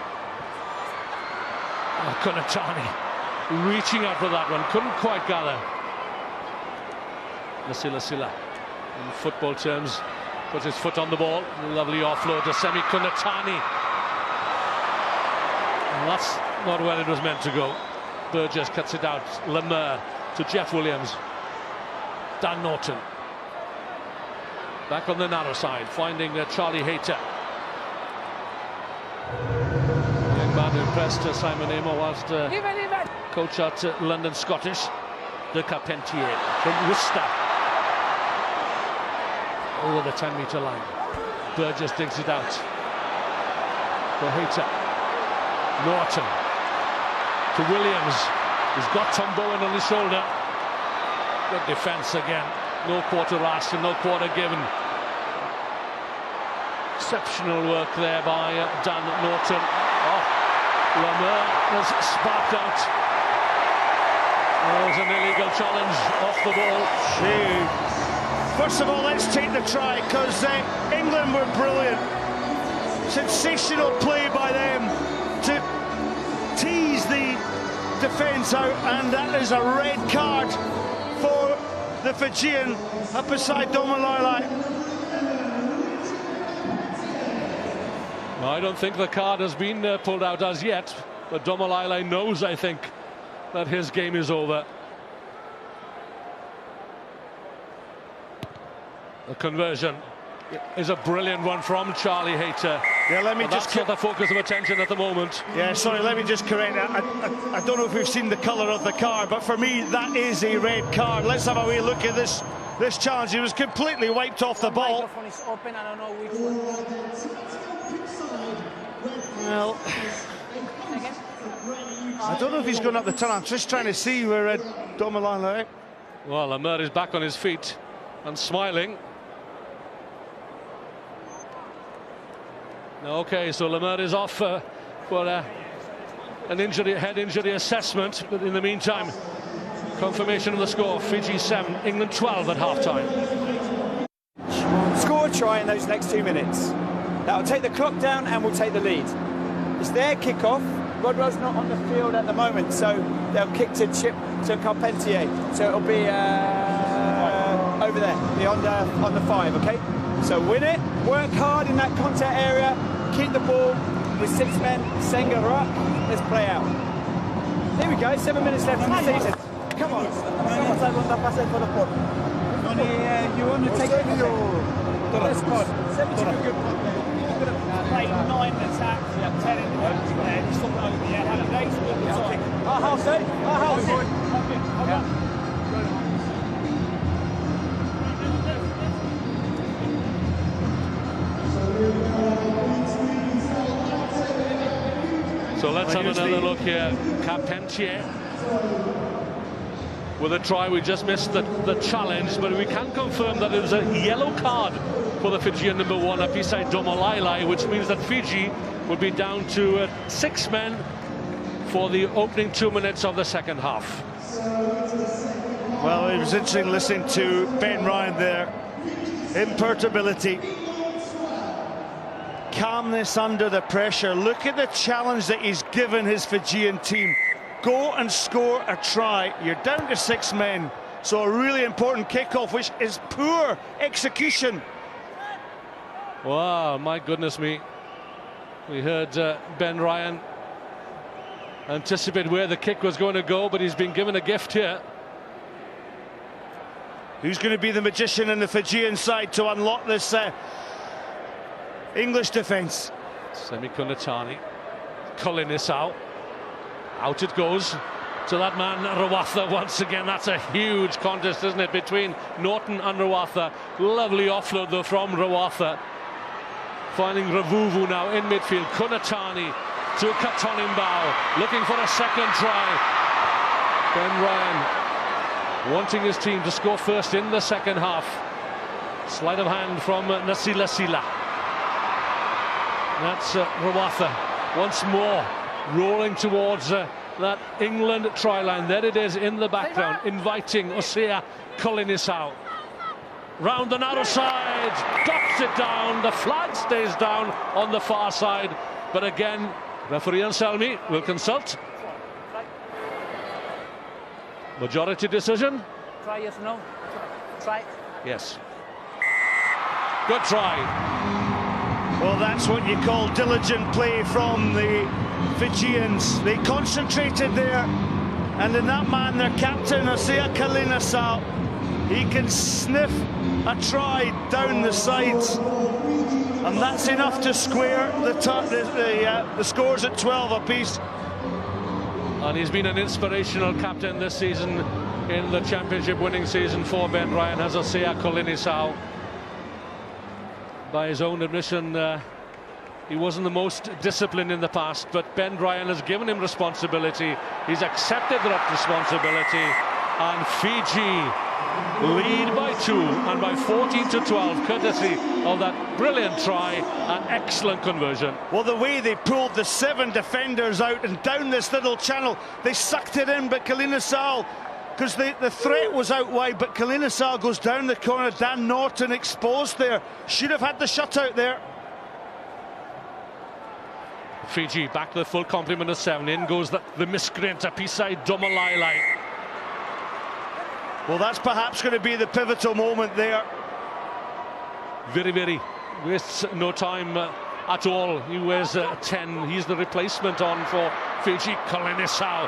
Konatani reaching out for that one, couldn't quite gather. Nasila, in football terms, puts his foot on the ball. Lovely offload to Semi Konatani. And that's not where it was meant to go. Burgess cuts it out. Lemur to Jeff Williams. Dan Norton. Back on the narrow side, finding Charlie Hayter. Young man who impressed Simon Amo whilst coach at London Scottish. De Carpentier from Worcester. Over the 10-metre line. Burgess digs it out. For Hayter. Norton. To Williams. He's got Tom Bowen on his shoulder. Good defence again. No quarter asked and no quarter given. Exceptional work there by Dan Norton. Oh, Lemur has sparked out. There's an illegal challenge off the ball. First of all, let's take the try, because England were brilliant. Sensational play by them to tease the defence out, and that is a red card for the Fijian up beside Domalailai. I don't think the card has been pulled out as yet, but Domalailai knows, I think, that his game is over. The conversion is a brilliant one from Charlie Hayter. Yeah, let me just that's not the focus of attention at the moment. Yeah, sorry, let me just correct that. I don't know if we've seen the colour of the card, but for me, that is a red card. Let's have a wee look at this challenge. He was completely wiped off the ball. Is open. I don't know which one. Well, I don't know if he's gone up the tunnel. I'm just trying to see where Domalailai. Well, Lemur is back on his feet and smiling. Okay, so Lemur is off for an injury, head injury assessment, but in the meantime, confirmation of the score: Fiji 7, England 12 at half-time. Score a try in those next 2 minutes. That'll take the clock down and we'll take the lead. It's their kick-off. Rodwell's not on the field at the moment, so they'll kick to Chip to Carpentier. So it'll be over there, on the 5, okay? So win it, work hard in that contact area, keep the ball with 6 men, Senga Ruck, let's play out. There we go, 7 minutes left in the season. Come on. You want to take it? That's good. 70 good. Played 9 attacks, 10 in the box there. Just thought over, yeah. Had a nice good time. Our house, eh? Our house. So let's have another look here. Carpentier with a try. We just missed the challenge, but we can confirm that it was a yellow card for the Fijian number 1, Apisai Domalailai, which means that Fiji will be down to 6 men for the opening 2 minutes of the second half. Well, it was interesting listening to Ben Ryan there. Imperturbability. Calmness under the pressure. Look at the challenge that he's given his Fijian team. Go and score a try. You're down to 6 men. So a really important kickoff, which is poor execution. Wow, my goodness me. We heard Ben Ryan anticipate where the kick was going to go, but he's been given a gift here. Who's going to be the magician in the Fijian side to unlock this English defence? Semi Kunatani. Colin this out. Out it goes to that man Rawatha once again. That's a huge contest, isn't it, between Norton and Rawatha. Lovely offload though from Rawatha. Finding Ravuvu now in midfield. Kunatani to Katonimbao, looking for a second try. Ben Ryan wanting his team to score first in the second half. Sleight of hand from Nasila Sila. That's Rawatha once more rolling towards that England try line. There it is in the background, inviting Osea Kolinisau. Round the narrow side, ducks it down. The flag stays down on the far side. But again, referee Anselmi will consult. Majority decision. Try, yes or no? Try. Yes. Good try. Well, that's what you call diligent play from the Fijians. They concentrated there, and in that man, their captain, Osea Kolinisau, he can sniff a try down the sides, and that's enough to square the scores at 12 apiece. And he's been an inspirational captain this season in the championship winning season for Ben Ryan, as Osea Kolinisau. By his own admission, he wasn't the most disciplined in the past, but Ben Ryan has given him responsibility. He's accepted that responsibility, and Fiji lead by 2 and by 14-12, courtesy of that brilliant try and excellent conversion. Well, the way they pulled the 7 defenders out and down this little channel, they sucked it in, but Kolinisau, because the threat was out wide, but Kolinisau goes down the corner. Dan Norton exposed there. Should have had the shutout there. Fiji back to the full complement of 7. In goes the miscreant Apisai Domalailai. Well, that's perhaps going to be the pivotal moment there. Very wastes no time at all. He wears 10. He's the replacement on for Fiji. Kolinisau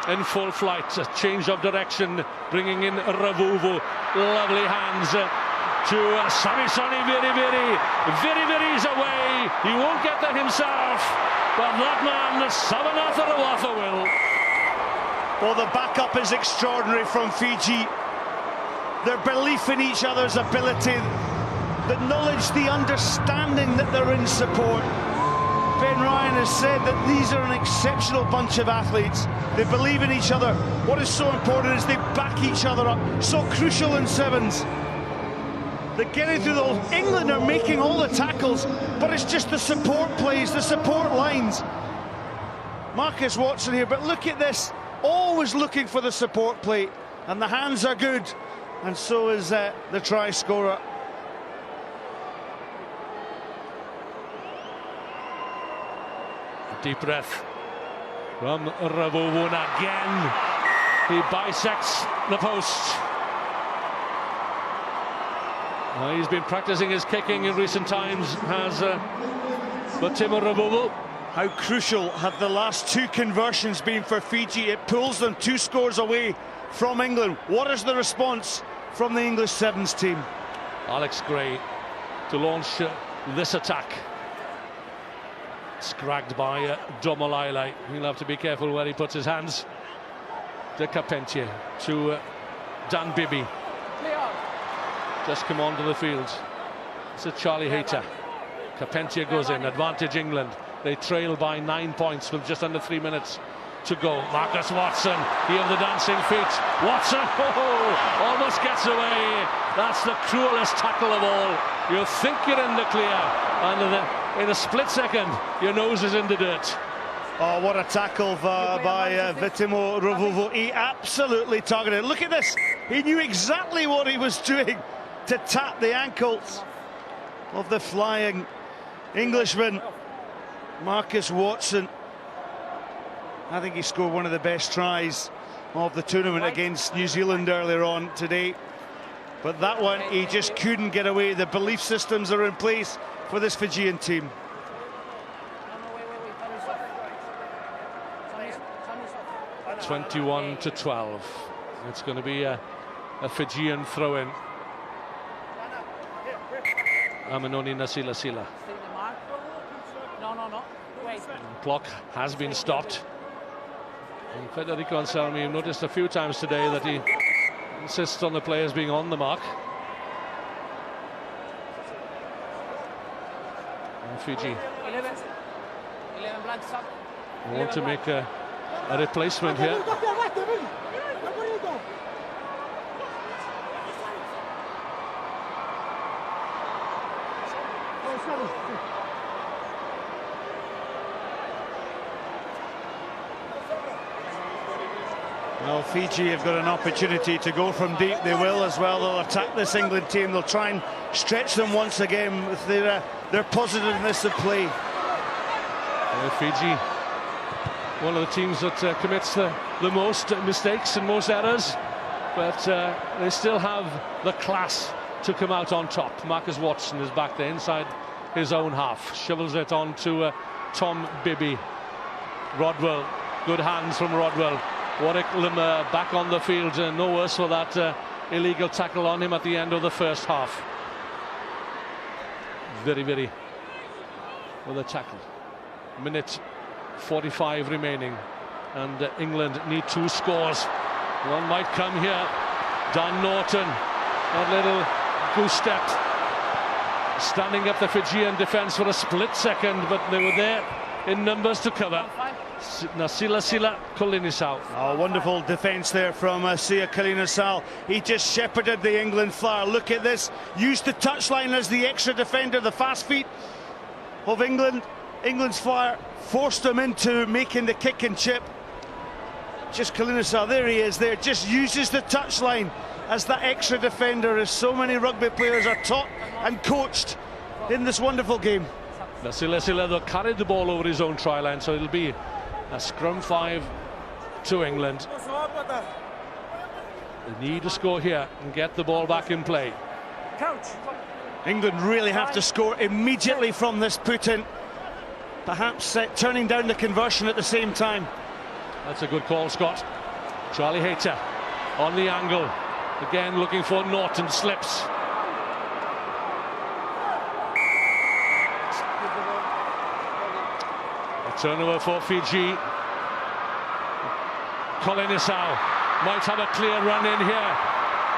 in full flight, a change of direction, bringing in Ravuvu. Lovely hands to Samisoni. Very is away. He won't get there himself, but that man Savanatha Rawatha will. Well, the backup is extraordinary from Fiji. Their belief in each other's ability, the knowledge, the understanding that they're in support. Ben Ryan has said that these are an exceptional bunch of athletes. They believe in each other. What is so important is they back each other up. So crucial in 7s. They're getting through the whole... England are making all the tackles, but it's just the support plays, the support lines. Marcus Watson here, but look at this. Always looking for the support play, and the hands are good, and so is the try scorer. Deep breath from Ravuvu again. He bisects the post. He's been practicing his kicking in recent times, has but Timo Ravuvu. How crucial have the last 2 conversions been for Fiji? It pulls them 2 scores away from England. What is the response from the English Sevens team? Alex Gray to launch this attack. Scragged by Domalailai. He'll have to be careful where he puts his hands. De Carpentier to Dan Bibby. Just come onto the field. It's a Charlie Hayter. Carpentier goes in. Advantage England. They trail by 9 points with just under 3 minutes to go. Marcus Watson, he of the dancing feet. Watson, almost gets away. That's the cruelest tackle of all. You think you're in the clear, and in a split second, your nose is in the dirt. Oh, what a tackle by Vitimo Ruvuvu. He absolutely targeted. Look at this. He knew exactly what he was doing to tap the ankles of the flying Englishman, Marcus Watson. I think he scored one of the best tries of the tournament against New Zealand earlier on today. But that one, he just couldn't get away. The belief systems are in place for this Fijian team. 21-12. It's going to be a Fijian throw-in. Amanoni Nasilasila. No. Wait. Clock has been stopped. And Federico Anselmi, you've noticed a few times today that he insists on the players being on the mark. And Fiji 11 blanks up. want to make a replacement here. Well, Fiji have got an opportunity to go from deep. They will as well. They'll attack this England team. They'll try and stretch them once again with their positiveness of play. Fiji, one of the teams that commits the most mistakes and most errors, but they still have the class to come out on top. Marcus Watson is back there inside his own half, shovels it on to Tom Bibby. Rodwell, good hands from Rodwell. Warwick Limmer back on the field, no worse for that illegal tackle on him at the end of the first half. Very with a tackle. Minute 45 remaining, and England need 2 scores. One might come here. Dan Norton, that little goose step, standing up the Fijian defence for a split second, but they were there in numbers to cover. Nasilasila Kolinisau. Oh, wonderful defence there from Sia Kolinisau. He just shepherded the England flyer. Look at this. Used the touchline as the extra defender. The fast feet of England. England's flyer forced them into making the kick and chip. Just Kolinisau, there he is there. Just uses the touchline as that extra defender, as so many rugby players are taught and coached in this wonderful game. Nasilasila carried the ball over his own try line, so it'll be a scrum 5 to England. They need to score here and get the ball back in play. Coach. England really have to score immediately from this put-in. Perhaps turning down the conversion at the same time. That's a good call, Scott. Charlie Hayter on the angle. Again looking for Norton, slips. Turnover for Fiji. Kolinisau might have a clear run in here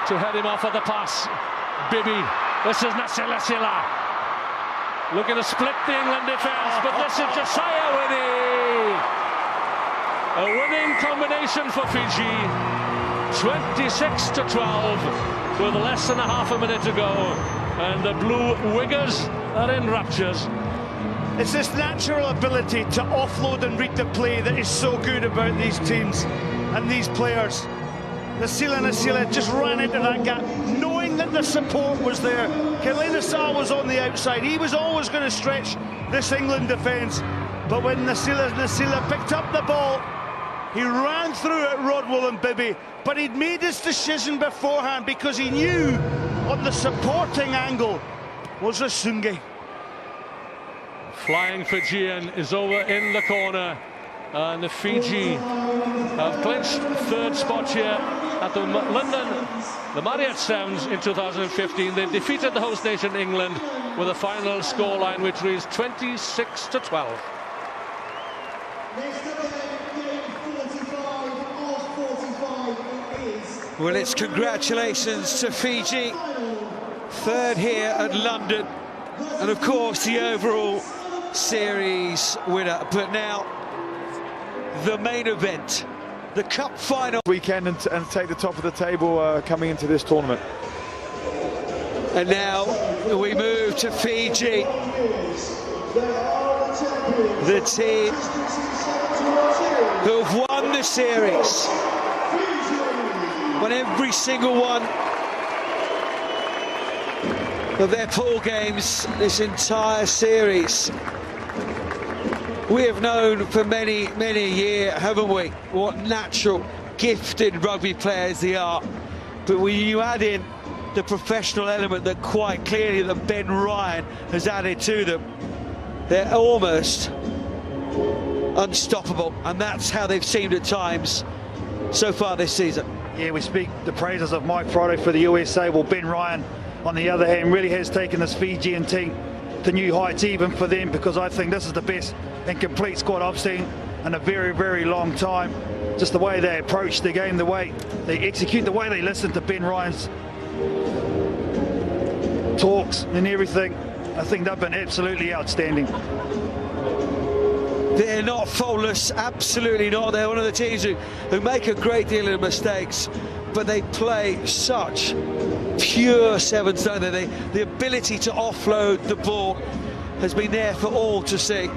to head him off at the pass. Bibby, this is Nasilasila looking to split the England defence, but this is Josiah Winnie. A winning combination for Fiji. 26-12 with less than a half a minute to go, and the Blue Wiggers are in raptures. It's this natural ability to offload and read the play that is so good about these teams and these players. Nasilasila just ran into that gap, knowing that the support was there. Kolinisau was on the outside. He was always going to stretch this England defence. But when Nasilasila picked up the ball, he ran through at Rodwell and Bibby. But he'd made his decision beforehand because he knew on the supporting angle was Rasungi. Flying Fijian is over in the corner, and the Fiji have clinched third spot here at the Marriott Sounds in 2015. They defeated the host nation England with a final scoreline which reads 26-12. Well, it's congratulations to Fiji, third here at London, and of course the overall series winner. But now the main event, the cup final weekend, and take the top of the table coming into this tournament. And now we move to Fiji, the team who have won the series, won every single one of their pool games this entire series. We have known for many a year, haven't we, what natural, gifted rugby players they are. But when you add in the professional element that quite clearly that Ben Ryan has added to them, they're almost unstoppable, and that's how they've seemed at times so far this season. Yeah, we speak the praises of Mike Friday for the USA. Well, Ben Ryan, on the other hand, really has taken this Fijian team to new heights, even for them, because I think this is the best and complete squad I've seen in a very long time. Just the way they approach the game, the way they execute, the way they listen to Ben Ryan's talks and everything. I think they've been absolutely outstanding. They're not faultless, absolutely not. They're one of the teams who make a great deal of mistakes, but they play such pure sevens, don't they? The ability to offload the ball has been there for all to see.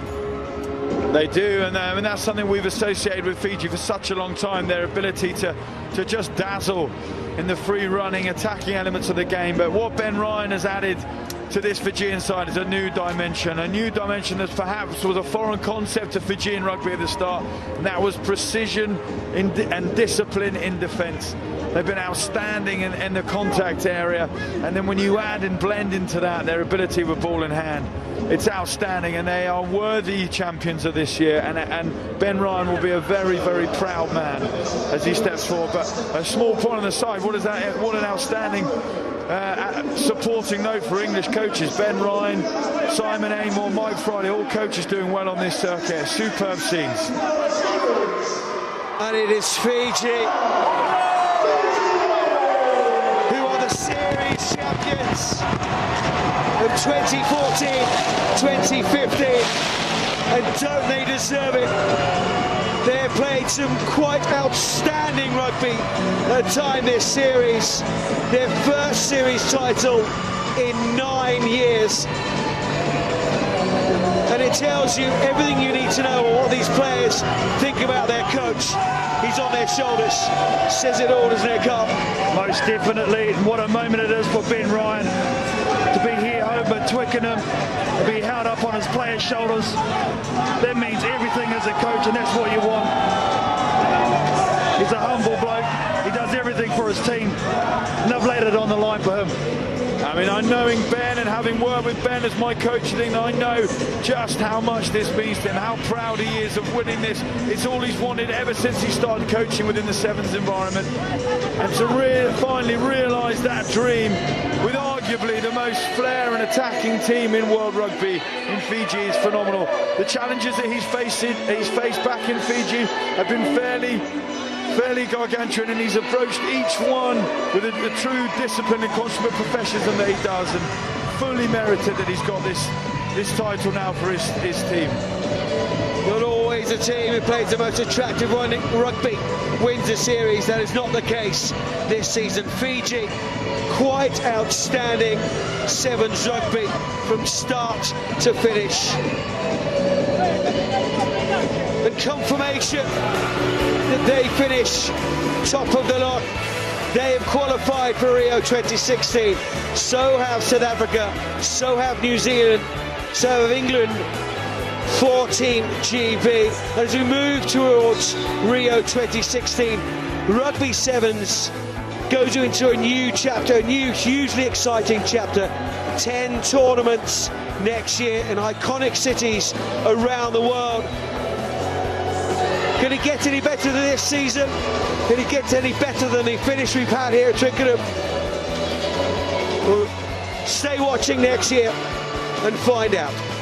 They do, and that's something we've associated with Fiji for such a long time, their ability to just dazzle in the free-running, attacking elements of the game. But what Ben Ryan has added to this Fijian side is a new dimension that perhaps was a foreign concept to Fijian rugby at the start, and that was precision and discipline in defence. They've been outstanding in the contact area, and then when you add and blend into that their ability with ball in hand, it's outstanding, and they are worthy champions of this year, and Ben Ryan will be a very proud man as he steps forward. But a small point on the side, what an outstanding supporting note for English coaches. Ben Ryan, Simon Amor, Mike Friday, all coaches doing well on this circuit. Superb scenes. And it is Fiji who are the series champions of 2014, 2015, and don't they deserve it? They have played some quite outstanding rugby at time this series. Their first series title in 9 years. And it tells you everything you need to know on what these players think about their coach. He's on their shoulders. Says it all, doesn't it, Carl? Most definitely. And what a moment it is for Ben Ryan to be here home at Twickenham, to be held up on his players' shoulders. That means everything as a coach, and that's what you want. He's a humble bloke. He does everything for his team, and I've laid it on the line for him. I mean, knowing Ben and having worked with Ben as my coach, I know just how much this means to him, how proud he is of winning this. It's all he's wanted ever since he started coaching within the sevens environment. And to finally realise that dream with arguably the most flair and attacking team in world rugby in Fiji is phenomenal. The challenges that he's faced back in Fiji have been fairly gargantuan, and he's approached each one with a true discipline and consummate professionalism that he does, and fully merited that he's got this title now for his team. Not always a team who plays the most attractive rugby wins a series. That is not the case this season. Fiji, quite outstanding sevens rugby from start to finish. The confirmation that they finish top of the lot. They have qualified for Rio 2016. So have South Africa, so have New Zealand, so have England, 14 GB. As we move towards Rio 2016, Rugby Sevens goes into a new chapter, a new hugely exciting chapter. 10 tournaments next year in iconic cities around the world. Can it get any better than this season? Can it get any better than the finish we've had here at Twickenham? Well, stay watching next year and find out.